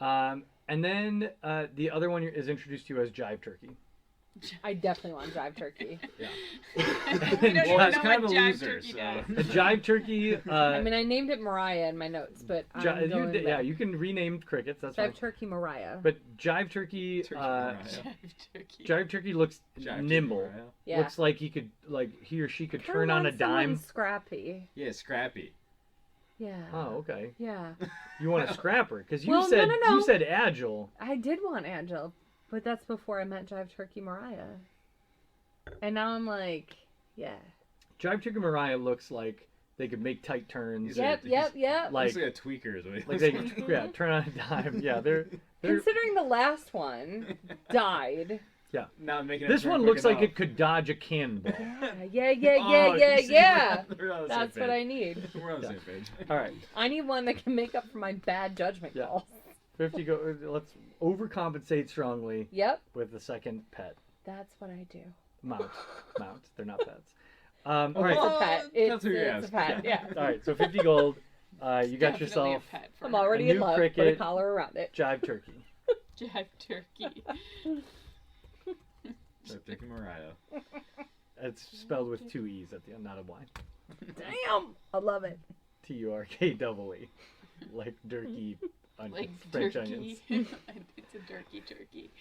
And then the other one is introduced to you as Jive Turkey. I definitely want Jive Turkey. Yeah. We don't Well, even it's know kind what of a Jive loser. Turkey So. does. A Jive Turkey. I mean, I named it Mariah in my notes, but I'm going with yeah, you can rename crickets. That's fine. Jive Turkey Mariah. But Jive Turkey, Turkey Mariah. Jive Turkey. Jive Turkey looks Jack nimble. Mariah. Yeah. Looks like he or she could Kinda turn on a want someone dime. Scrappy. Yeah, Scrappy. Yeah. Oh, okay. Yeah. You want a scrapper because you Well, said no. you said agile. I did want Angel, but that's before I met Jive Turkey Mariah. And now I'm like, yeah. Jive Turkey Mariah looks like they could make tight turns. He's Yep. Like- Looks like a tweaker is what he Like looks they like. could turn on a dime. Yeah, they're Considering the last one died. Now I'm making it this turn one quick looks like enough. it could dodge a cannonball. Yeah. Oh, you see, Yeah. we're on the That's same what I page. need. We're on the Yeah. same page. All right, I need one that can make up for my bad judgment Yeah. calls. 50 go. Let's overcompensate strongly Yep. with the second pet. That's what I do. Mount. They're not pets. All right. It's Oh, a pet. that's It's who you a asked. pet. Yeah. All right. So 50 gold. You got Definitely yourself a pet for I'm her. already A in new love. Put a cricket. collar around it. Jive Turkey. Jive Turkey. So Turkey Mariah. It's spelled with 2 E's at the end, not a Y. Damn. I love it. TURKEE. Like Durkee onions, Like French turkey. onions. It's a turkey.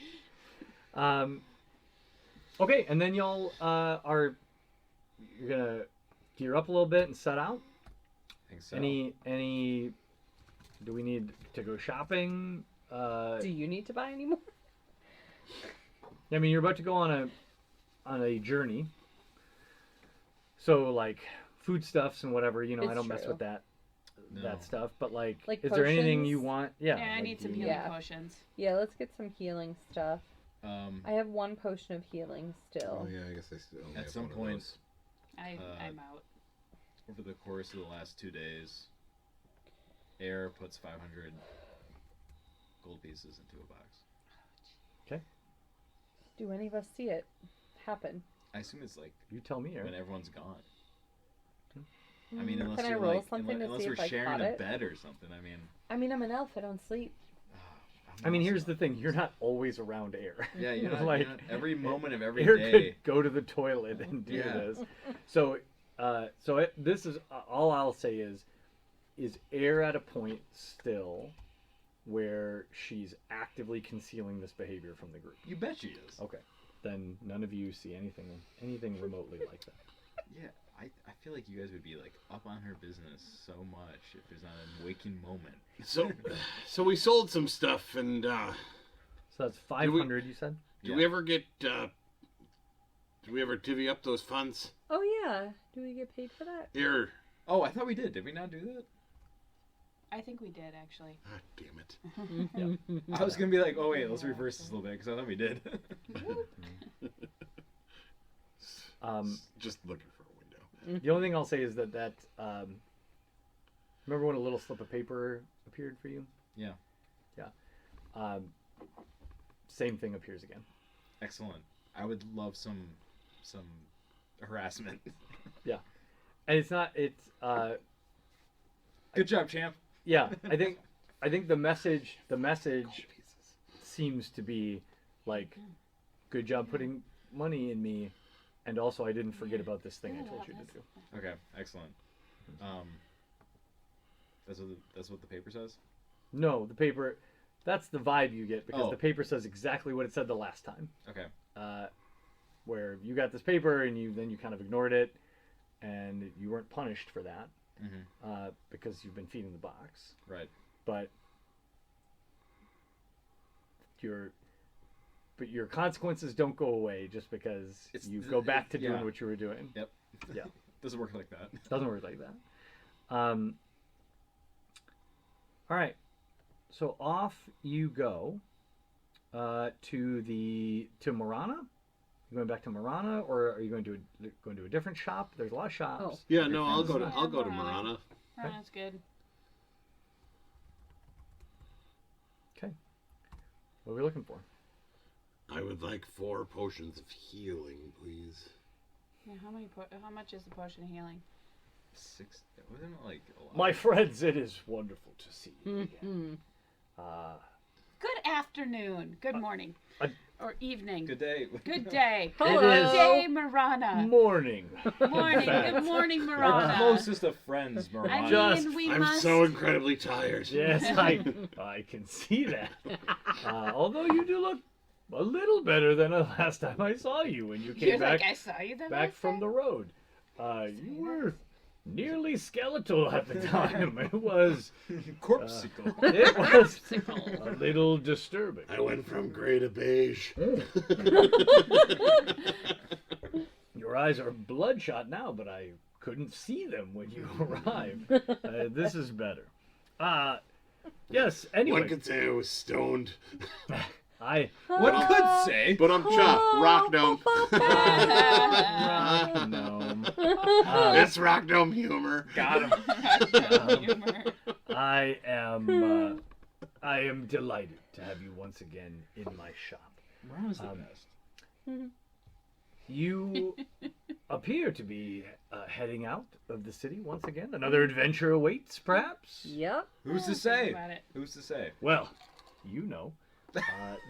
Okay, and then y'all you're gonna gear up a little bit and set out. I think so. Any do we need to go shopping? Do you need to buy any more? I mean, you're about to go on a journey. So like foodstuffs and whatever, I It's don't mess true. with that No. stuff. But like Like is there anything potions? you want? Yeah, Yeah. I like, need some do you- healing Yeah. potions. Yeah, let's get some healing stuff. Um, I have one potion of healing still. Oh yeah, I guess I still only At have some one of point, those. I'm out. over the course of the last 2 days, Air puts 500 gold pieces into a box. Do any of us see it happen? I assume it's like You tell me, when Aaron. everyone's gone. I mean, unless Can I you're roll like, something to unless see we're if I sharing caught a it? bed or something. I mean, I mean, I'm an elf. I don't sleep. I mean, here's the thing: you're not always around air. Yeah, you're not, Like, you're not every moment of every Air day. could go to the toilet and do Yeah. this. So, this is all I'll say is Air at a point still where she's actively concealing this behavior from the group? You bet she is. Okay, then none of you see anything remotely like that. Yeah, I feel like you guys would be like up on her business so much if there's not a waking moment. So we sold some stuff, and So that's 500. You said. do we ever get? Do we ever divvy up those funds? Oh yeah. Do we get paid for that? Here. Oh, I thought we did. Did we not do that? I think we did actually. Ah, damn it. I was gonna be like, oh wait, let's reverse this a little bit because I thought we did. Just looking for a window. The only thing I'll say is that remember when a little slip of paper appeared for you? Yeah. Yeah. Same thing appears again. Excellent. I would love some harassment. And it's not. Good job, champ. Yeah. I think the message seems to be like, good job putting money in me, and also I didn't forget about this thing I told you to do. Okay, excellent. That's what the paper says. No, the paper. That's the vibe you get because Oh. the paper says exactly what it said the last time. Okay. Where you got this paper and you kind of ignored it, and you weren't punished for that because you've been feeding the box. Right. But your consequences don't go away just because It's you the- go back to doing yeah. what you were doing. Yep. Yeah. Doesn't work like that. Doesn't work like that. All right. So off you go to Marana. You going back to Marana, or are you going to a different shop? There's a lot of shops. Oh. Yeah, no, I'll Different- go to Marana. Oh, that's good. Okay. What are we looking for? I would like 4 potions of healing, please. Yeah, how much is the potion of healing? 6. Wasn't it like a lot? My friends, it is wonderful to see you again. Mm-hmm. Good afternoon. Good morning. Or evening. Good day. Good day. Hello. Good day, Marana. Morning. Morning. fact. Good morning, We're the Marana. closest of friends, I Marana. mean, Just- we I'm must. so incredibly tired. Yes, I can see that. Although you do look a little better than the last time I saw you when you came You're back like, I saw you the back last from time. the road. You were nearly skeletal at the time. It was Corpsicle. it was a little disturbing. I went from grey to beige. Your eyes are bloodshot now, but I couldn't see them when you arrived. This is better. Yes. Anyway, One could say I was stoned. One could say. But I'm chopped. Rock gnome. Gnome. It's rock gnome humor. Got him. Humor. I am delighted to have you once again in my shop. Marana's the best. You appear to be heading out of the city once again. Another adventure awaits, perhaps? Yep. Who's to Think say? about it. Who's to say? Well, you know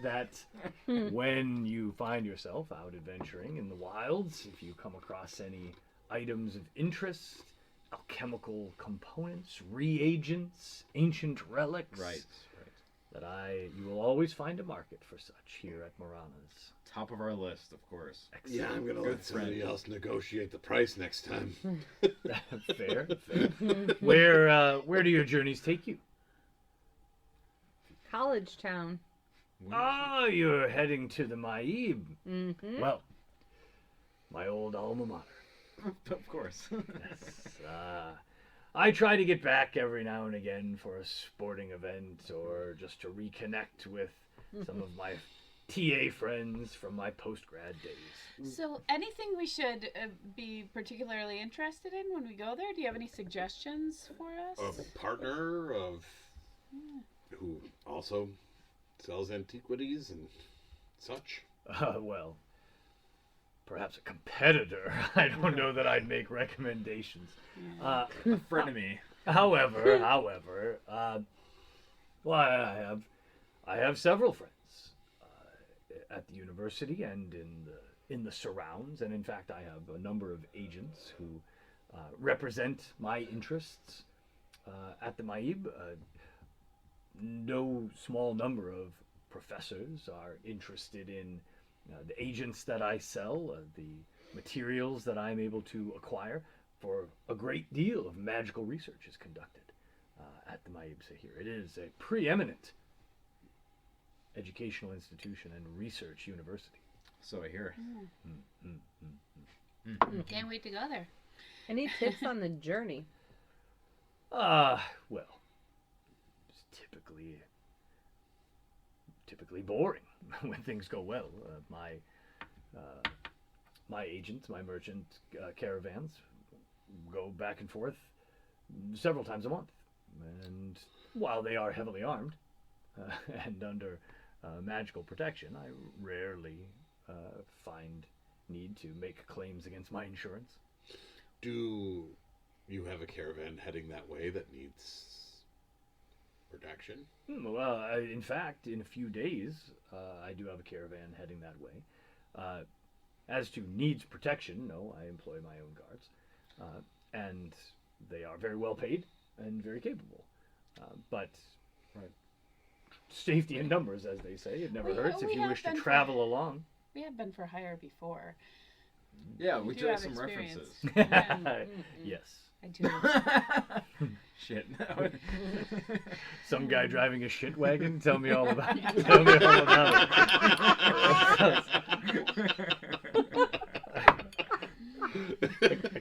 that when you find yourself out adventuring in the wilds, if you come across any items of interest, alchemical components, reagents, ancient relics, Right. that you will always find a market for such here at Marana's. Top of our list, of course. Yeah, I'm gonna Good let somebody friend. else negotiate the price next time. Fair. Where do your journeys take you? College town. Ah, you're heading to the Maib. Mm-hmm. Well, my old alma mater. Of course. Yes. I try to get back every now and again for a sporting event or just to reconnect with some of my TA friends from my post-grad days. So, anything we should be particularly interested in when we go there? Do you have any suggestions for us? A partner of who also sells antiquities and such. Well, perhaps a competitor. I don't know that I'd make recommendations. Yeah. Frenemy. However, well, I have several friends at the university and in the surrounds, and in fact, I have a number of agents who represent my interests at the Maib. No small number of professors are interested in the agents that I sell, the materials that I'm able to acquire. For a great deal of magical research is conducted at the Maib Sahir. It is a preeminent educational institution and research university. So I hear. Can't wait to go there. Any tips on the journey? Well, it's typically boring when things go well. My agents, my merchant caravans go back and forth several times a month, and while they are heavily armed and under magical protection, I rarely find need to make claims against my insurance. Do you have a caravan heading that way that needs protection? Well, in fact, in a few days, I do have a caravan heading that way. As to needs protection, no, I employ my own guards, and they are very well paid and very capable. But safety in numbers, as they say, it never hurts if we you have wish to been travel along. We have been for hire before. Yeah, we do took have some experience. references. Yes. I do. Shit. Some guy driving a shit wagon. Tell me all about it. Tell me all about it.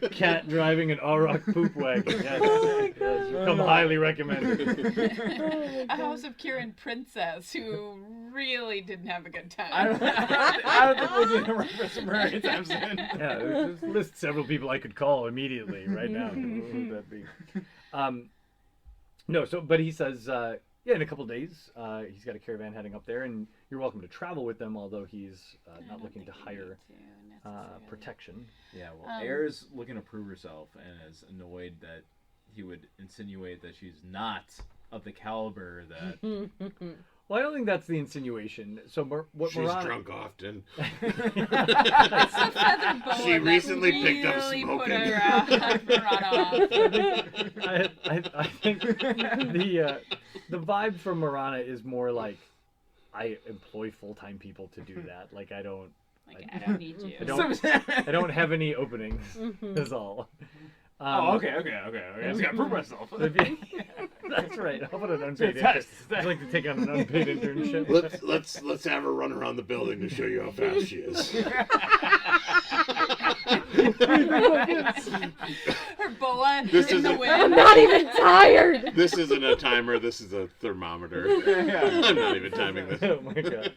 A cat driving an Auroch poop wagon. Yes. Yes, you come highly recommended. A House of Kirin princess who really didn't have a good time. I don't think we'll do a reference to her anytime soon. Yeah, just list several people I could call immediately right now. Who would that be? No, but he says, in a couple days, he's got a caravan heading up there, and you're welcome to travel with them, although he's not looking to hire protection. Yeah, well, Air's looking to prove herself and is annoyed that he would insinuate that she's not of the caliber that. Well, I don't think that's the insinuation. So, what She's Marana... drunk often. It's a feather boa She that recently picked up really put smoking. her Marana off. I think the vibe from Marana is more like I employ full-time people to do that. Like I don't need you. I don't have any openings. Is all. Okay. I just gotta prove myself. That's right. I'll put an unpaid intern. I'd like to take on an unpaid internship. Let's have her run around the building to show you how fast she is. Her boa This in is the a- wind. I'm not even tired. This isn't a timer. This is a thermometer. I'm not even timing this. Oh my god.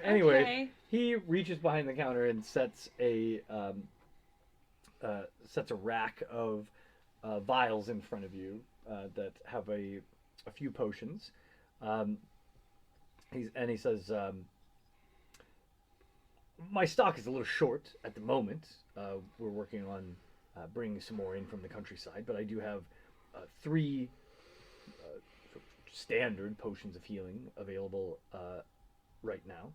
Anyway, Okay. he reaches behind the counter and sets a rack of vials in front of you that have a few potions. He says, my stock is a little short at the moment. We're working on bringing some more in from the countryside, but I do have 3 standard potions of healing available right now.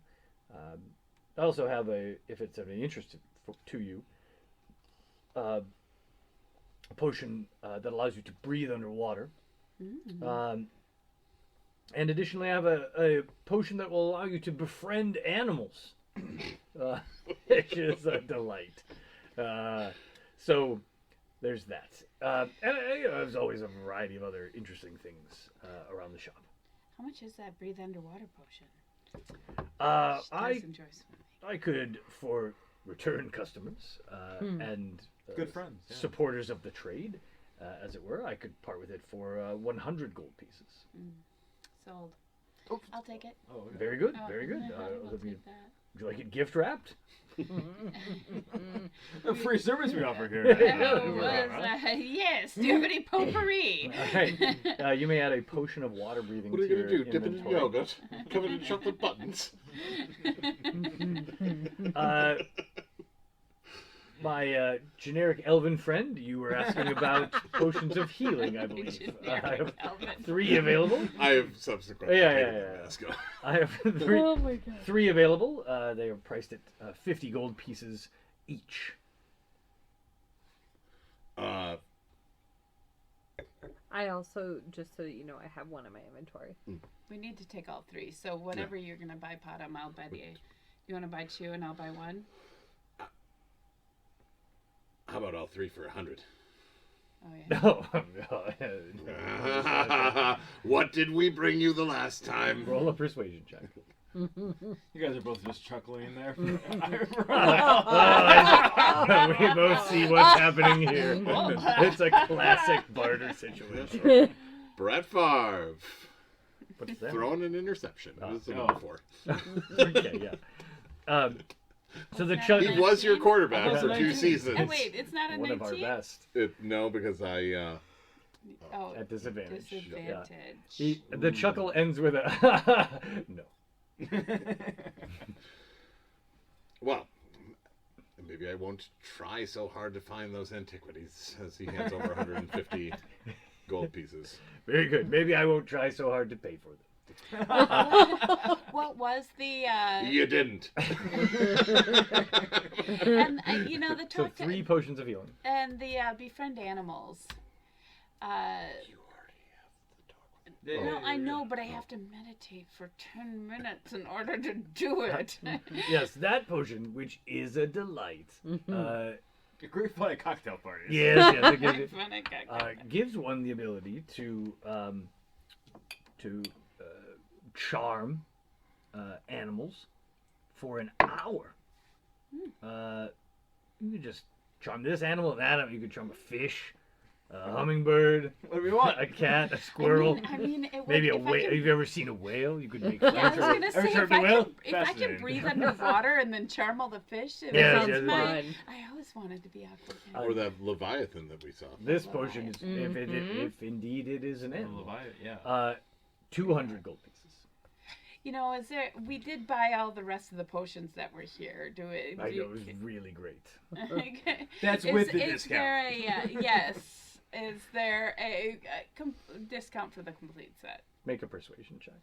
I also have if it's of any interest to you, a potion that allows you to breathe underwater. And additionally, I have a potion that will allow you to befriend animals, which is a delight. So there's that. And there's always a variety of other interesting things around the shop. How much is that breathe underwater potion? I could, for return customers and Good friends. Yeah. supporters of the trade, as it were, I could part with it for 100 gold pieces. Sold. I'll take it. Oh, okay. Very good, Oh, very good. I will Would take that. you like it gift wrapped? free service we offer here. Yes. Do you have any potpourri? Alright. You may add a potion of water breathing What are to you your gonna do? Dip it in inventory. yogurt, covered in chocolate buttons. My generic elven friend, you were asking about potions of healing, I believe. I have Elven. 3 available. I have subsequently. Yeah, taken yeah, the yeah. Masco. I have 3, Oh my god. 3 available. They are priced at 50 gold pieces each. I also, just so that you know, I have one in my inventory. We need to take all 3. So whatever you're gonna buy, Potom, I'll buy the. You want to buy 2 and I'll buy 1? How about all 3 for 100? Oh yeah. No. What did we bring you the last time? Roll a persuasion check. You guys are both just chuckling there. We both see what's happening here. It's a classic barter situation. Brett Favre What is that? throwing an interception. That's the Oh. number 4. Okay, yeah. So the chuck. He was your quarterback Yeah. for 2 Oh seasons. wait, it's not a One of our 19. best No, because I. Oh, at disadvantage. disadvantage. The chuckle ends with a no. Well, maybe I won't try so hard to find those antiquities as he hands over 150 gold pieces. Very good. Maybe I won't try so hard to pay for them. What was the? You didn't. And you know the So talk 3 potions of healing. and the befriend animals. No, I know, but I have to meditate for 10 minutes in order to do it. Yes, that potion, which is a delight. A great fun at cocktail parties. Yes, it gives, it, When I got gives one the ability to charm animals for an hour. You could just charm this animal and that animal. You could charm a fish, a hummingbird, What do we want? a cat, a squirrel. I mean, it would, Maybe a if I whale. could- Have you ever seen a whale? You could make Yeah, I was friends. gonna Ever say charmed if a whale? I can Fascinating. breathe underwater and then charm all the fish. It Yes, sounds yes, my- fun. I always wanted to be aqua. Or that Leviathan that we saw. This potion is, Mhm. if indeed it is an animal, Leviathan, yeah. 200 gold pieces. You know, is there? We did buy all the rest of the potions that were here. Do it? I know it was really great. That's Is- with the is discount. there a yes? Is there a discount for the complete set? Make a persuasion check.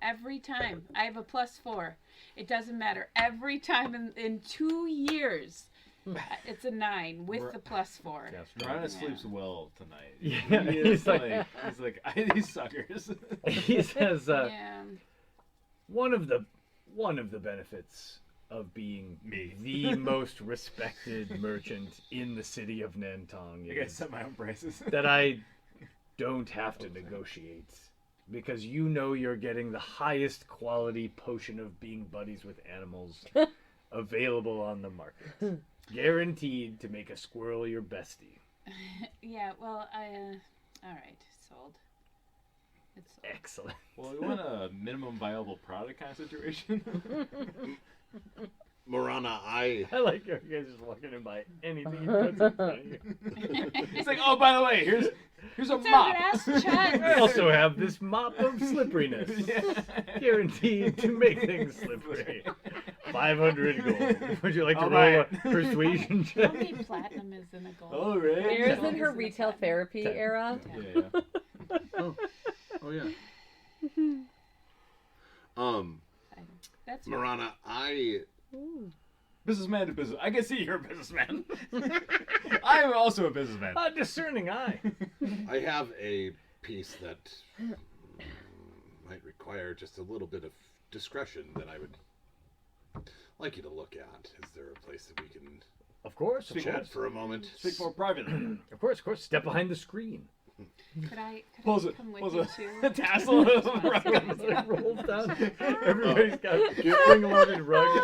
Every time I have a +4. It doesn't matter. Every time in 2 years, it's a 9 with the +4. Rana sleeps well tonight. Yeah, He he's is like- he's like these suckers. He says Yeah. one of the benefits of being Me. the most respected merchant in the city of Nantong I gotta is set my own prices. that I don't have to negotiate, because you know you're getting the highest quality potion of being buddies with animals available on the market. Guaranteed to make a squirrel your bestie. Yeah. Well, all right. Sold. It's sold. Excellent. Well, we want a minimum viable product kind of situation. Morana, I I like how you guys just walking in by anything he puts in front of you. It's like, oh, by the way, here's a It's our mop. grass I chuds. also have this mop of slipperiness. Yeah. Guaranteed to make things slippery. 500 gold. Would you like to I'll roll buy a it. persuasion How check? many platinum is in a gold? Oh, right. There's Yeah. in her retail therapy 10. era. Yeah, yeah. Oh yeah. That's Morana, I Businessman to business. I can see you're a businessman. I'm also a businessman. A discerning eye. I have a piece that might require just a little bit of discretion that I would like you to look at. Is there a place that we can Of course, of chat course. for a moment? Speak more privately. Of course, of course. Step behind the screen. Could I Pulls it. come with Pulls you a too? tassel of the rug. It rolls down. Everybody's got spring-loaded rugs.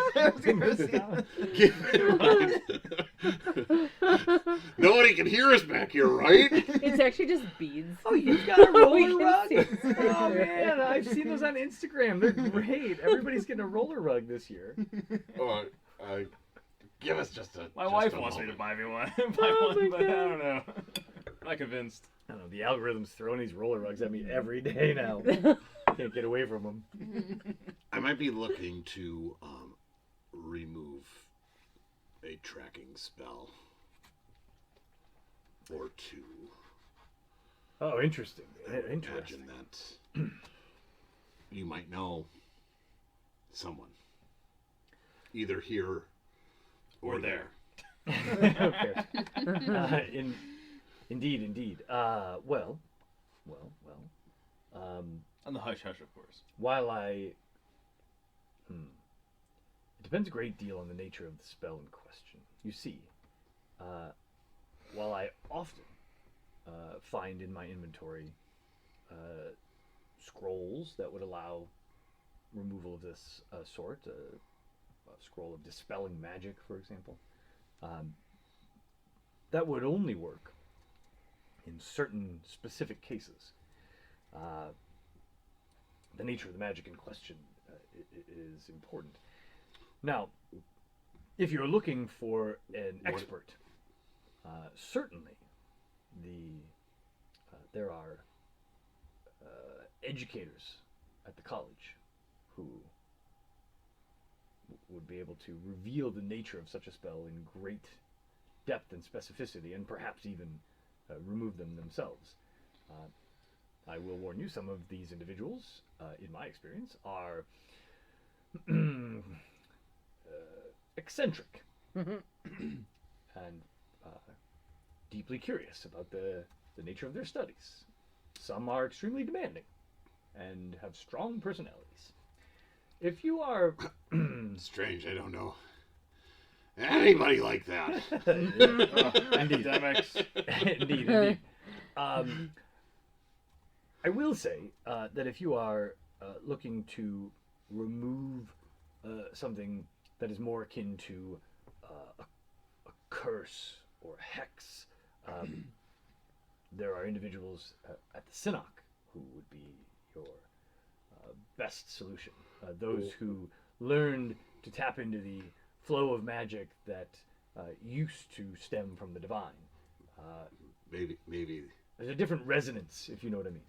Nobody can hear us back here, right? It's actually just beads. Oh, you've got a We roller can rug? see. Oh man, I've seen those on Instagram. They're great. Everybody's getting a roller rug this year. Give us just a. My just wife a wants me to moment. buy me one, Oh my but I God. don't know. Not convinced. I don't know. The algorithm's throwing these roller rugs at me every day now. Can't get away from them. I might be looking to remove a tracking spell or two. Oh, interesting. I would Interesting. imagine that you might know someone, either here or there. Okay. Indeed. Well. On the hush hush, of course. While it depends a great deal on the nature of the spell in question. You see, while I often find in my inventory scrolls that would allow removal of this sort, a scroll of dispelling magic, for example, that would only work in certain specific cases. The nature of the magic in question is important. Now, if you're looking for an expert, certainly there are educators at the college who would be able to reveal the nature of such a spell in great depth and specificity, and perhaps even remove them themselves. I will warn you, some of these individuals, in my experience, are eccentric and deeply curious about the nature of their studies. Some are extremely demanding and have strong personalities. If you are Strange, I don't know anybody like that. Academics. Indeed. I will say that if you are looking to remove something that is more akin to a curse or a hex, there are individuals at the Synod who would be your best solution. Those who learned to tap into the flow of magic that used to stem from the divine. Maybe There's a different resonance, if you know what I mean.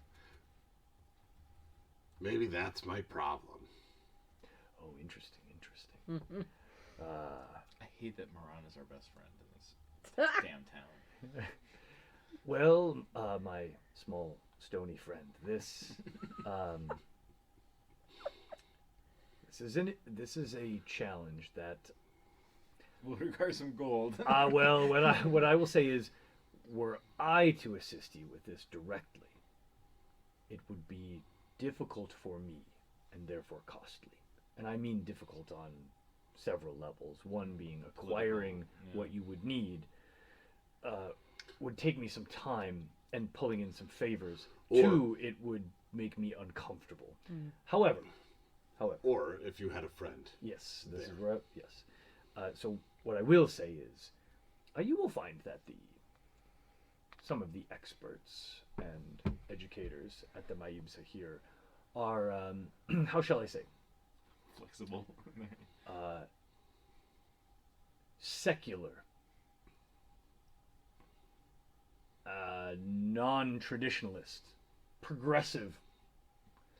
Maybe that's my problem. Oh, interesting. I hate that Moran is our best friend in this damn town. Well, my small stony friend, this this is a challenge that. Will require some gold. Well, what I will say is, were I to assist you with this directly, it would be difficult for me and therefore costly. And I mean difficult on several levels. One being acquiring what you would need would take me some time and pulling in some favors. Two, it would make me uncomfortable. However, Or if you had a friend. yes, this is where so what I will say is, you will find that some of the experts and educators at the Maibsa here are how shall I say, Flexible. secular, non-traditionalist, progressive,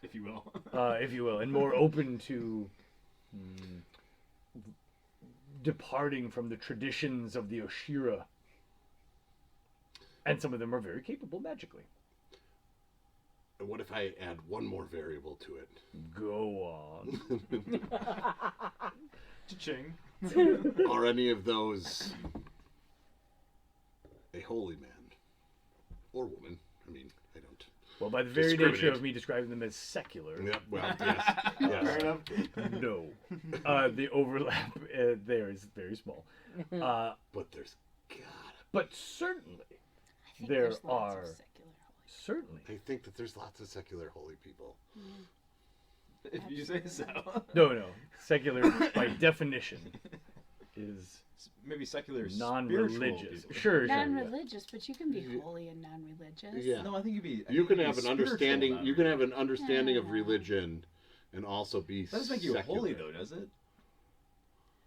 If you will. if you will, and more open to departing from the traditions of the Oshira. And some of them are very capable magically. And what if I add one more variable to it? Go on. Cha-ching. Are any of those a holy man or woman? I mean, I don't. Well, by the very nature Discriminate. of me describing them as secular, Yeah, well, yes. Fair yes. enough. no. The overlap there is very small. But there's gotta But certainly, I think there there's lots are- of secular holy Certainly. I think that there's lots of secular holy people. If you say so. No. Secular, by definition, is Maybe secular non-religious. spiritual people. Sure. Yeah. Non-religious, but you can be holy and non-religious. Yeah. No, I think you'd be. You can have an understanding. You can have an understanding of Yeah. religion, and also be. That doesn't make you secular. holy, though, does it?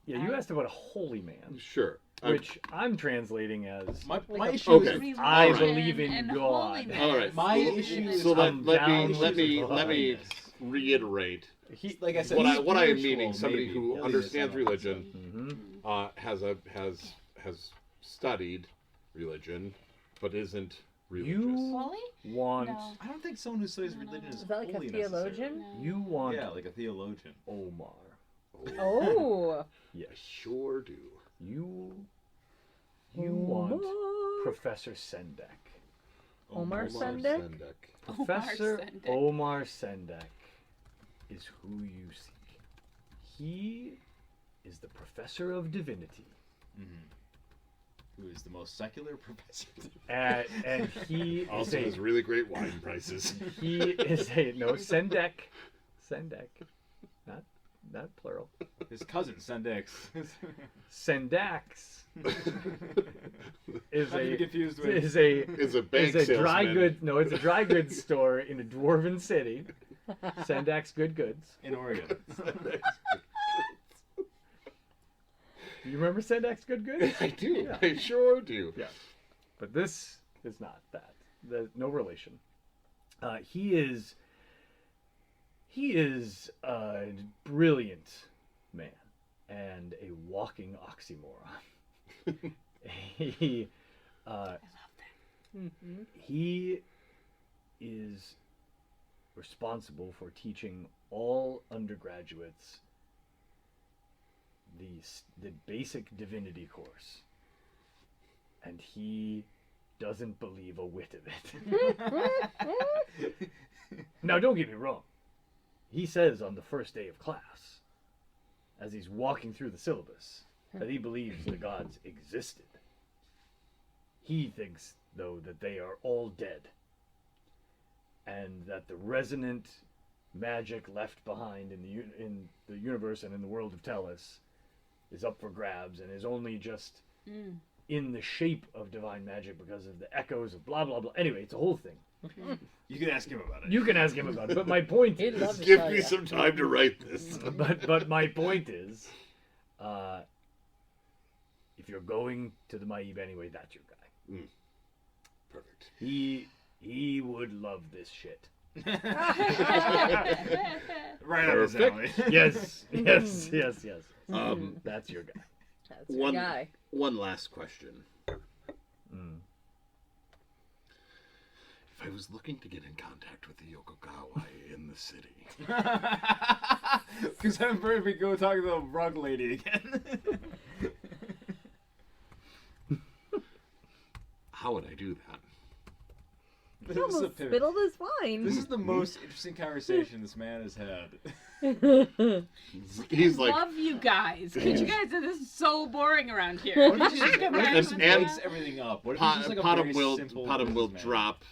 Yeah, you asked about a holy man, Sure. which I'm translating as My Like a issue Okay. is Religion I Alright. believe in and God. holiness. All right. My issue is So I'm let down me with let me the let me holiness. reiterate He, like I said. what I am spiritual, meaning. Somebody maybe. who At least understands that's how I religion, Mhm. has studied religion, but isn't religious. You Holy? want No. I don't think someone who studies religion is Is that like a holy theologian? necessarily. No. you want Yeah, like a theologian. Omar. Oh. I sure do. You want Professor Sendek. Omar Omar Sendek? Professor Sendek. Omar Sendek is who you seek. He is the professor of divinity. Who is the most secular professor? And he is Also has a really great wine prices. Sendek, not plural. His cousin, Sendex. Sendax is Not to be a confused with. Is a bank is a dry salesman. goods it's a dry goods store in a dwarven city. Sendax Good Goods. in Oregon. Do you remember Sendax Good Goods? I do. Yeah. I sure do. Yeah. But this is not that. There's no relation. He is a brilliant man and a walking oxymoron. he he is responsible for teaching all undergraduates the basic divinity course, and he doesn't believe a whit of it. Now, don't get me wrong. He says on the first day of class, as he's walking through the syllabus, that he believes the gods existed. He thinks, though, that they are all dead, and that the resonant magic left behind in the universe and in the world of Tellus is up for grabs and is only just in the shape of divine magic because of the echoes of blah blah blah. Anyway, it's a whole thing. You can ask him about it. You can ask him about it, but my point He'd is, love to Give tell me ya. some time to write this. but my point is, if you're going to the Maib anyway, that's your guy. Perfect. He would love this shit. Right up his alley. Yes. Um, That's your guy. That's your One- guy. One last question. Mm. If I was looking to get in contact with the Yokogawa in the city, Because I'm afraid we go talk to the rug lady again. how would I do that? This is a Almost pivot. spittled his wine. This is the most interesting conversation this man has had. He's like, Love you guys. Could you guys? This is so boring around here. What if he just, Come what if back he just with and- breaks everything up? What if he's just like a very simple Potham will businessman? drop.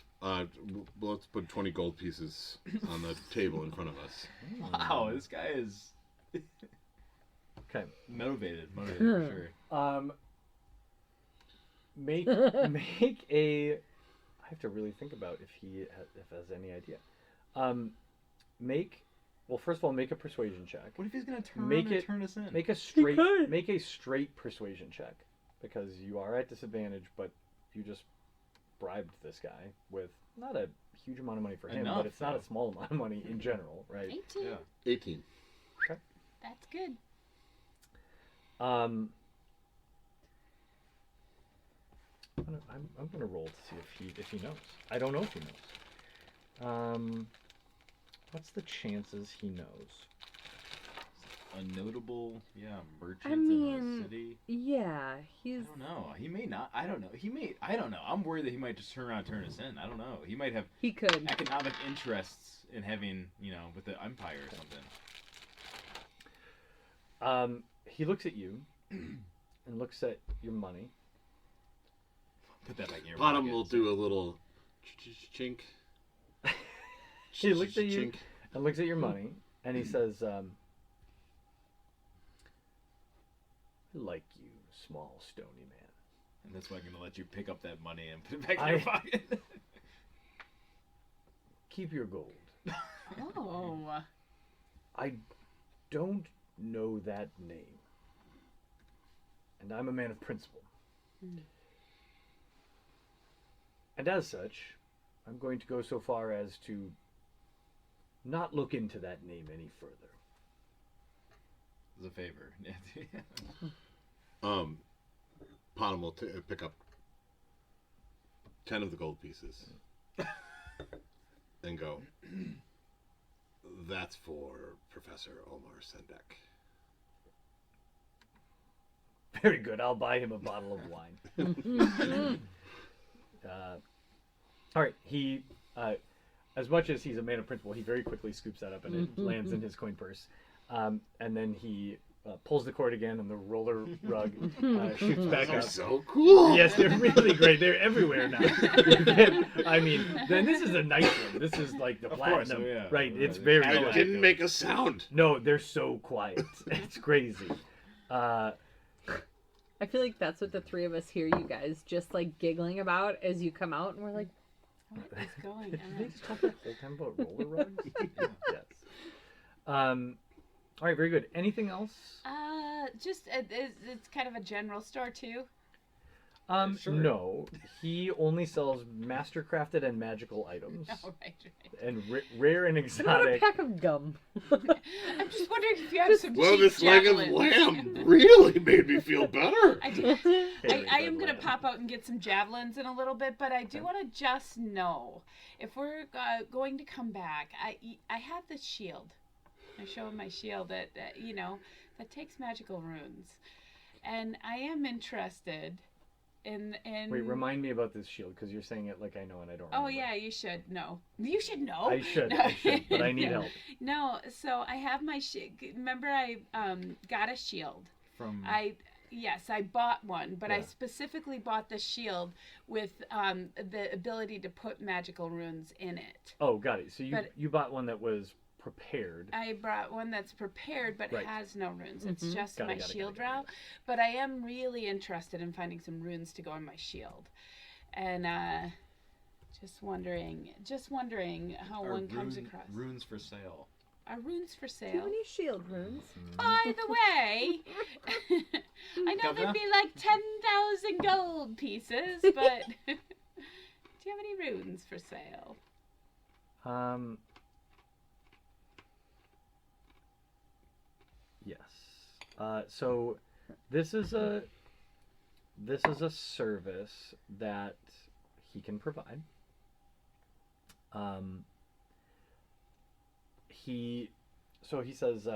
Let's put 20 gold pieces on the table in front of us. Wow, this guy is Okay. motivated for sure. Make a. I have to really think about if he has any idea. First of all, make a persuasion check. What if he's gonna turn Make around it- and turn us in? Make a straight persuasion check, because you are at disadvantage, but you just bribed this guy with not a huge amount of money for him, Enough, but it's not though. a small amount of money in general, right? 18. Yeah. 18. That's good. I'm gonna roll to see if he knows. I don't know if he knows. What's the chances he knows? A notable, merchant I in mean, the city. Yeah, he's. I don't know. He may not. I don't know. He may. I don't know. I'm worried that he might just turn around and turn us in. I don't know. He might have He could. economic interests in having, with the empire or something. He looks at you and looks at your money. Put that back in your Potham pocket. will do a little Chink. He looks at you Chink. and looks at your money, and he says, "I like you, small, stony man. And that's why I'm gonna let you pick up that money and put it back in I- your pocket. Keep your gold. Oh. I don't know that name, and I'm a man of principle. And as such, I'm going to go so far as to not look into that name any further." As a favor. Panem will pick up 10 of the gold pieces and go, "That's for Professor Omar Sendek." Very good. I'll buy him a bottle of wine. All right. He, as much as he's a man of principle, he very quickly scoops that up and it lands in his coin purse. And then he pulls the cord again, and the roller rug shoots back They're up. so cool. Yes, they're really great. They're everywhere now. I mean, then this is a nice one. This is like the Of course, platinum, yeah. right? Yeah, It's the very It good. didn't make a sound. No, they're so quiet. It's crazy. I feel like that's what the three of us hear you guys just like giggling about as you come out, and we're like, What is going Did they on? just talk the whole time about roller rugs? Yes. All right, very good. Anything else? Just it's kind of a general store too. Sure. No. He only sells mastercrafted and magical items, Oh, right. and rare and "What about a exotic. pack of gum?" I'm just wondering if you have some Well, cheap this leg of javelins. lamb really made me feel better. I do. Very I good am gonna lamb. pop out and get some javelins in a little bit, but I do want to just know if we're going to come back. I have this shield. I show him my shield that that takes magical runes, and I am interested in. Wait, remind me about this shield, because you're saying it like I know and I don't. Oh remember. yeah, you should know. You should know. I should, but I need No. help. No, so I have my shield. Remember, I got a shield. From Yes, I bought one, but I Yeah. specifically bought the shield with the ability to put magical runes in it. Oh, got it. So But- you bought one that was prepared. I brought one that's prepared but Right. has no runes. It's Mhm. just Got it, my got it, shield got it, got route. But I am really interested in finding some runes to go on my shield, and just wondering how one comes across. runes for sale. Are runes for Do you have sale? any shield runes? By the way, I know there'd be like 10,000 gold pieces, but do you have any runes for sale? Yes. So this is a service that he can provide. He says,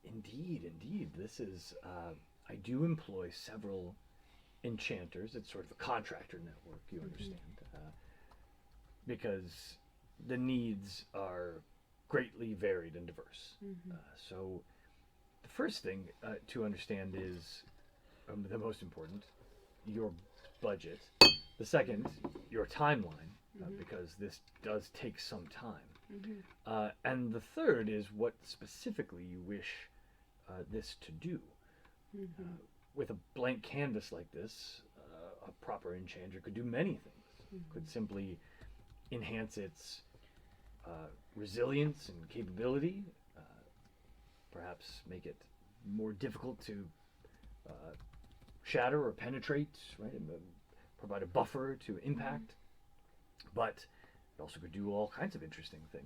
indeed, this is, I do employ several enchanters. It's sort of a contractor network, you understand, because the needs are greatly varied and diverse. So the first thing to understand is the most important, your budget. The second, your timeline, because this does take some time. And the third is what specifically you wish this to do. With a blank canvas like this, a proper enchanter could do many things. Could simply enhance its resilience and capability, perhaps make it more difficult to shatter or penetrate, right? And provide a buffer to impact. But it also could do all kinds of interesting things.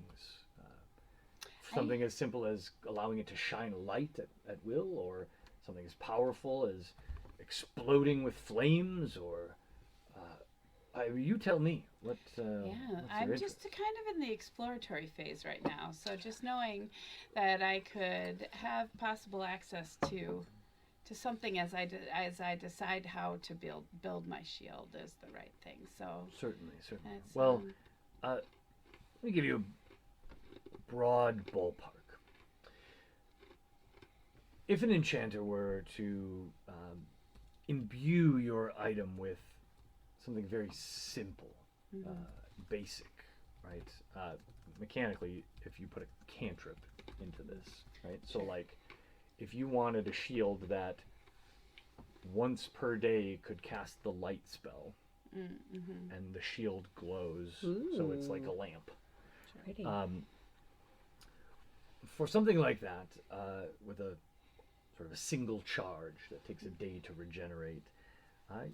Something as simple as allowing it to shine light at will, or something as powerful as exploding with flames, or you tell me what. Yeah, what's I'm your just interest? kind of in the exploratory phase right now. So just knowing that I could have possible access to something as I decide how to build my shield is the right thing. So Certainly. that's, Well, let me give you a broad ballpark. If an enchanter were to imbue your item with something very simple, basic, right? Mechanically, if you put a cantrip into this, right? So like, if you wanted a shield that once per day could cast the light spell, and the shield glows, so it's like a lamp. Pretty. For something like that, with a sort of a single charge that takes a day to regenerate,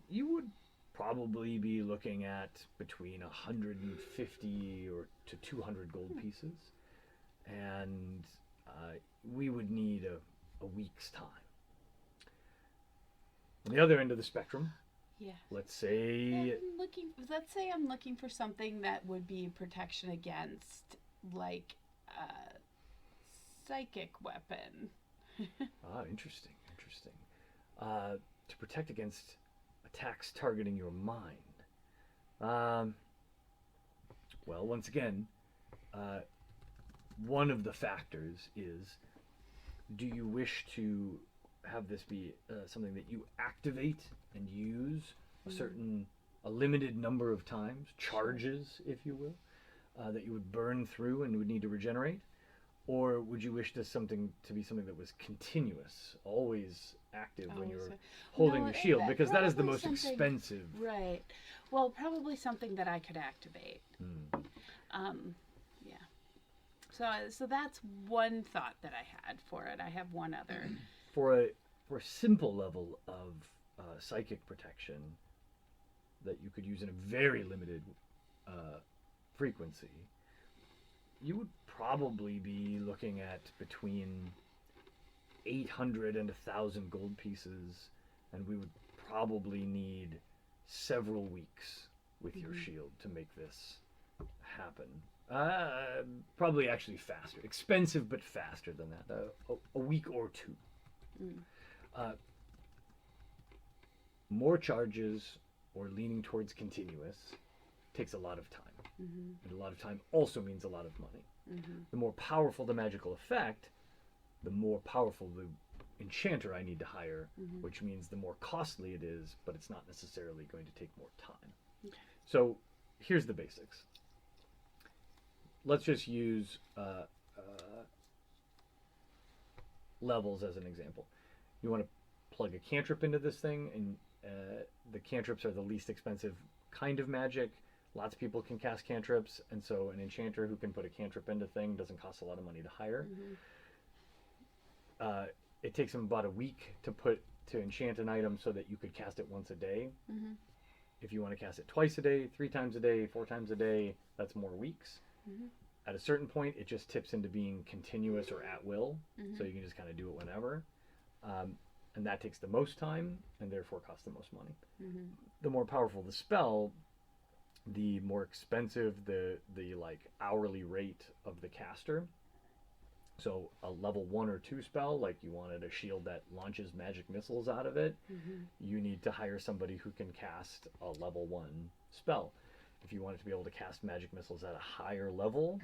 you would probably be looking at between 150 or to 200 gold pieces, and we would need a week's time. On the other end of the spectrum, Yeah. let's say Let's say I'm looking for something that would be protection against, like, a psychic weapon. interesting. To protect against attacks targeting your mind. Well, once again, one of the factors is, do you wish to have this be something that you activate and use a limited number of times, charges, if you will, that you would burn through and would need to regenerate? Or would you wish this something to be something that was continuous, always active when you're holding the shield? Because that is the most expensive. Right. Well, probably something that I could activate. Yeah. So that's one thought that I had for it. I have one other. For a simple level of psychic protection that you could use in a very limited frequency, you would probably be looking at between 800 and 1,000 gold pieces, and we would probably need several weeks with your shield to make this happen. Probably actually faster. Expensive, but faster than that. A week or two. More charges or leaning towards continuous takes a lot of time. And a lot of time also means a lot of money. The more powerful the magical effect, the more powerful the enchanter I need to hire, which means the more costly it is, but it's not necessarily going to take more time. Okay. So here's the basics. Let's just use levels as an example. You want to plug a cantrip into this thing, and the cantrips are the least expensive kind of magic. Lots of people can cast cantrips, and so an enchanter who can put a cantrip into thing doesn't cost a lot of money to hire. It takes them about a week to enchant an item so that you could cast it once a day. If you want to cast it twice a day, 3 times a day, 4 times a day, that's more weeks. At a certain point, it just tips into being continuous or at will, so you can just kind of do it whenever. And that takes the most time, and therefore costs the most money. The more powerful the spell, the more expensive the like hourly rate of the caster. So a level 1 or 2 spell, like you wanted a shield that launches magic missiles out of it, you need to hire somebody who can cast a level 1 spell. If you wanted to be able to cast magic missiles at a higher level,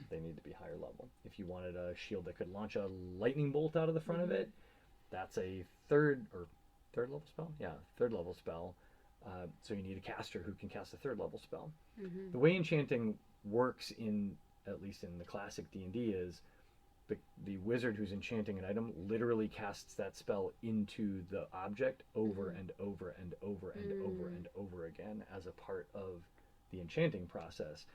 they need to be higher level. If you wanted a shield that could launch a lightning bolt out of the front of it, that's a third level spell? Yeah, third level spell. So you need a caster who can cast a third level spell. The way enchanting works at least in the classic D&D, is the wizard who's enchanting an item literally casts that spell into the object over and over and over and over and over again as a part of the enchanting process.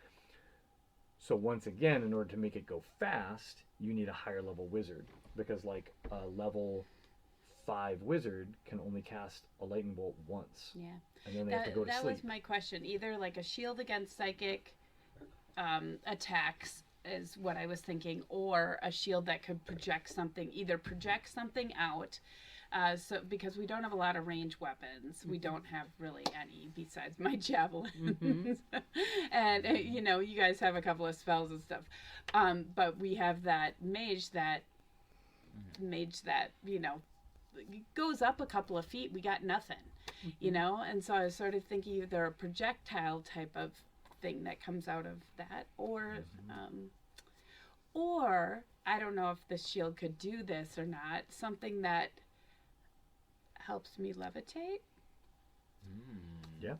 So once again, in order to make it go fast, you need a higher level wizard, because like a level 5 wizard can only cast a lightning bolt once. Yeah. And then they have to go to that sleep. was my question. Either like a shield against psychic attacks is what I was thinking, or a shield that could project something out. So because we don't have a lot of range weapons, we don't have really any besides my javelins, and you guys have a couple of spells and stuff, but we have that mage that goes up a couple of feet. We got nothing, and so I was sort of thinking either a projectile type of thing that comes out of that, or I don't know if the shield could do this or not, something that helps me levitate. Yeah.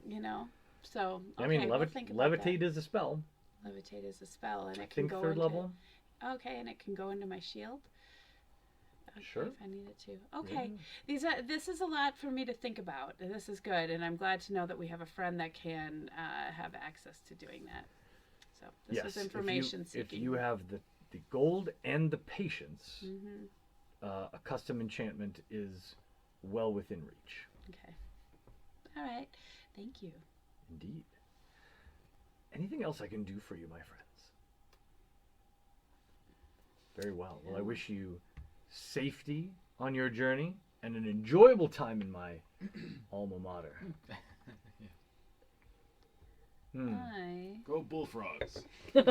So I mean, okay, we'll think about that. levitate is a spell. Levitate is a spell, and I it can think go third into, level. Okay, and it can go into my shield. Okay, Sure. if I need it to. Okay, this is a lot for me to think about. And this is good, and I'm glad to know that we have a friend that can have access to doing that. So this Yes, is information if seeking. you have the gold and the patience, Mm-hmm. a custom enchantment is well within reach. Okay. All right. Thank you. Indeed. Anything else I can do for you, my friends? Very well. Well, I wish you safety on your journey and an enjoyable time in my alma mater. Hi. Go bullfrogs. So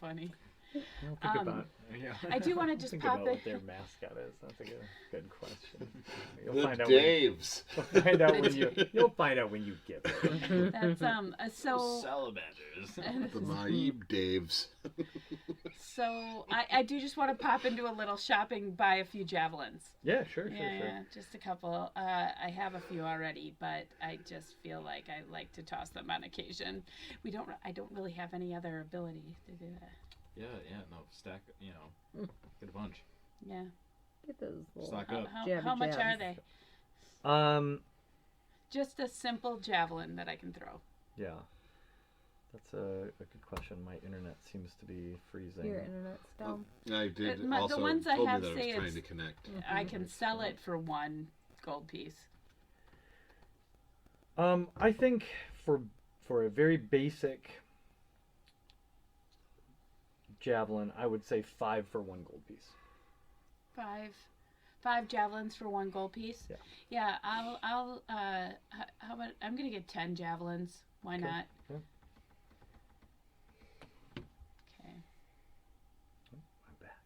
funny. I'll think about. Yeah. I do want to just Think pop about it. what their mascot is. That's a good question. You'll The find out. Daves. You'll find out when you. You'll find out when you get there. That's so. Salamanders. The Maib Daves. So I do just want to pop into a little shopping, buy a few javelins. Yeah, sure. Yeah, just a couple. I have a few already, but I just feel like I like to toss them on occasion. I don't really have any other ability to do that. Yeah, no, stack, get a bunch. Yeah. Get those little Stock up. How much are jabs. they? Just a simple javelin that I can throw. Yeah. That's a good question. My internet seems to be freezing. Your internet's dumb. I did The also ones I told have me that I say was trying it's- to connect. I can sell it for 1 gold piece. I think for a very basic javelin, I would say 5 for 1 gold piece. 5 javelins for 1 gold piece. Yeah. Yeah. I'll. How about? I'm gonna get 10 javelins. Why Okay. not? Yeah. Okay. I'm back.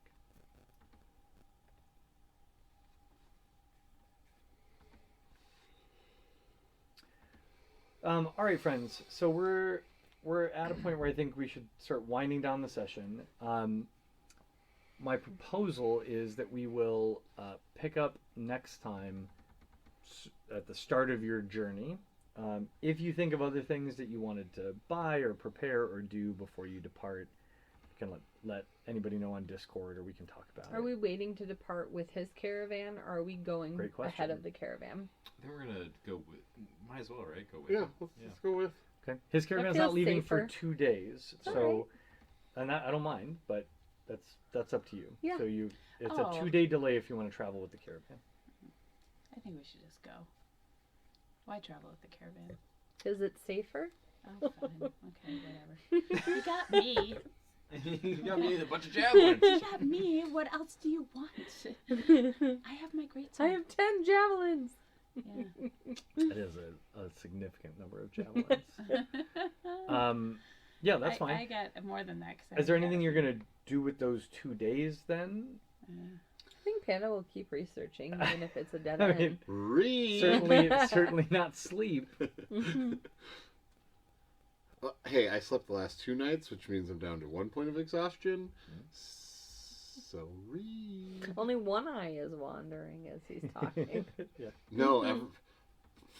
All right, friends. So we're at a point where I think we should start winding down the session. My proposal is that we will pick up next time at the start of your journey. If you think of other things that you wanted to buy or prepare or do before you depart, you can let anybody know on Discord, or we can talk about it. Are we waiting to depart with his caravan, or are we going Great question. ahead of the caravan? I think we're gonna go with. Might as well, right? Go with. Yeah, it. let's go with. Okay. His caravan's feels not leaving safer. for 2 days, All so and I don't mind, but that's up to you. Yeah. So it's Oh. a 2-day delay if you want to travel with the caravan. I think we should just go. Why travel with the caravan? Is it safer? Oh, fine. Okay, whatever. You got me. You got me with a bunch of javelins. You got me. What else do you want? I have my great I have 10 javelins. Yeah. That is a significant number of javelins. Yeah, that's fine. I got more than that. Is there anything you're gonna do with those 2 days then? I think Panda will keep researching, even if it's a dead I end. mean, Read. certainly not sleep. Well, hey, I slept the last 2 nights, which means I'm down to 1 point of exhaustion. So read. Only one eye is wandering as he's talking. Yeah. No,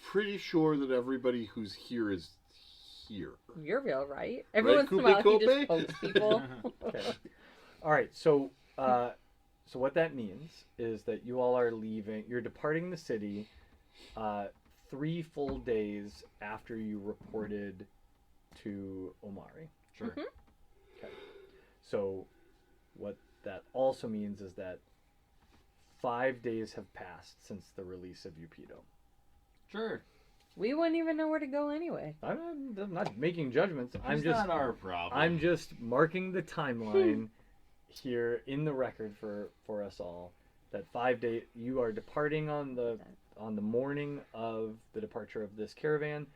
pretty sure that everybody who's here is here. You're real, right? Every once in a Coupe while, he Coupe? just pokes people. Okay. All right. So what that means is that you all are leaving. You're departing the city 3 full days after you reported to Omari. Sure. So what that also means is that 5 days have passed since the release of Upido. Sure. We wouldn't even know where to go anyway. I'm not making judgments. It's not our problem. I'm just marking the timeline here in the record for us all. That 5 day you are departing on the morning of the departure of this caravan,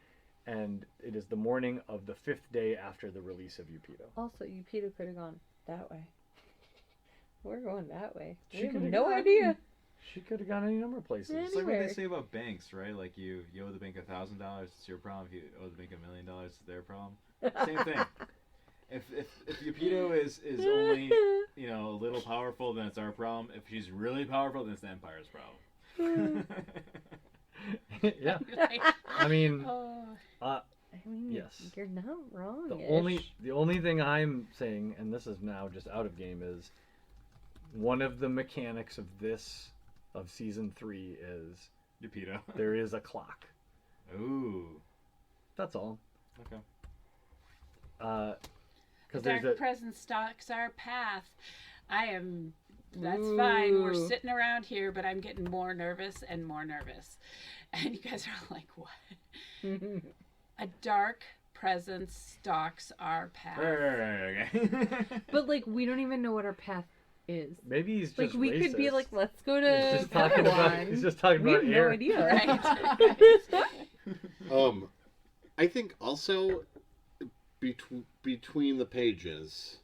and it is the morning of the 5th day after the release of Upido. Also, Upido could have gone that way. We're going that way. She We have could've no gone- idea. She could have gone any number of places. It's like what Anywhere. they say about banks, right? Like you owe the bank $1,000, it's your problem. If you owe the bank $1 million, it's their problem. Same thing. If Upido is only a little powerful, then it's our problem. If she's really powerful, then it's the Empire's problem. Yeah. Like, I mean, oh, I mean, Yes. you're not wrong. the only thing I'm saying, and this is now just out of game, is one of the mechanics of season 3 is Yupido. there is a clock. Ooh. That's all. Okay. the Because dark there's a presence stalks our path. That's fine. We're Ooh. sitting around here, but I'm getting more nervous and more nervous. And you guys are like, what? A dark presence stalks our path. Okay. But like, we don't even know what our path is. maybe he's just Like, we could be racist. like, let's go he's to just talking about Padawan. he's just talking We have about no air. idea. Right. I think also between the pages,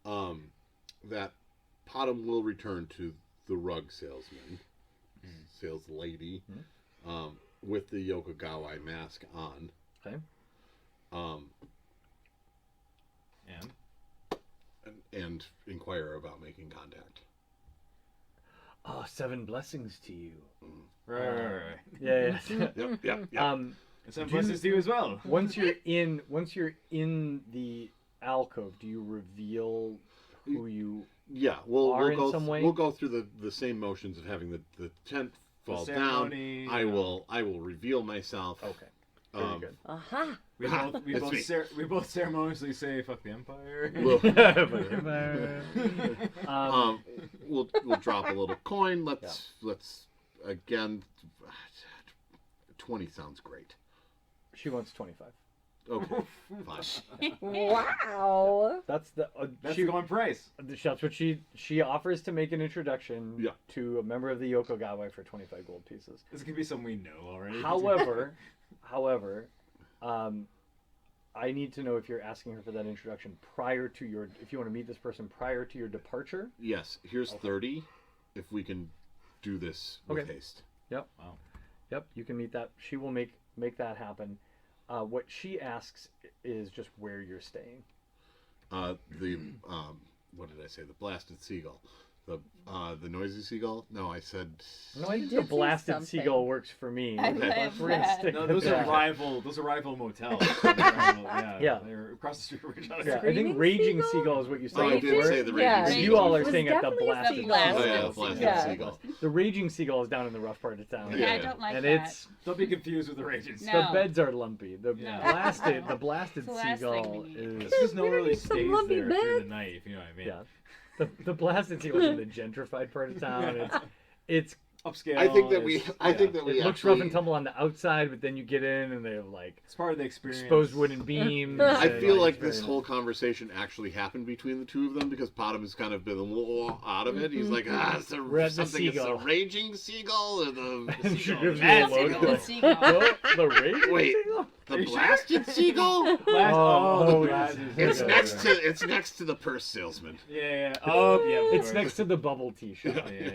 that Potom will return to the rug salesman, sales lady, with the Yokogawa mask on. Okay. And inquire about making contact. Oh, 7 blessings to you. Right. Yeah. Yep. And Some blessings to you as well. once you're in the alcove, do you reveal who you Yeah, we'll Are in go some way? we'll go through the same motions of having the tent fall down. ceremony, I will reveal myself. Okay. Very good. Aha. We That's me. both ceremoniously say "fuck the empire." We'll drop a little coin. Let's again. 20 sounds great. She wants 25. Okay, fine. Wow. That's the That's she, the going price. that's what she offers to make an introduction Yeah. to a member of the Yokogawa for 25 gold pieces. This could be something we know already. However, I need to know if you're asking her for that introduction prior to if you want to meet this person prior to your departure. Yes, here's 30. If we can do this with Okay. haste. Yep. Wow. Yep. You can meet that. She will make that happen. What she asks is just where you're staying. The what did I say? The blasted seagull. The noisy seagull? No, I said. No, I You think did the say blasted something. seagull works for me. I Okay. love We're gonna that. stick No, with those that. are rival motels. Yeah. Yeah. They're across the street from each other. Yeah, I Screaming think Raging Seagull? Seagull is what you Oh, I said. did say the Yeah. raging You all are It was staying at the definitely blasted the seagull. Oh blasted yeah, the blasted Yeah. seagull. The Raging Seagull is down in the rough part of town. Yeah, I Yeah. don't like And that. it's Don't be confused with the Raging No. the beds are lumpy. The Yeah. blasted It's the last thing seagull we need. is Because no We one don't really need some stays lumpy there through the beds. night, if you know what I mean. yeah. The blasted seagull is in the gentrified part of town. It's Upscale. I think that we. is- I think that we. it looks actually, rough and tumble on the outside, but then you get in and they have like It's part of the experience. exposed wooden beams. I and, feel like it's this very whole conconversation actually happened between the two of them because Potom has kind of been a little out of it. He's like, it's We're at the something. It's the seagull. raging seagull or the And she gives you a Blasted look Seagull. like, Seagull. the Raging Wait. Seagull? the you sure? blasted seagull. Last, Oh, the yes. blasted It's seagull. it's next to the purse salesman. Yeah. Oh, yeah. of It's course. next to the bubble tea shop. Yeah.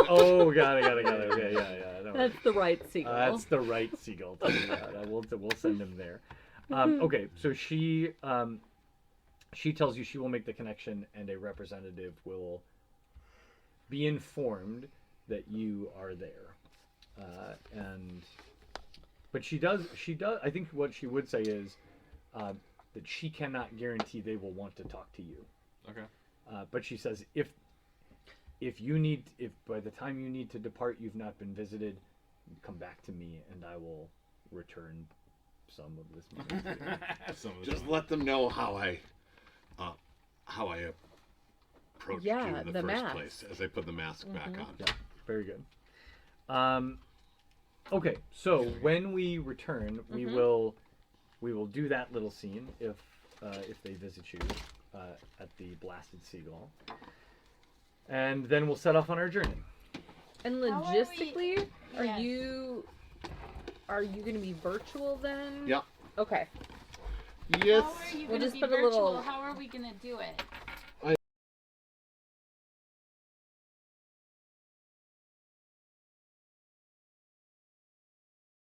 Oh, got it. Okay, yeah. Don't worry. That's the right seagull. That's the right seagull. To do that. We'll send him there. Okay, so she tells you she will make the connection, and a representative will be informed that you are there. But she does. I think what she would say is that she cannot guarantee they will want to talk to you. Okay. But she says if by the time you need to depart you've not been visited, come back to me and I will return some of this money. Some of Just them. let them know how I approached you Yeah, in the the first mask. place as I put the mask back on. Yeah, very good. Okay, so when we return, we will do that little scene if they visit you at the Blasted Seagull, and then we'll set off on our journey. And How are we- logistically, are Yes. you going to be virtual then? Yeah. Okay. Yes. How are you We'll gonna just be put a virtual? little- How are we gonna do it?